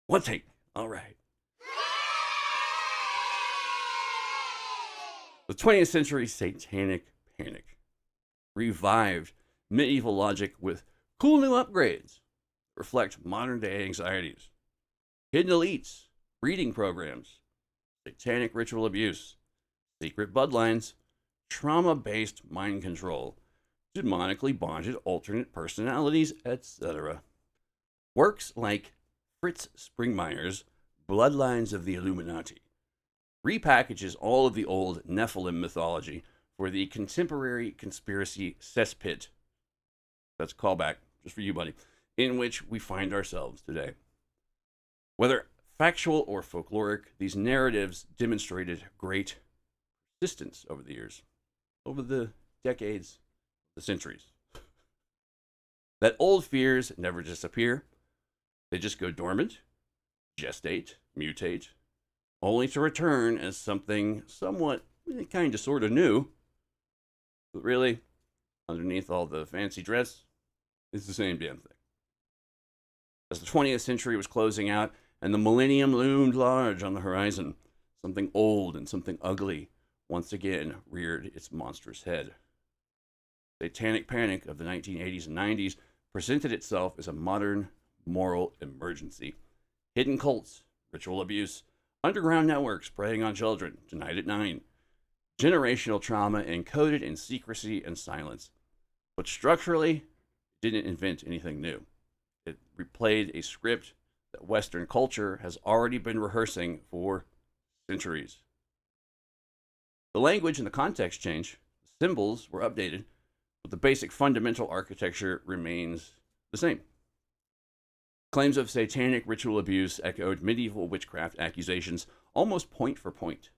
One take. All right. The 20th century satanic panic revived medieval logic with cool new upgrades that reflect modern day anxieties. Hidden elites, breeding programs, satanic ritual abuse, secret bloodlines, trauma-based mind control, demonically bonded alternate personalities, etc. Works like Fritz Springmeier's Bloodlines of the Illuminati repackages all of the old Nephilim mythology for the contemporary conspiracy cesspit. That's a callback, just for you, buddy, in which we find ourselves today. Whether factual or folkloric, these narratives demonstrated great persistence over the years, over the decades, the centuries. That old fears never disappear. They just go dormant, gestate, mutate, only to return as something somewhat, kind of, sort of new. But really, underneath all the fancy dress, it's the same damn thing. As the 20th century was closing out and the millennium loomed large on the horizon, something old and something ugly once again reared its monstrous head. The satanic panic of the 1980s and 90s presented itself as a modern moral emergency. Hidden cults, ritual abuse, underground networks preying on children, tonight at 9. Generational trauma encoded in secrecy and silence. But structurally, it didn't invent anything new. It replayed a script that Western culture has already been rehearsing for centuries. The language and the context changed, the symbols were updated, but the basic fundamental architecture remains the same. Claims of satanic ritual abuse echoed medieval witchcraft accusations almost point for point.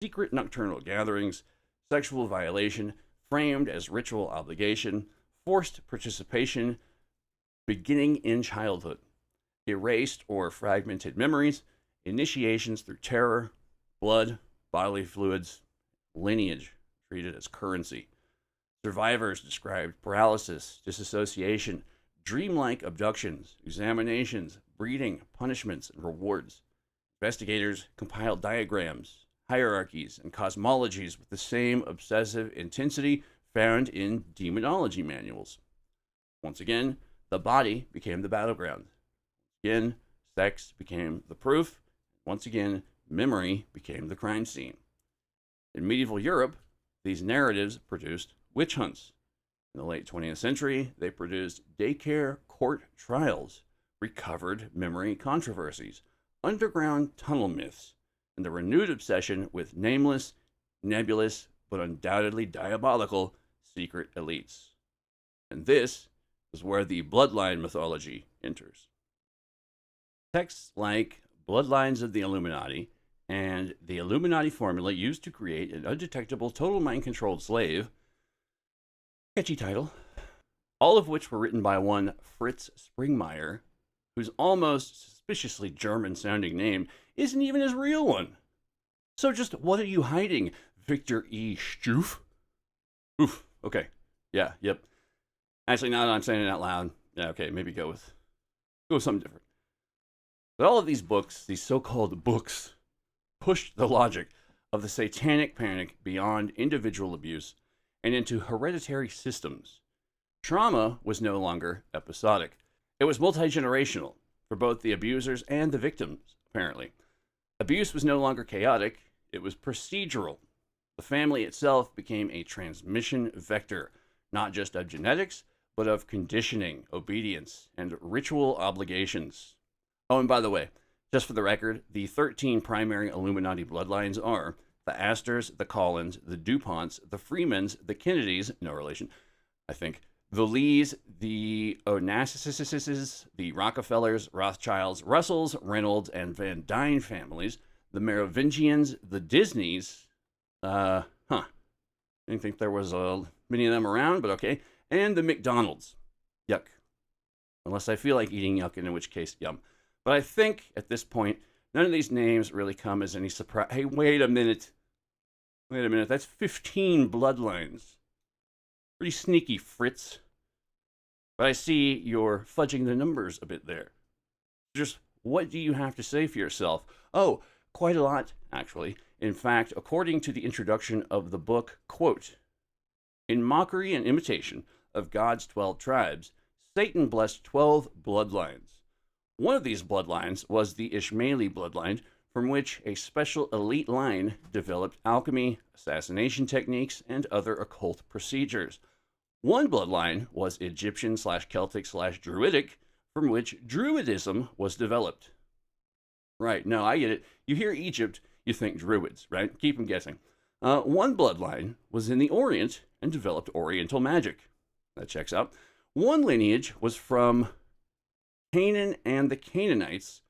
Secret nocturnal gatherings, sexual violation framed as ritual obligation, forced participation beginning in childhood, erased or fragmented memories, initiations through terror, blood, bodily fluids, lineage treated as currency. Survivors described paralysis, disassociation, dreamlike abductions, examinations, breeding, punishments, and rewards. Investigators compiled diagrams, hierarchies, and cosmologies with the same obsessive intensity found in demonology manuals. Once again, the body became the battleground. Again, sex became the proof. Once again, memory became the crime scene. In medieval Europe, these narratives produced witch hunts. In the late 20th century, they produced daycare court trials, recovered memory controversies, underground tunnel myths, and the renewed obsession with nameless, nebulous, but undoubtedly diabolical secret elites. And this is where the bloodline mythology enters. Texts like Bloodlines of the Illuminati and the Illuminati formula used to create an undetectable total mind-controlled slave, catchy title, all of which were written by one Fritz Springmeier, whose almost suspiciously German-sounding name isn't even his real one. So just what are you hiding, Victor E. Stoof? Oof, okay, yeah, yep. Actually, now that I'm saying it out loud, yeah, okay, maybe go with something different. But all of these books, these so-called books, pushed the logic of the satanic panic beyond individual abuse and into hereditary systems. Trauma was no longer episodic. It was multi-generational for both the abusers and the victims, apparently. Abuse was no longer chaotic, it was procedural. The family itself became a transmission vector, not just of genetics, but of conditioning, obedience, and ritual obligations. Oh, and by the way, just for the record, the 13 primary Illuminati bloodlines are the Astors, the Collins, the DuPonts, the Freemans, the Kennedys, no relation, I think, the Lees, the Onassises, the Rockefellers, Rothschilds, Russells, Reynolds, and Van Dyne families, the Merovingians, the Disneys, I didn't think there was many of them around, but okay, and the McDonald's. Yuck. Unless I feel like eating yuck, in which case, yum. But I think, at this point, none of these names really come as any surprise. Hey, wait a minute. That's 15 bloodlines. Pretty sneaky, Fritz. But I see you're fudging the numbers a bit there. Just what do you have to say for yourself? Oh, quite a lot, actually. In fact, according to the introduction of the book, quote, "In mockery and imitation of God's 12 tribes, Satan blessed 12 bloodlines. One of these bloodlines was the Ishmaeli bloodline, from which a special elite line developed alchemy, assassination techniques, and other occult procedures. One bloodline was Egyptian/Celtic/Druidic, from which Druidism was developed." Right, no, I get it. You hear Egypt, you think Druids, right? Keep them guessing. One bloodline was in the Orient and developed Oriental magic. That checks out. One lineage was from Canaan and the Canaanites.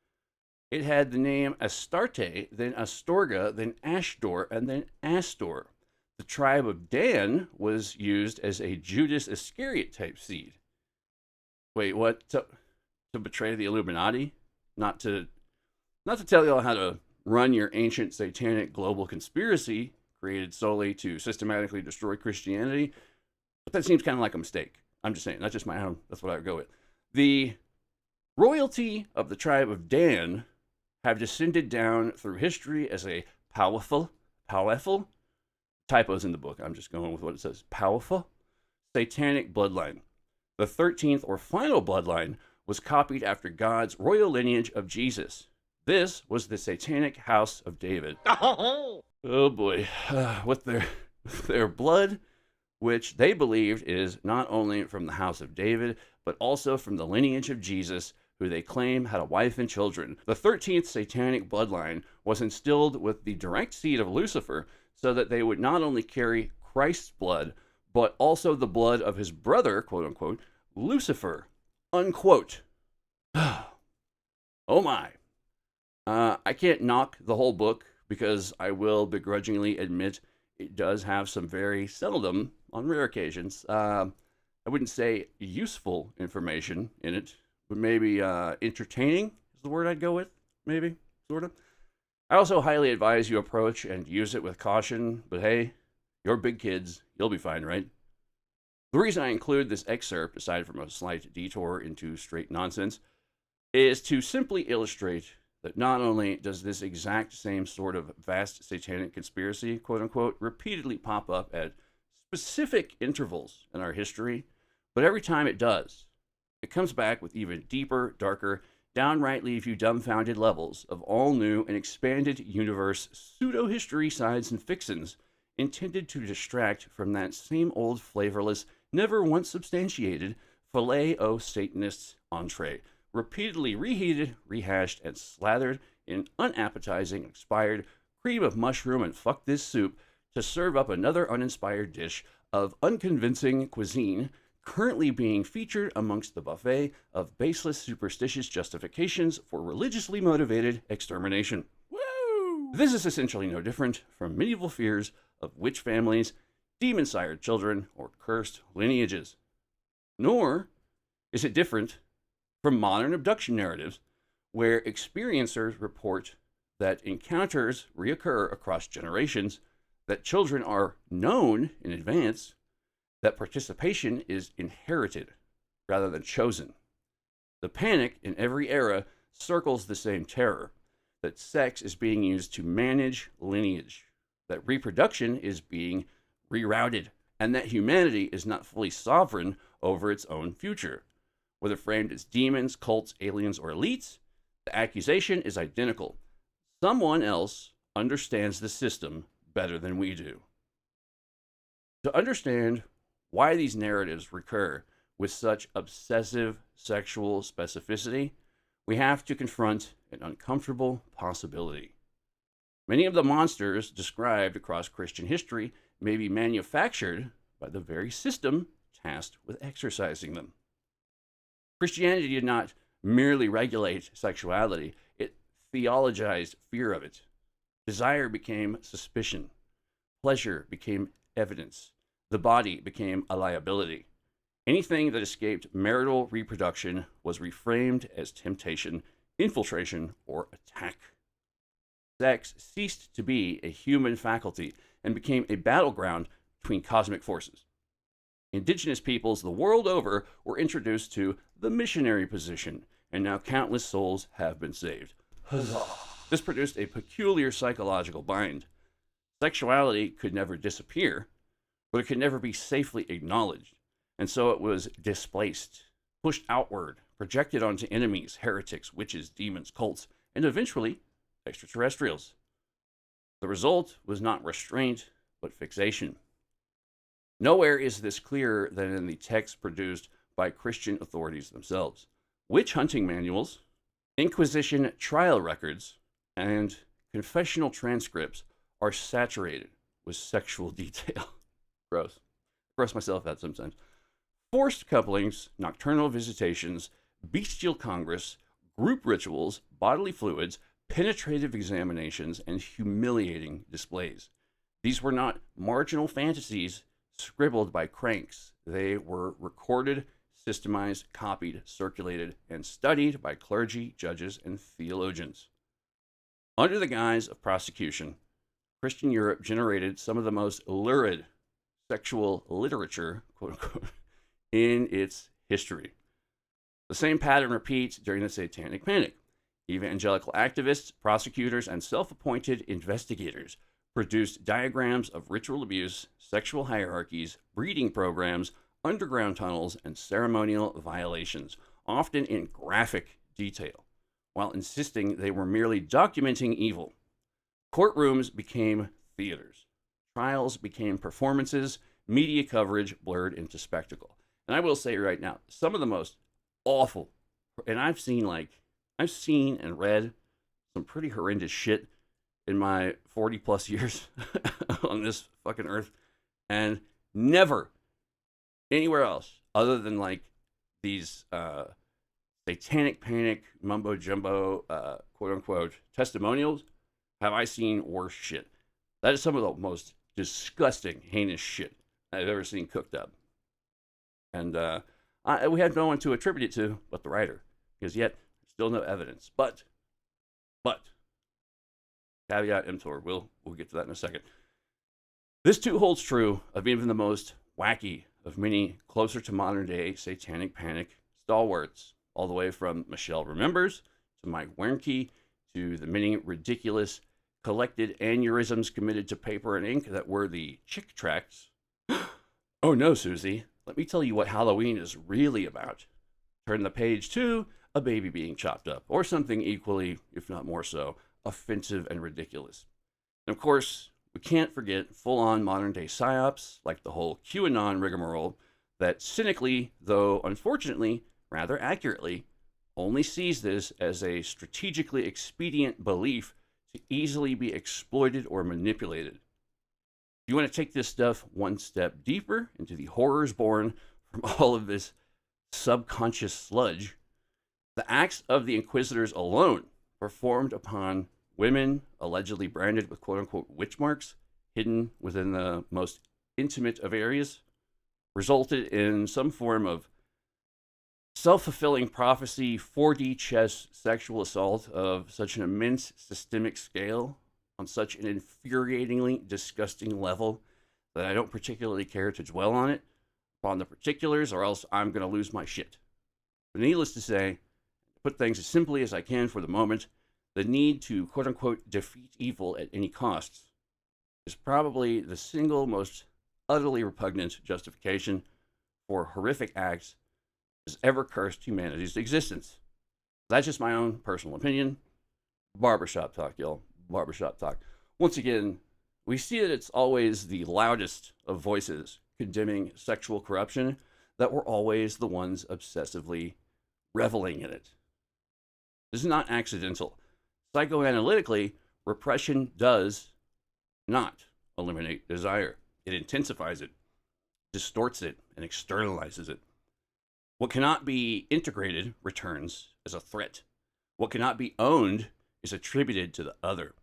It had the name Astarte, then Astorga, then Ashdor, and then Astor. The tribe of Dan was used as a Judas Iscariot type seed. Wait, what? To betray the Illuminati? Not to tell y'all how to run your ancient satanic global conspiracy created solely to systematically destroy Christianity. But that seems kind of like a mistake. I'm just saying, that's just my own, that's what I would go with. The royalty of the tribe of Dan have descended down through history as a powerful, typos in the book, I'm just going with what it says, powerful, satanic bloodline. The 13th or final bloodline was copied after God's royal lineage of Jesus. This was the satanic house of David. Oh boy, with their blood, which they believed is not only from the house of David, but also from the lineage of Jesus, who they claim had a wife and children. The 13th satanic bloodline was instilled with the direct seed of Lucifer, so that they would not only carry Christ's blood, but also the blood of his brother, quote unquote, Lucifer, unquote. Oh my. I can't knock the whole book because I will begrudgingly admit it does have some very seldom, on rare occasions, I wouldn't say useful information in it, but maybe entertaining is the word I'd go with, maybe, sort of. I also highly advise you approach and use it with caution, but hey, you're big kids, you'll be fine, right? The reason I include this excerpt, aside from a slight detour into straight nonsense, is to simply illustrate that not only does this exact same sort of vast satanic conspiracy, quote unquote, repeatedly pop up at specific intervals in our history, but every time it does, it comes back with even deeper, darker, downright leave you dumbfounded levels of all new and expanded universe pseudo-history sides and fixins intended to distract from that same old flavorless, never once substantiated filet-o-Satanists entree, repeatedly reheated, rehashed, and slathered in unappetizing, expired cream of mushroom and fuck this soup to serve up another uninspired dish of unconvincing cuisine currently being featured amongst the buffet of baseless superstitious justifications for religiously motivated extermination. Woo! This is essentially no different from medieval fears of witch families, demon-sired children, or cursed lineages. Nor is it different from modern abduction narratives, where experiencers report that encounters reoccur across generations, that children are known in advance, that participation is inherited rather than chosen. The panic in every era circles the same terror, that sex is being used to manage lineage, that reproduction is being rerouted, and that humanity is not fully sovereign over its own future. Whether framed as demons, cults, aliens, or elites, the accusation is identical. Someone else understands the system better than we do. To understand why these narratives recur with such obsessive sexual specificity, we have to confront an uncomfortable possibility. Many of the monsters described across Christian history may be manufactured by the very system tasked with exercising them. Christianity did not merely regulate sexuality, it theologized fear of it. Desire became suspicion. Pleasure became evidence. The body became a liability. Anything that escaped marital reproduction was reframed as temptation, infiltration, or attack. Sex ceased to be a human faculty and became a battleground between cosmic forces. Indigenous peoples the world over were introduced to the missionary position, and now countless souls have been saved. Huzzah! This produced a peculiar psychological bind. Sexuality could never disappear, but it could never be safely acknowledged, and so it was displaced, pushed outward, projected onto enemies, heretics, witches, demons, cults, and eventually extraterrestrials. The result was not restraint, but fixation. Nowhere is this clearer than in the texts produced by Christian authorities themselves. Witch hunting manuals, Inquisition trial records, and confessional transcripts are saturated with sexual detail. Gross. Gross myself out sometimes. Forced couplings, nocturnal visitations, bestial congress, group rituals, bodily fluids, penetrative examinations, and humiliating displays. These were not marginal fantasies scribbled by cranks. They were recorded, systemized, copied, circulated, and studied by clergy, judges, and theologians. Under the guise of prosecution, Christian Europe generated some of the most lurid sexual literature, quote unquote, in its history. The same pattern repeats during the Satanic Panic. Evangelical activists, prosecutors, and self-appointed investigators produced diagrams of ritual abuse, sexual hierarchies, breeding programs, underground tunnels, and ceremonial violations, often in graphic detail, while insisting they were merely documenting evil. Courtrooms became theaters. Trials became performances. Media coverage blurred into spectacle. And I will say right now, some of the most awful, and I've seen and read some pretty horrendous shit in my 40 plus years on this fucking earth, and never anywhere else other than like these Satanic Panic mumbo jumbo quote unquote testimonials have I seen worse shit. That is some of the most disgusting, heinous shit I've ever seen cooked up. And we have no one to attribute it to but the writer, because yet still no evidence. But caveat emptor, we'll get to that in a second. This too holds true of even the most wacky of many closer to modern day Satanic Panic stalwarts, all the way from Michelle Remembers to Mike Wernke to the many ridiculous collected aneurysms committed to paper and ink that were the chick tracts. Oh no, Susie, let me tell you what Halloween is really about. Turn the page to a baby being chopped up, or something equally, if not more so, offensive and ridiculous. And of course, we can't forget full-on modern-day psyops, like the whole QAnon rigmarole, that cynically, though unfortunately, rather accurately, only sees this as a strategically expedient belief to easily be exploited or manipulated. If you want to take this stuff one step deeper into the horrors born from all of this subconscious sludge, the acts of the Inquisitors alone, performed upon women allegedly branded with quote-unquote witch marks, hidden within the most intimate of areas, resulted in some form of self-fulfilling prophecy, 4D chess sexual assault of such an immense systemic scale on such an infuriatingly disgusting level that I don't particularly care to dwell on it, upon the particulars, or else I'm going to lose my shit. But needless to say, to put things as simply as I can for the moment, the need to quote-unquote defeat evil at any costs is probably the single most utterly repugnant justification for horrific acts has ever cursed humanity's existence. That's just my own personal opinion. Barbershop talk, y'all. Barbershop talk. Once again, we see that it's always the loudest of voices condemning sexual corruption that were always the ones obsessively reveling in it. This is not accidental. Psychoanalytically, repression does not eliminate desire. It intensifies it, distorts it, and externalizes it. What cannot be integrated returns as a threat. What cannot be owned is attributed to the other.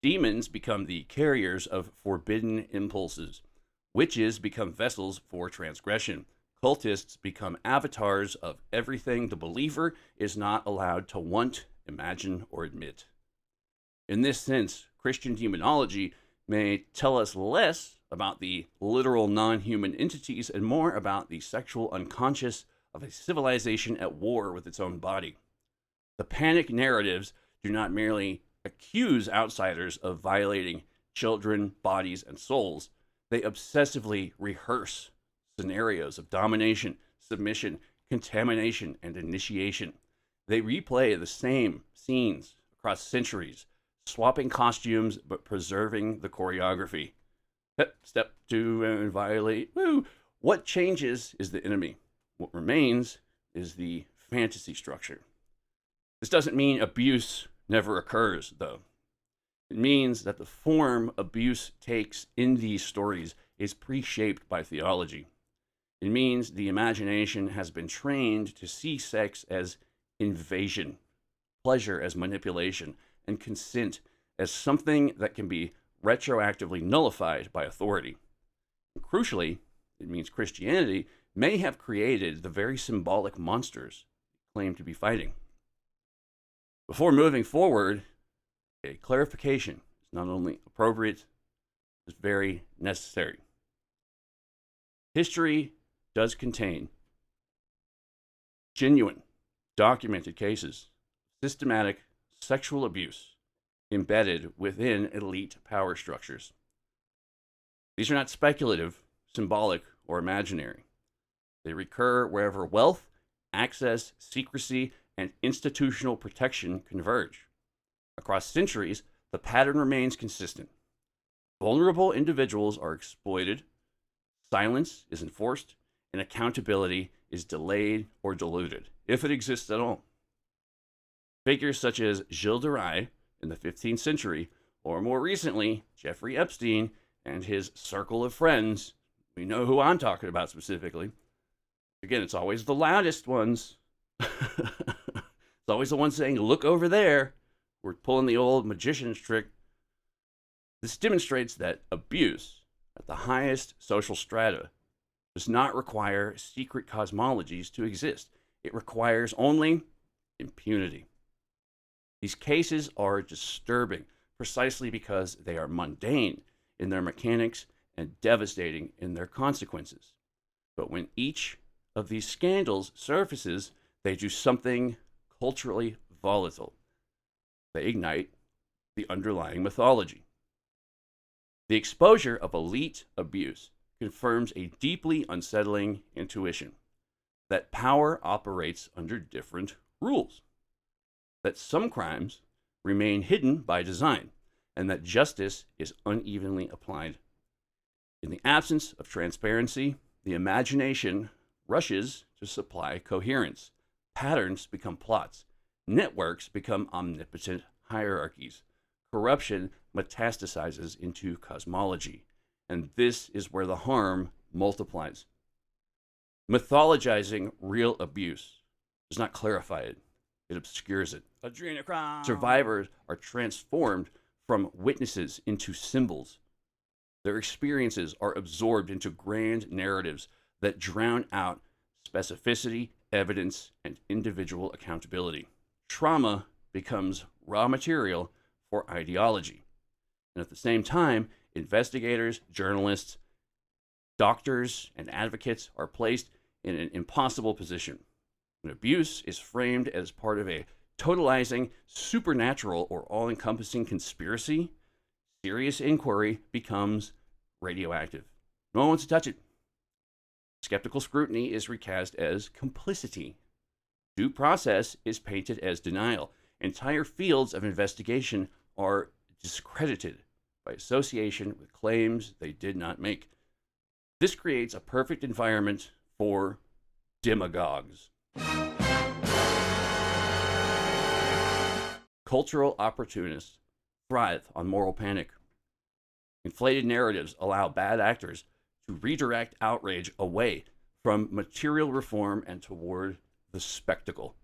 Demons become the carriers of forbidden impulses. Witches become vessels for transgression. Cultists become avatars of everything the believer is not allowed to want, imagine, or admit. In this sense, Christian demonology may tell us less about the literal non-human entities and more about the sexual unconscious of a civilization at war with its own body. The panic narratives do not merely accuse outsiders of violating children, bodies, and souls. They obsessively rehearse scenarios of domination, submission, contamination, and initiation. They replay the same scenes across centuries, swapping costumes but preserving the choreography. Step 2 and violate. Woo! What changes is the enemy. What remains is the fantasy structure. This doesn't mean abuse never occurs, though. It means that the form abuse takes in these stories is pre-shaped by theology. It means the imagination has been trained to see sex as invasion, pleasure as manipulation, and consent as something that can be retroactively nullified by authority. And crucially, it means Christianity may have created the very symbolic monsters it claimed to be fighting. Before moving forward, A clarification is not only appropriate, it's very necessary. History does contain genuine, documented cases of systematic sexual abuse embedded within elite power structures. These are not speculative, symbolic, or imaginary. They recur wherever wealth, access, secrecy, and institutional protection converge. Across centuries, the pattern remains consistent. Vulnerable individuals are exploited, silence is enforced, and accountability is delayed or diluted, if it exists at all. Figures such as Gilles de Rais in the 15th century, or more recently, Jeffrey Epstein and his circle of friends, we know who I'm talking about specifically. Again, it's always the loudest ones. It's always the ones saying, look over there. We're pulling the old magician's trick. This demonstrates that abuse at the highest social strata does not require secret cosmologies to exist. It requires only impunity. These cases are disturbing precisely because they are mundane in their mechanics and devastating in their consequences. But when each of these scandals surfaces, they do something culturally volatile. They ignite the underlying mythology. The exposure of elite abuse confirms a deeply unsettling intuition that power operates under different rules, that some crimes remain hidden by design, and that justice is unevenly applied. In the absence of transparency, the imagination rushes to supply coherence. Patterns become plots. Networks become omnipotent hierarchies. Corruption metastasizes into cosmology. And this is where the harm multiplies. Mythologizing real abuse does not clarify it. It obscures it. Adrenochrome. Survivors are transformed from witnesses into symbols. Their experiences are absorbed into grand narratives that drown out specificity, evidence, and individual accountability. Trauma becomes raw material for ideology. And at the same time, investigators, journalists, doctors, and advocates are placed in an impossible position. When abuse is framed as part of a totalizing, supernatural, or all-encompassing conspiracy, serious inquiry becomes radioactive. No one wants to touch it. Skeptical scrutiny is recast as complicity. Due process is painted as denial. Entire fields of investigation are discredited by association with claims they did not make. This creates a perfect environment for demagogues. Cultural opportunists thrive on moral panic. Inflated narratives allow bad actors to redirect outrage away from material reform and toward the spectacle.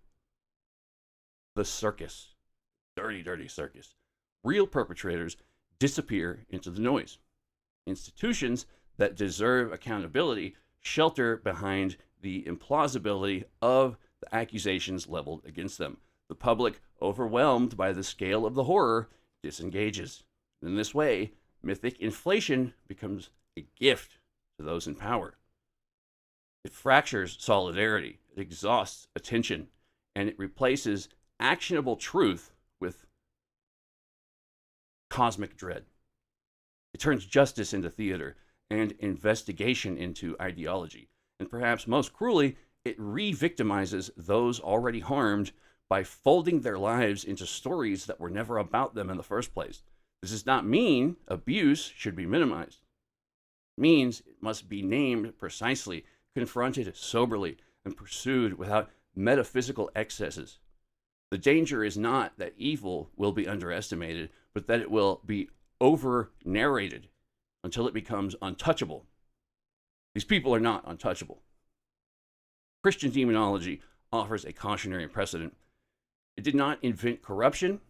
The circus. Dirty, dirty circus. Real perpetrators disappear into the noise. Institutions that deserve accountability shelter behind the implausibility of the accusations leveled against them. The public, overwhelmed by the scale of the horror, disengages. In this way, mythic inflation becomes a gift to those in power. It fractures solidarity, it exhausts attention, and it replaces actionable truth with cosmic dread. It turns justice into theater and investigation into ideology. And perhaps most cruelly, it re-victimizes those already harmed by folding their lives into stories that were never about them in the first place. This does not mean abuse should be minimized. It means it must be named precisely, confronted soberly, and pursued without metaphysical excesses. The danger is not that evil will be underestimated, but that it will be over-narrated until it becomes untouchable. These people are not untouchable. Christian demonology offers a cautionary precedent. It did not invent corruption,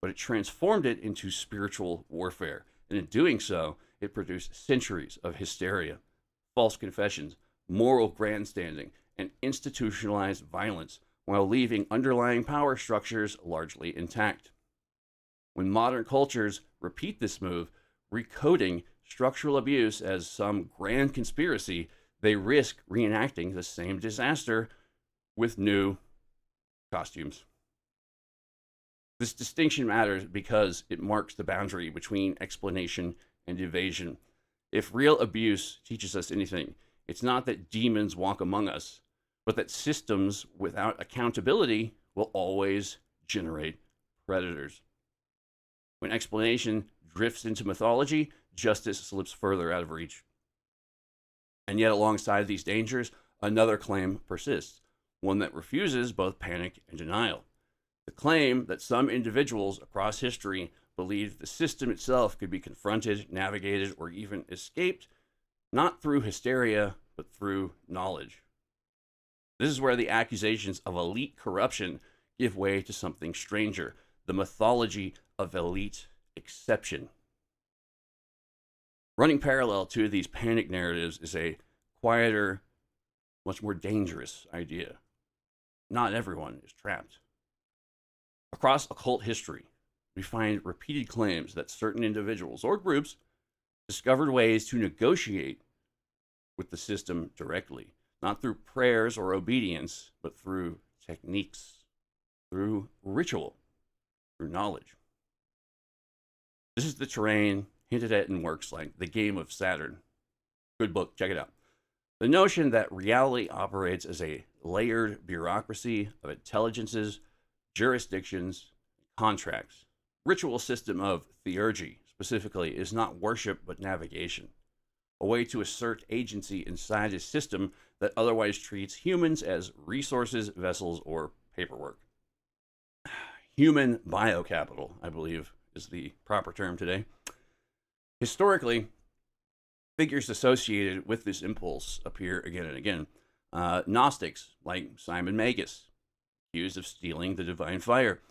but it transformed it into spiritual warfare. And in doing so, it produced centuries of hysteria, false confessions, moral grandstanding, and institutionalized violence, while leaving underlying power structures largely intact. When modern cultures repeat this move, recoding structural abuse as some grand conspiracy, they risk reenacting the same disaster with new costumes. This distinction matters because it marks the boundary between explanation and evasion. If real abuse teaches us anything, it's not that demons walk among us, but that systems without accountability will always generate predators. When explanation drifts into mythology, justice slips further out of reach. And yet, alongside these dangers, another claim persists, one that refuses both panic and denial. The claim that some individuals across history believed the system itself could be confronted, navigated, or even escaped, not through hysteria, but through knowledge. This is where the accusations of elite corruption give way to something stranger, the mythology of elite exception. Running parallel to these panic narratives is a quieter, much more dangerous idea. Not everyone is trapped. Across occult history, we find repeated claims that certain individuals or groups discovered ways to negotiate with the system directly, not through prayers or obedience, but through techniques, through ritual, through knowledge. This is the terrain hinted at in works like The Game of Saturn. Good book, check it out. The notion that reality operates as a layered bureaucracy of intelligences, jurisdictions, contracts. Ritual system of theurgy, specifically, is not worship but navigation, a way to assert agency inside a system that otherwise treats humans as resources, vessels, or paperwork. Human biocapital, I believe, is the proper term today. Historically, figures associated with this impulse appear again and again. Gnostics, like Simon Magus, accused of stealing the divine fire.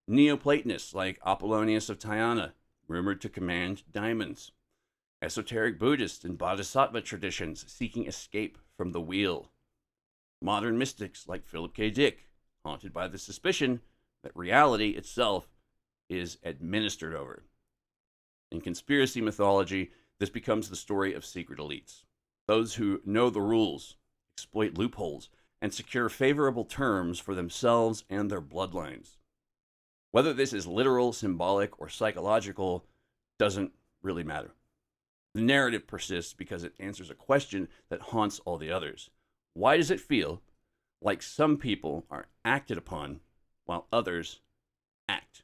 Neoplatonists, like Apollonius of Tyana, rumored to command diamonds. Esoteric Buddhist and Bodhisattva traditions seeking escape from the wheel. Modern mystics like Philip K. Dick, haunted by the suspicion that reality itself is administered over. In conspiracy mythology, this becomes the story of secret elites, those who know the rules, exploit loopholes, and secure favorable terms for themselves and their bloodlines. Whether this is literal, symbolic, or psychological doesn't really matter. The narrative persists because it answers a question that haunts all the others. Why does it feel like some people are acted upon while others act?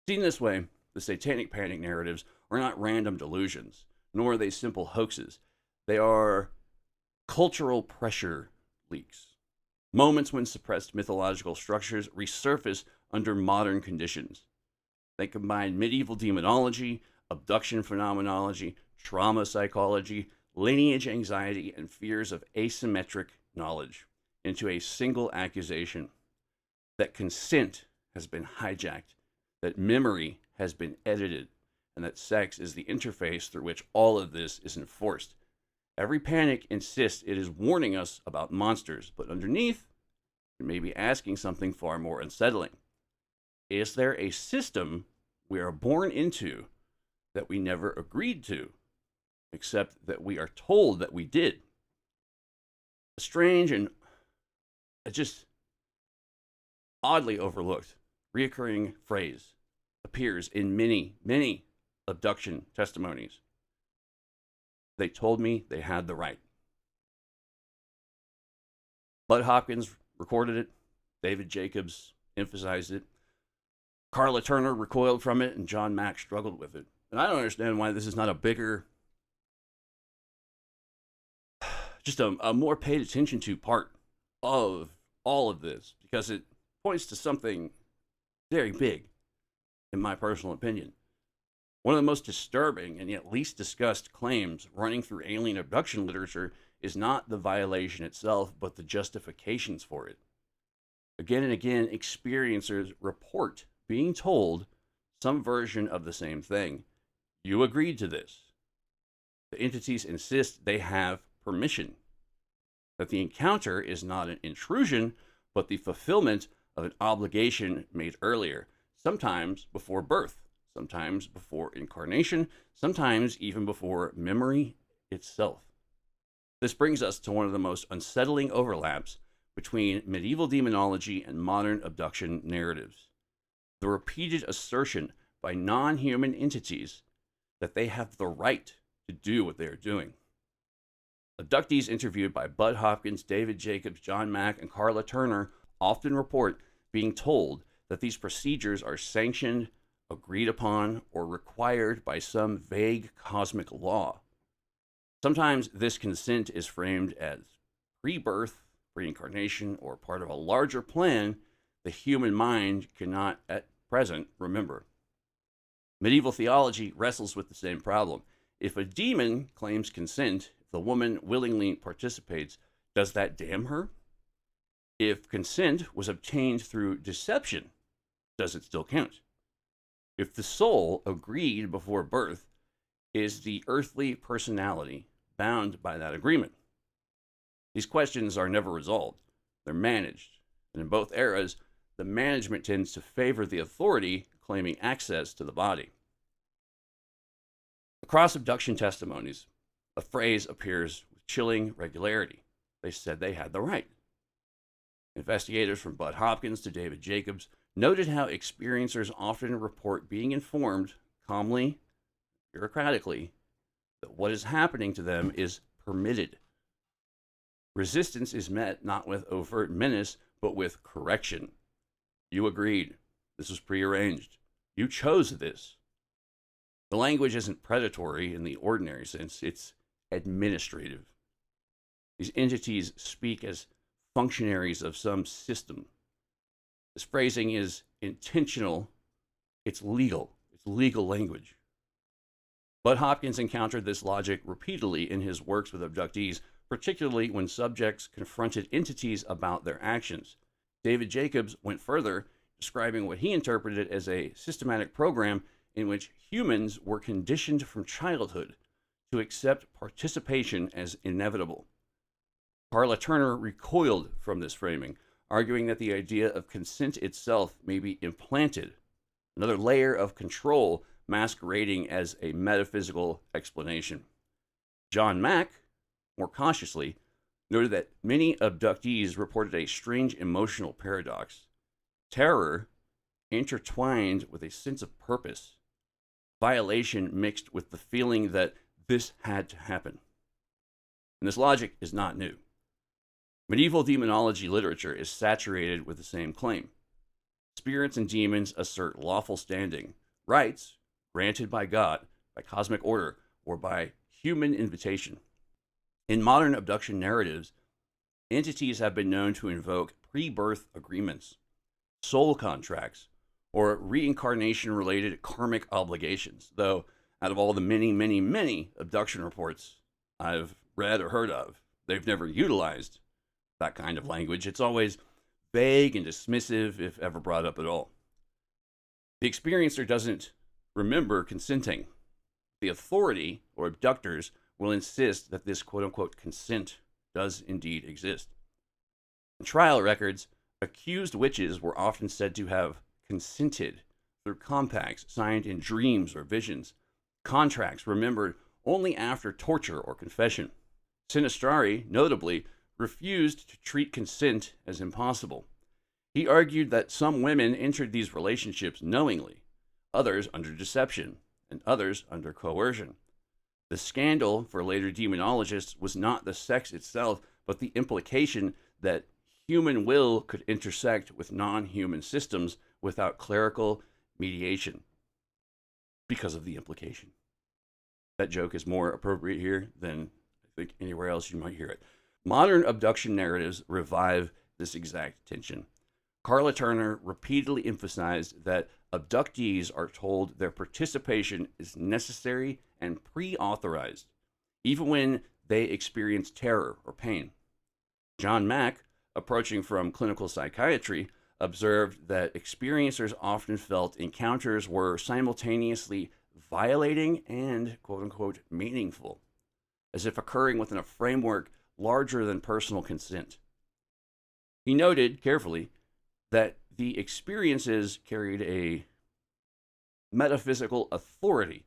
Seen this way, the satanic panic narratives are not random delusions, nor are they simple hoaxes. They are cultural pressure leaks. Moments when suppressed mythological structures resurface under modern conditions. They combine medieval demonology, abduction phenomenology, trauma psychology, lineage anxiety, and fears of asymmetric knowledge into a single accusation that consent has been hijacked, that memory has been edited, and that sex is the interface through which all of this is enforced. Every panic insists it is warning us about monsters, but underneath, it may be asking something far more unsettling. Is there a system we are born into that we never agreed to, except that we are told that we did? A strange and just oddly overlooked, reoccurring phrase appears in many, many abduction testimonies. They told me they had the right. Bud Hopkins recorded it. David Jacobs emphasized it. Carla Turner recoiled from it, and John Mack struggled with it. And I don't understand why this is not a bigger, just a more paid attention to part of all of this, because it points to something very big, in my personal opinion. One of the most disturbing and yet least discussed claims running through alien abduction literature is not the violation itself, but the justifications for it. Again and again, experiencers report being told some version of the same thing. You agreed to this. The entities insist they have permission, that the encounter is not an intrusion, but the fulfillment of an obligation made earlier. sometimes before birth, sometimes before incarnation, sometimes even before memory itself. This brings us to one of the most unsettling overlaps between medieval demonology and modern abduction narratives: the repeated assertion by non-human entities that they have the right to do what they are doing. Abductees interviewed by Bud Hopkins, David Jacobs, John Mack, and Carla Turner often report being told that these procedures are sanctioned, agreed upon, or required by some vague cosmic law. Sometimes this consent is framed as pre-birth, reincarnation, or part of a larger plan the human mind cannot at present remember. Medieval theology wrestles with the same problem. If a demon claims consent, if the woman willingly participates, does that damn her? If consent was obtained through deception, does it still count? If the soul agreed before birth, is the earthly personality bound by that agreement? These questions are never resolved. They're managed. And in both eras, the management tends to favor the authority claiming access to the body. Across abduction testimonies, a phrase appears with chilling regularity. They said they had the right. Investigators from Bud Hopkins to David Jacobs noted how experiencers often report being informed calmly, bureaucratically, that what is happening to them is permitted. Resistance is met not with overt menace, but with correction. You agreed. This was prearranged. You chose this. The language isn't predatory in the ordinary sense. It's administrative. These entities speak as functionaries of some system. This phrasing is intentional. It's legal. It's legal language. Bud Hopkins encountered this logic repeatedly in his works with abductees, particularly when subjects confronted entities about their actions. David Jacobs went further, describing what he interpreted as a systematic program in which humans were conditioned from childhood to accept participation as inevitable. Carla Turner recoiled from this framing, arguing that the idea of consent itself may be implanted, another layer of control masquerading as a metaphysical explanation. John Mack, more cautiously, noted that many abductees reported a strange emotional paradox: terror intertwined with a sense of purpose, violation mixed with the feeling that this had to happen. And this logic is not new. Medieval demonology literature is saturated with the same claim. Spirits and demons assert lawful standing, rights granted by God, by cosmic order, or by human invitation. In modern abduction narratives, entities have been known to invoke pre-birth agreements, soul contracts, or reincarnation-related karmic obligations, though out of all the many, many, many abduction reports I've read or heard of, they've never utilized that kind of language. It's always vague and dismissive, if ever brought up at all. The experiencer doesn't remember consenting. The authority, or abductors, will insist that this quote-unquote consent does indeed exist. In trial records, accused witches were often said to have consented through compacts signed in dreams or visions, contracts remembered only after torture or confession. Sinistrari, notably, refused to treat consent as impossible. He argued that some women entered these relationships knowingly, others under deception, and others under coercion. The scandal for later demonologists was not the sex itself, but the implication that human will could intersect with non-human systems without clerical mediation. Because of the implication. That joke is more appropriate here than I think anywhere else you might hear it. Modern abduction narratives revive this exact tension. Carla Turner repeatedly emphasized that abductees are told their participation is necessary and pre-authorized, even when they experience terror or pain. John Mack, approaching from clinical psychiatry, observed that experiencers often felt encounters were simultaneously violating and quote-unquote meaningful, as if occurring within a framework larger than personal consent. He noted carefully that the experiences carried a metaphysical authority,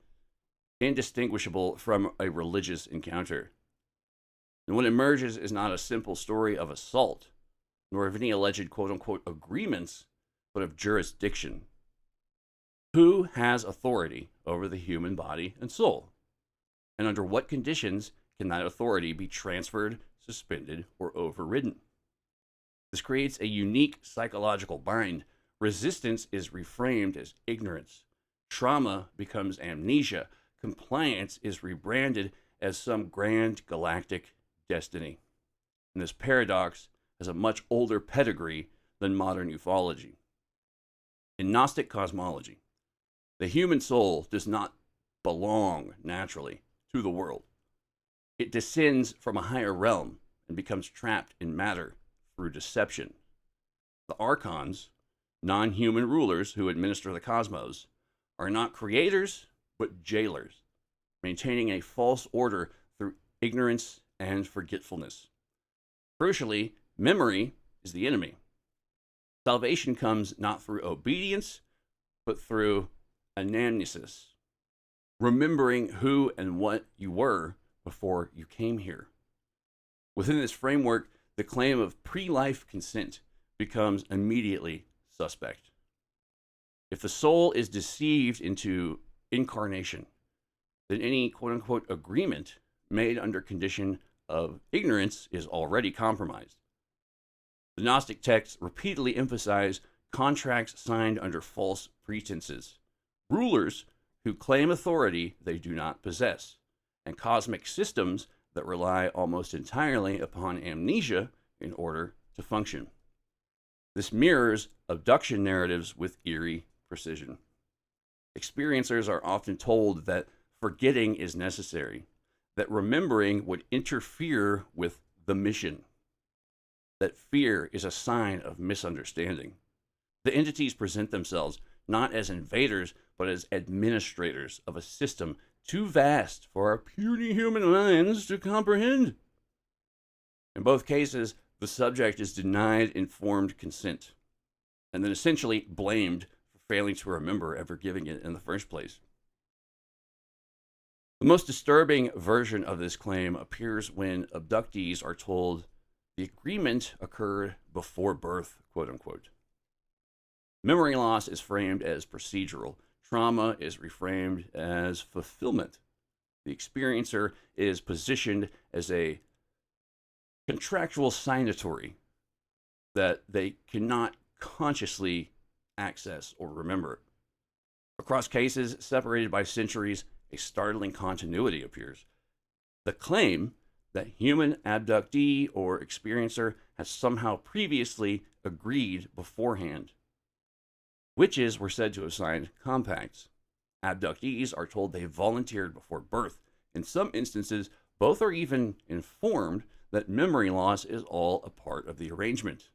indistinguishable from a religious encounter. And what emerges is not a simple story of assault, nor of any alleged quote-unquote agreements, but of jurisdiction. Who has authority over the human body and soul? And under what conditions can that authority be transferred, suspended, or overridden? This creates a unique psychological bind. Resistance is reframed as ignorance. Trauma becomes amnesia. Compliance is rebranded as some grand galactic destiny. And this paradox has a much older pedigree than modern ufology. In Gnostic cosmology, the human soul does not belong naturally to the world. It descends from a higher realm and becomes trapped in matter through deception. The archons, non-human rulers who administer the cosmos, are not creators, but jailers, maintaining a false order through ignorance and forgetfulness. Crucially, memory is the enemy. Salvation comes not through obedience, but through anamnesis, remembering who and what you were before you came here. Within this framework, the claim of pre-life consent becomes immediately suspect. If the soul is deceived into incarnation, then any quote-unquote agreement made under condition of ignorance is already compromised. The Gnostic texts repeatedly emphasize contracts signed under false pretenses, rulers who claim authority they do not possess, and cosmic systems that rely almost entirely upon amnesia in order to function. This mirrors abduction narratives with eerie precision. Experiencers are often told that forgetting is necessary, that remembering would interfere with the mission, that fear is a sign of misunderstanding. The entities present themselves not as invaders, but as administrators of a system too vast for our puny human minds to comprehend. In both cases, the subject is denied informed consent, and then essentially blamed for failing to remember ever giving it in the first place. The most disturbing version of this claim appears when abductees are told the agreement occurred before birth, quote unquote. Memory loss is framed as procedural. Trauma is reframed as fulfillment. The experiencer is positioned as a contractual signatory that they cannot consciously access or remember. Across cases separated by centuries, a startling continuity appears. The claim that human abductee or experiencer has somehow previously agreed beforehand. Witches were said to have signed compacts. Abductees are told they volunteered before birth. In some instances, both are even informed that memory loss is all a part of the arrangement.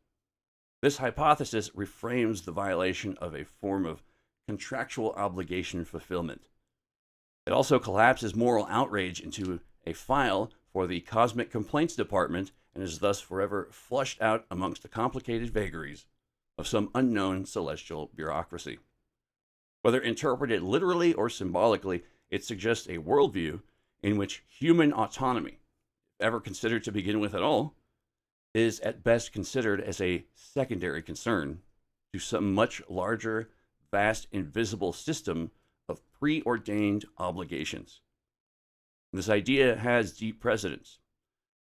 This hypothesis reframes the violation of a form of contractual obligation fulfillment. It also collapses moral outrage into a file for the Cosmic Complaints Department and is thus forever flushed out amongst the complicated vagaries of some unknown celestial bureaucracy. Whether interpreted literally or symbolically, it suggests a worldview in which human autonomy, if ever considered to begin with at all, is at best considered as a secondary concern to some much larger, vast, invisible system of preordained obligations. This idea has deep precedence.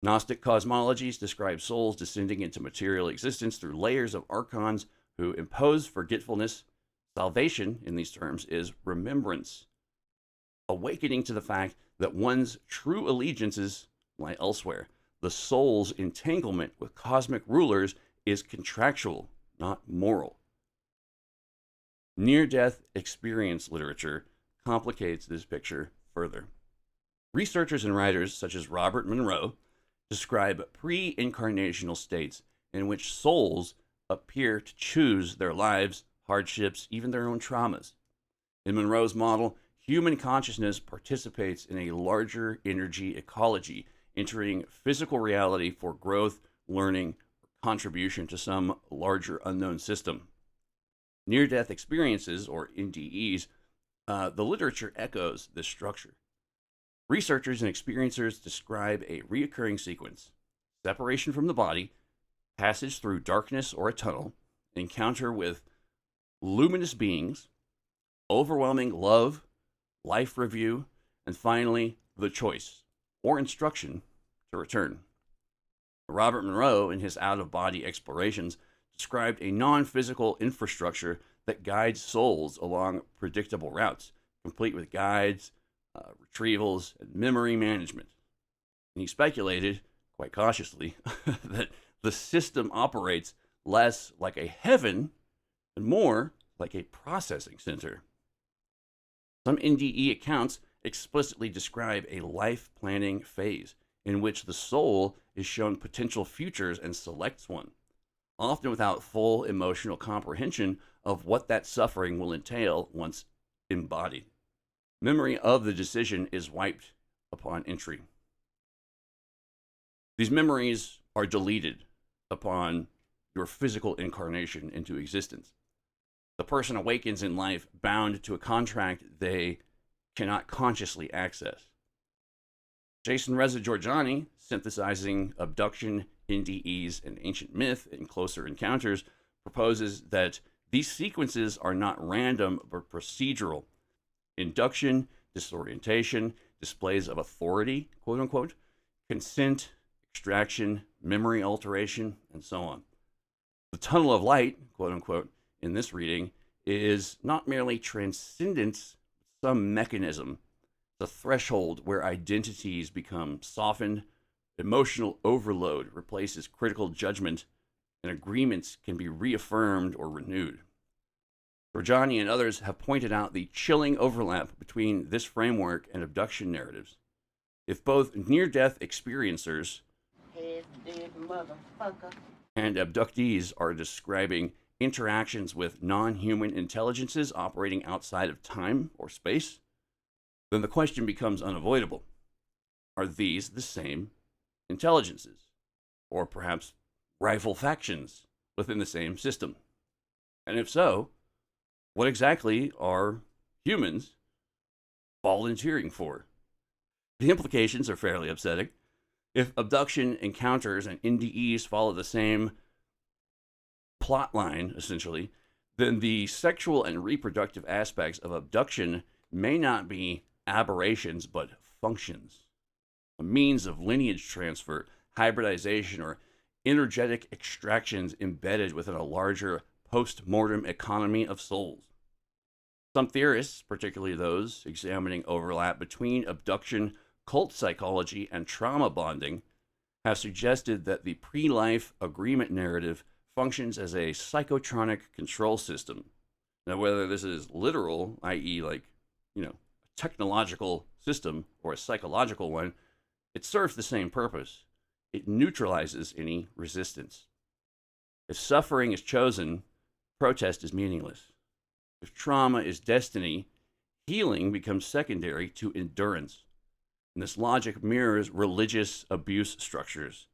Gnostic cosmologies describe souls descending into material existence through layers of archons who impose forgetfulness. Salvation, in these terms, is remembrance, awakening to the fact that one's true allegiances lie elsewhere. The soul's entanglement with cosmic rulers is contractual, not moral. Near-death experience literature complicates this picture further. Researchers and writers such as Robert Monroe describe pre-incarnational states in which souls appear to choose their lives, hardships, even their own traumas. In Monroe's model, human consciousness participates in a larger energy ecology, entering physical reality for growth, learning, or contribution to some larger unknown system. Near-death experiences, or NDEs, The literature echoes this structure. Researchers and experiencers describe a reoccurring sequence: separation from the body, passage through darkness or a tunnel, encounter with luminous beings, overwhelming love, life review, and finally, the choice or instruction to return. Robert Monroe, in his out-of-body explorations, described a non-physical infrastructure that guides souls along predictable routes, complete with guides, retrievals, and memory management. And he speculated, quite cautiously, that the system operates less like a heaven and more like a processing center. Some NDE accounts explicitly describe a life planning phase in which the soul is shown potential futures and selects one, often without full emotional comprehension of what that suffering will entail once embodied. Memory of the decision is wiped upon entry. These memories are deleted upon your physical incarnation into existence. The person awakens in life bound to a contract they cannot consciously access. Jason Reza Georgiani, synthesizing abduction, NDEs, and ancient myth in Closer Encounters, proposes that these sequences are not random but procedural. Induction, disorientation, displays of authority, quote unquote, consent, extraction, memory alteration, and so on. The tunnel of light, quote unquote, in this reading is not merely transcendence, some mechanism, the threshold where identities become softened, emotional overload replaces critical judgment, and agreements can be reaffirmed or renewed. Georgiani and others have pointed out the chilling overlap between this framework and abduction narratives. If both near-death experiencers and abductees are describing interactions with non-human intelligences operating outside of time or space, then the question becomes unavoidable. Are these the same intelligences? Or perhaps rival factions within the same system? And if so, what exactly are humans volunteering for? The implications are fairly upsetting. If abduction encounters and NDEs follow the same plot line, essentially, then the sexual and reproductive aspects of abduction may not be aberrations but functions, a means of lineage transfer, hybridization, or energetic extractions embedded within a larger post-mortem economy of souls. Some theorists, particularly those examining overlap between abduction, cult psychology, and trauma bonding, have suggested that the pre-life agreement narrative functions as a psychotronic control system. Now, whether this is literal, i.e., like, a technological system, or a psychological one, it serves the same purpose. It neutralizes any resistance. If suffering is chosen, protest is meaningless. If trauma is destiny, healing becomes secondary to endurance. And this logic mirrors religious abuse structures,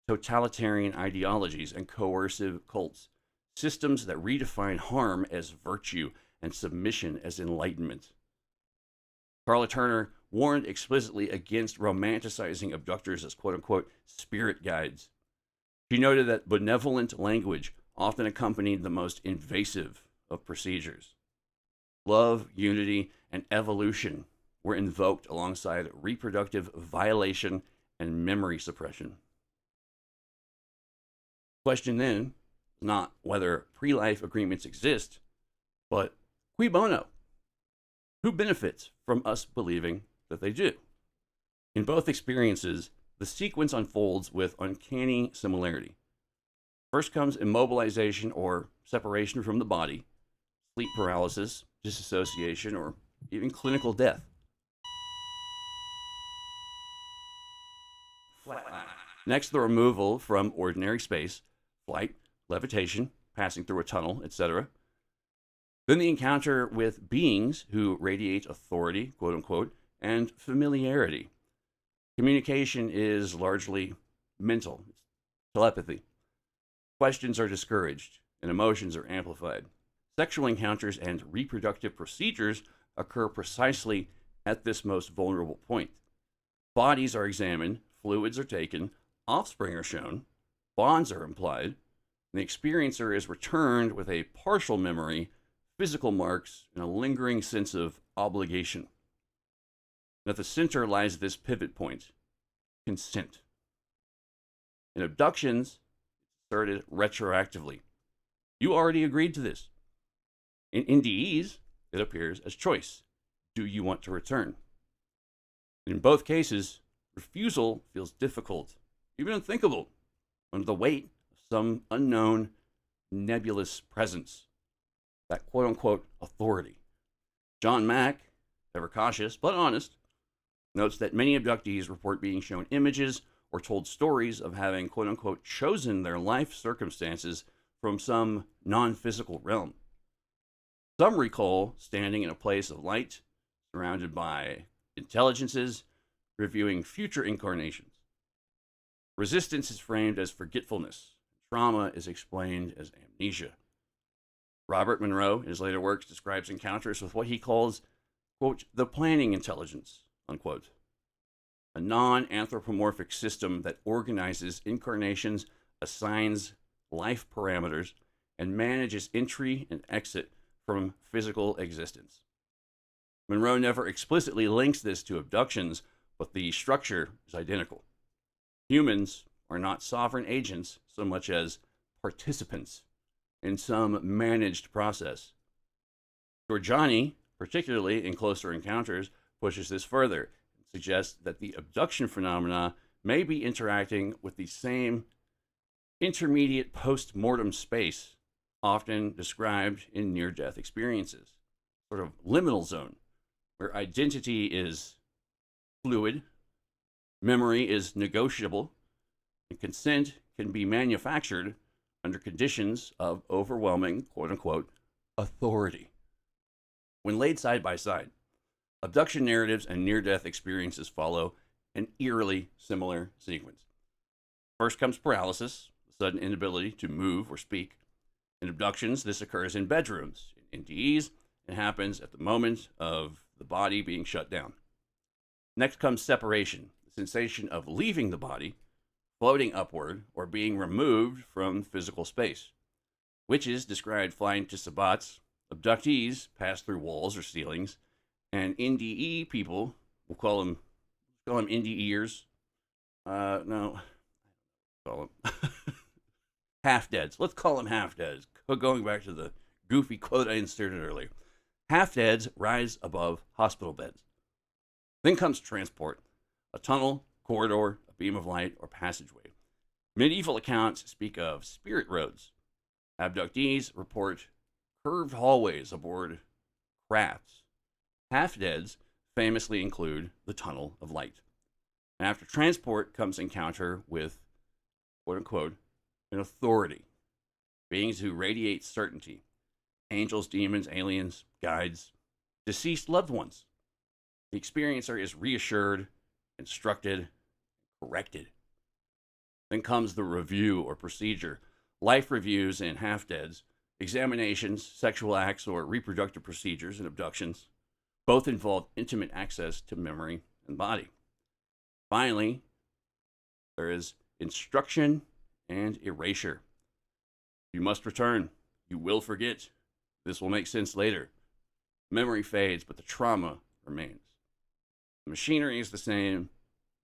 totalitarian ideologies, and coercive cults, systems that redefine harm as virtue and submission as enlightenment. Carla Turner warned explicitly against romanticizing abductors as quote-unquote spirit guides. She noted that benevolent language often accompanied the most invasive of procedures. Love, unity, and evolution were invoked alongside reproductive violation and memory suppression. The question then is not whether pre-life agreements exist, but cui bono? Who benefits from us believing that they do? In both experiences, the sequence unfolds with uncanny similarity. First comes immobilization or separation from the body, sleep paralysis, disassociation, or even clinical death. Next, the removal from ordinary space, flight, levitation, passing through a tunnel, etc. Then the encounter with beings who radiate authority, quote unquote, and familiarity. Communication is largely mental, it's telepathy. Questions are discouraged, and emotions are amplified. Sexual encounters and reproductive procedures occur precisely at this most vulnerable point. Bodies are examined, fluids are taken, offspring are shown, bonds are implied, and the experiencer is returned with a partial memory, physical marks, and a lingering sense of obligation. And at the center lies this pivot point: consent. In abductions, it's asserted retroactively. You already agreed to this. In NDEs, it appears as choice. Do you want to return? In both cases, refusal feels difficult, even unthinkable, under the weight of some unknown, nebulous presence, that quote-unquote authority. John Mack, ever cautious but honest, notes that many abductees report being shown images or told stories of having quote-unquote chosen their life circumstances from some non-physical realm. Some recall standing in a place of light, surrounded by intelligences, reviewing future incarnations. Resistance is framed as forgetfulness. Trauma is explained as amnesia. Robert Monroe, in his later works, describes encounters with what he calls, quote, the planning intelligence, unquote, a non-anthropomorphic system that organizes incarnations, assigns life parameters, and manages entry and exit from physical existence. Monroe never explicitly links this to abductions, but the structure is identical. Humans are not sovereign agents so much as participants in some managed process. Giorgiani, particularly in Closer Encounters, pushes this further and suggests that the abduction phenomena may be interacting with the same intermediate post-mortem space often described in near-death experiences, sort of liminal zone, where identity is fluid, memory is negotiable, and consent can be manufactured under conditions of overwhelming, quote-unquote, authority. When laid side by side, abduction narratives and near-death experiences follow an eerily similar sequence. First comes paralysis, the sudden inability to move or speak. In abductions, this occurs in bedrooms. In NDEs, it happens at the moment of the body being shut down. Next comes separation, the sensation of leaving the body, floating upward, or being removed from physical space. Witches described flying to sabbats, abductees pass through walls or ceilings, and NDE people, we'll call them NDEers. No, call them half-deads. Let's call them half-deads. Going back to the goofy quote I inserted earlier. Half-deads rise above hospital beds. Then comes transport, a tunnel, corridor, a beam of light, or passageway. Medieval accounts speak of spirit roads. Abductees report curved hallways aboard crafts. Half-deads famously include the tunnel of light. And after transport comes encounter with, quote-unquote, an authority, beings who radiate certainty, angels, demons, aliens, guides, deceased loved ones. The experiencer is reassured, instructed, corrected. Then comes the review or procedure. Life reviews in half-deads, examinations, sexual acts, or reproductive procedures in abductions. Both involve intimate access to memory and body. Finally, there is instruction and erasure. You must return. You will forget. This will make sense later. Memory fades, but the trauma remains. The machinery is the same,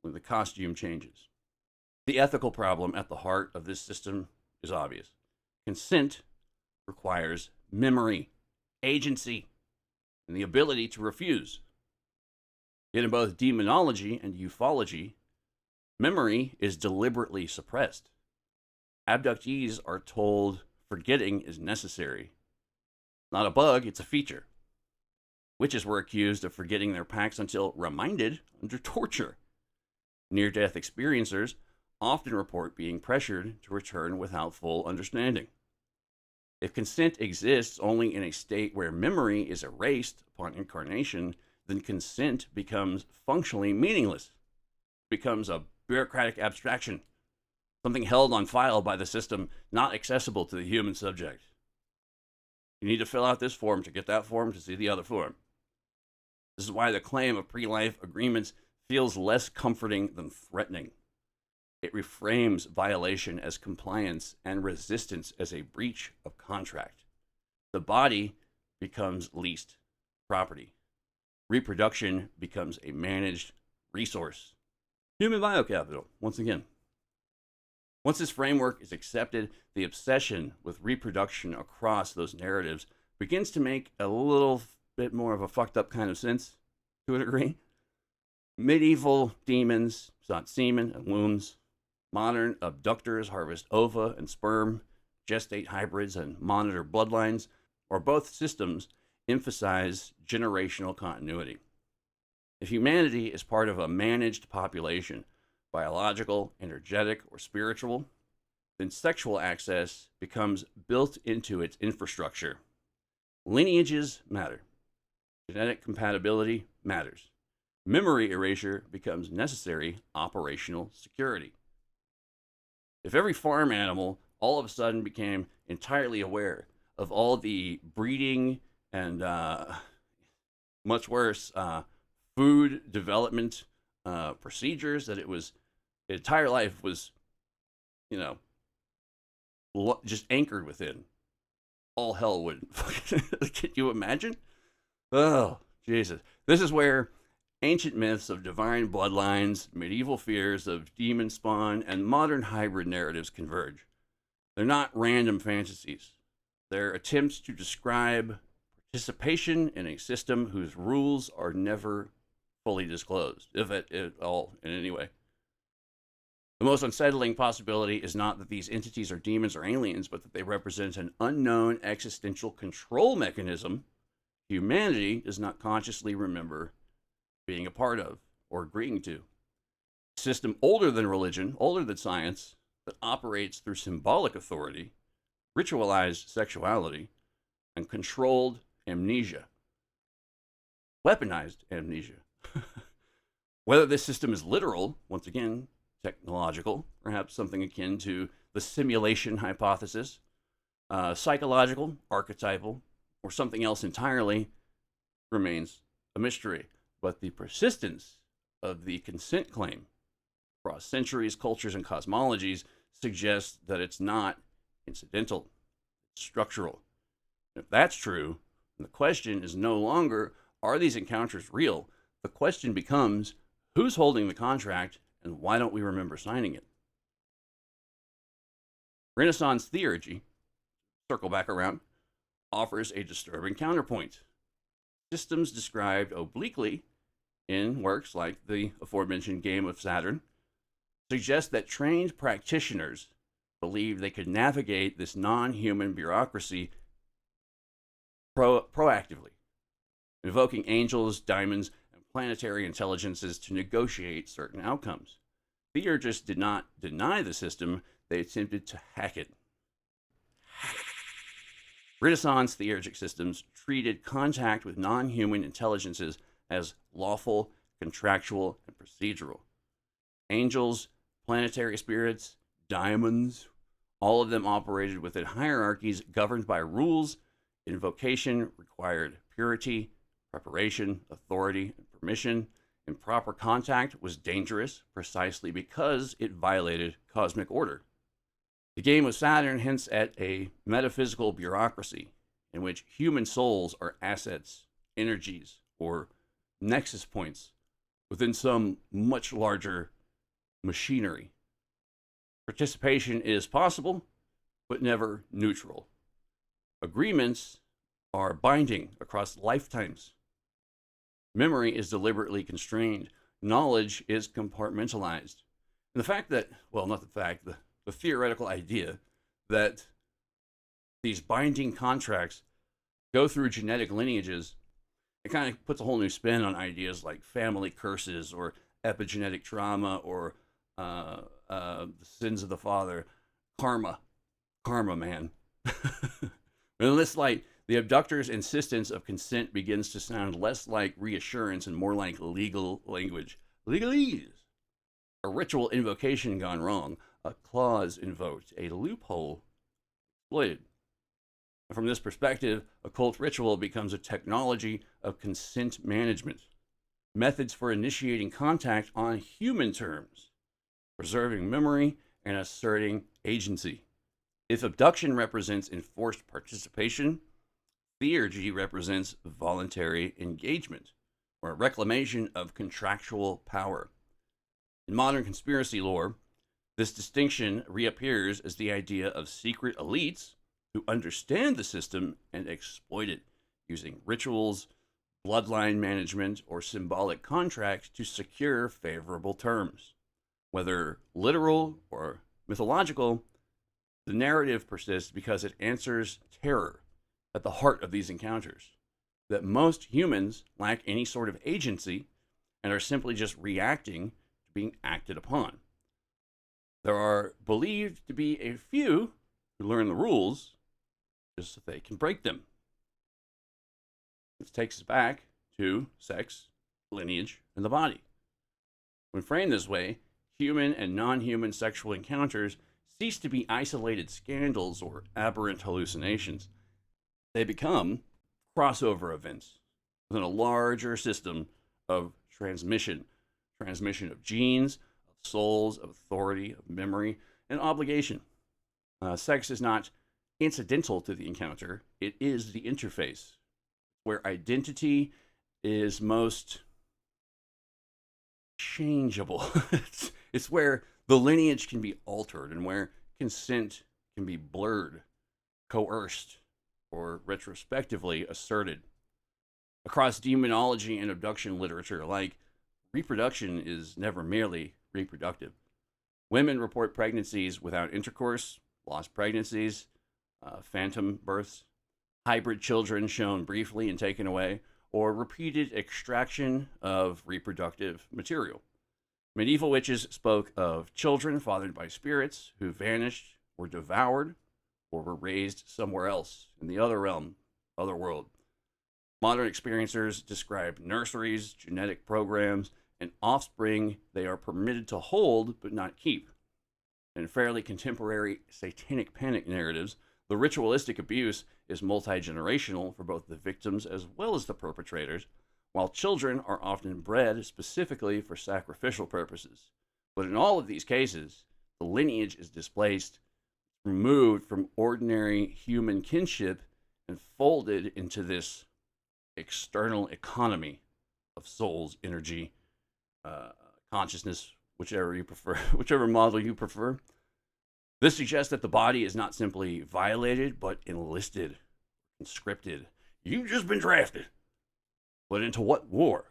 when the costume changes. The ethical problem at the heart of this system is obvious. Consent requires memory, agency, and the ability to refuse. Yet in both demonology and ufology, memory is deliberately suppressed. Abductees are told forgetting is necessary. Not a bug, it's a feature. Witches were accused of forgetting their pacts until reminded under torture. Near-death experiencers often report being pressured to return without full understanding. If consent exists only in a state where memory is erased upon incarnation, then consent becomes functionally meaningless. It becomes a bureaucratic abstraction, something held on file by the system, not accessible to the human subject. You need to fill out this form to get that form to see the other form. This is why the claim of pre-life agreements feels less comforting than threatening. It reframes violation as compliance and resistance as a breach of contract. The body becomes leased property. Reproduction becomes a managed resource. Human biocapital, once again. Once this framework is accepted, the obsession with reproduction across those narratives begins to make a little bit more of a fucked up kind of sense, to a degree. Medieval demons sought semen and wombs. Modern abductors harvest ova and sperm, gestate hybrids, and monitor bloodlines, or both systems emphasize generational continuity. If humanity is part of a managed population, biological, energetic, or spiritual, then sexual access becomes built into its infrastructure. Lineages matter. Genetic compatibility matters. Memory erasure becomes necessary operational security. If every farm animal all of a sudden became entirely aware of all the breeding and, much worse, food development procedures that its entire life was, just anchored within, all hell would. Can you imagine? Oh, Jesus. This is where ancient myths of divine bloodlines, medieval fears of demon spawn, and modern hybrid narratives converge. They're not random fantasies. They're attempts to describe participation in a system whose rules are never fully disclosed, if at all in any way. The most unsettling possibility is not that these entities are demons or aliens, but that they represent an unknown existential control mechanism humanity does not consciously remember being a part of or agreeing to. A system older than religion, older than science, that operates through symbolic authority, ritualized sexuality, and controlled amnesia. Weaponized amnesia. Whether this system is literal, once again, technological, perhaps something akin to the simulation hypothesis, psychological, archetypal, or something else entirely, remains a mystery. But the persistence of the consent claim across centuries, cultures, and cosmologies suggests that it's not incidental, it's structural. If that's true, then the question is no longer, are these encounters real? The question becomes, who's holding the contract, and why don't we remember signing it? Renaissance theurgy, circle back around, offers a disturbing counterpoint. Systems described obliquely in works like the aforementioned Game of Saturn suggest that trained practitioners believed they could navigate this non-human bureaucracy proactively, invoking angels, diamonds, and planetary intelligences to negotiate certain outcomes. Theurgists did not deny the system, they attempted to hack it. Renaissance theurgic systems treated contact with non-human intelligences as lawful, contractual, and procedural. Angels, planetary spirits, diamonds, all of them operated within hierarchies governed by rules. Invocation required purity, preparation, authority, and permission. Improper contact was dangerous precisely because it violated cosmic order. The Game of Saturn hints at a metaphysical bureaucracy in which human souls are assets, energies, or nexus points within some much larger machinery. Participation is possible, but never neutral. Agreements are binding across lifetimes. Memory is deliberately constrained. Knowledge is compartmentalized. And the fact that, well, not the fact, the theoretical idea that these binding contracts go through genetic lineages, it kind of puts a whole new spin on ideas like family curses or epigenetic trauma or the sins of the father, karma, man. In this light, the abductor's insistence of consent begins to sound less like reassurance and more like legal language. Legalese. A ritual invocation gone wrong, a clause invoked, a loophole exploited. From this perspective, occult ritual becomes a technology of consent management, methods for initiating contact on human terms, preserving memory, and asserting agency. If abduction represents enforced participation, theurgy represents voluntary engagement or reclamation of contractual power. In modern conspiracy lore, this distinction reappears as the idea of secret elites who understand the system and exploit it, using rituals, bloodline management, or symbolic contracts to secure favorable terms. Whether literal or mythological, the narrative persists because it answers terror at the heart of these encounters, that most humans lack any sort of agency and are simply just reacting to being acted upon. There are believed to be a few who learn the rules just so they can break them. This takes us back to sex, lineage, and the body. When framed this way, human and non-human sexual encounters cease to be isolated scandals or aberrant hallucinations. They become crossover events within a larger system of transmission of genes, of souls, of authority, of memory, and obligation. Sex is not incidental to the encounter. It is the interface where identity is most changeable. It's where the lineage can be altered and where consent can be blurred, coerced, or retrospectively asserted. Across demonology and abduction literature alike, reproduction is never merely reproductive. Women report pregnancies without intercourse, lost pregnancies, phantom births, hybrid children shown briefly and taken away, or repeated extraction of reproductive material. Medieval witches spoke of children fathered by spirits who vanished, were devoured, or were raised somewhere else in the other realm, other world. Modern experiencers describe nurseries, genetic programs, and offspring they are permitted to hold but not keep. In fairly contemporary satanic panic narratives, the ritualistic abuse is multi-generational for both the victims as well as the perpetrators, while children are often bred specifically for sacrificial purposes. But in all of these cases, the lineage is displaced, removed from ordinary human kinship, and folded into this external economy of souls, energy, consciousness, whichever you prefer, whichever model you prefer. This suggests that the body is not simply violated, but enlisted, conscripted. You've just been drafted. But into what war?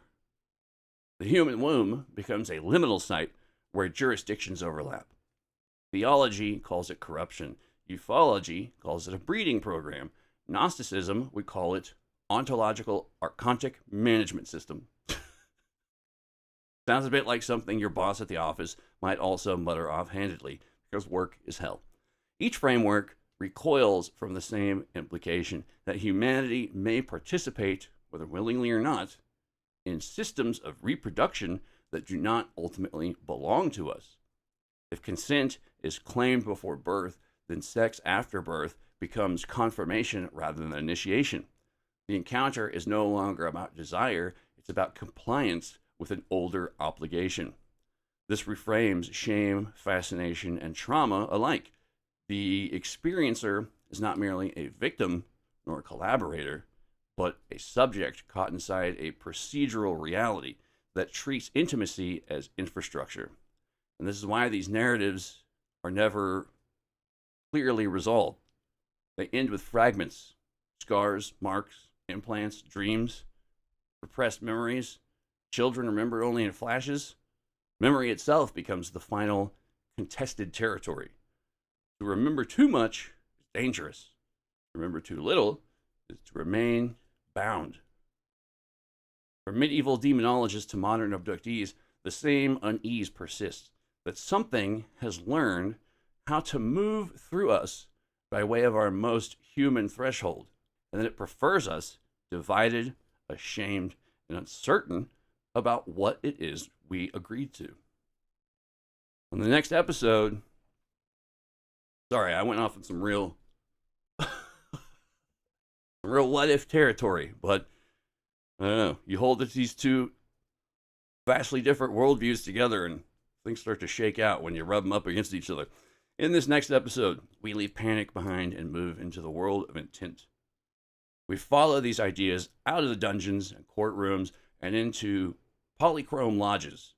The human womb becomes a liminal site where jurisdictions overlap. Theology calls it corruption. Ufology calls it a breeding program. Gnosticism would call it ontological archontic management system. Sounds a bit like something your boss at the office might also mutter offhandedly, because work is hell. Each framework recoils from the same implication that humanity may participate, whether willingly or not, in systems of reproduction that do not ultimately belong to us. If consent is claimed before birth, then sex after birth becomes confirmation rather than initiation. The encounter is no longer about desire, it's about compliance with an older obligation. This reframes shame, fascination, and trauma alike. The experiencer is not merely a victim nor a collaborator, but a subject caught inside a procedural reality that treats intimacy as infrastructure. And this is why these narratives are never clearly resolved. They end with fragments, scars, marks, implants, dreams, repressed memories. Children remember only in flashes. Memory itself becomes the final contested territory. To remember too much is dangerous. To remember too little is to remain bound. From medieval demonologists to modern abductees, the same unease persists, that something has learned how to move through us by way of our most human threshold, and that it prefers us divided, ashamed, and uncertain about what it is we agreed to. On the next episode, sorry, I went off in some real what if territory, but I don't know. You hold these two vastly different worldviews together, and things start to shake out when you rub them up against each other. In this next episode, we leave panic behind and move into the world of intent. We follow these ideas out of the dungeons and courtrooms and into polychrome lodges,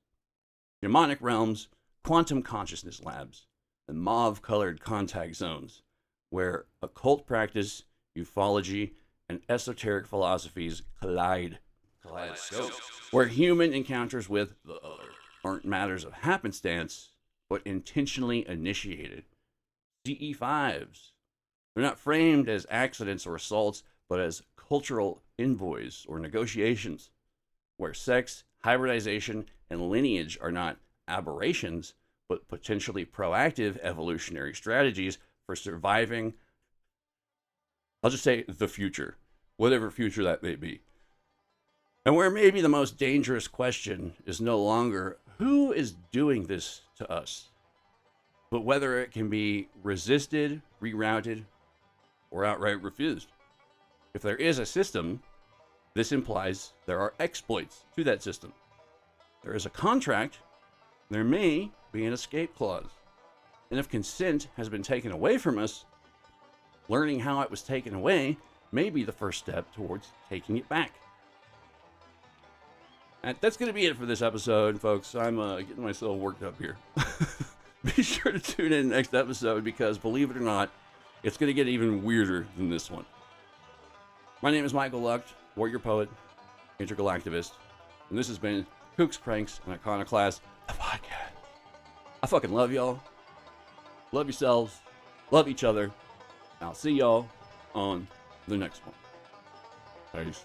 demonic realms, quantum consciousness labs, and mauve-colored contact zones, where occult practice, ufology, and esoteric philosophies collide. Where human encounters with the other aren't matters of happenstance, but intentionally initiated. CE5s. They're not framed as accidents or assaults, but as cultural envoys or negotiations, where sex, hybridization, and lineage are not aberrations, but potentially proactive evolutionary strategies for surviving, I'll just say, the future, whatever future that may be. And where maybe the most dangerous question is no longer who is doing this to us, but whether it can be resisted, rerouted, or outright refused. If there is a system, this implies there are exploits to that system. There is a contract, there may be an escape clause. And if consent has been taken away from us, learning how it was taken away may be the first step towards taking it back. And that's going to be it for this episode, folks. I'm getting myself worked up here. Be sure to tune in next episode because, believe it or not, it's going to get even weirder than this one. My name is Michael Lucht, warrior poet, intergalactivist, and this has been Kooks, Cranks, and Iconoclast, the podcast. I fucking love y'all. Love yourselves. Love each other. And I'll see y'all on the next one. Peace.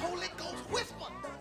Holy Ghost whisper.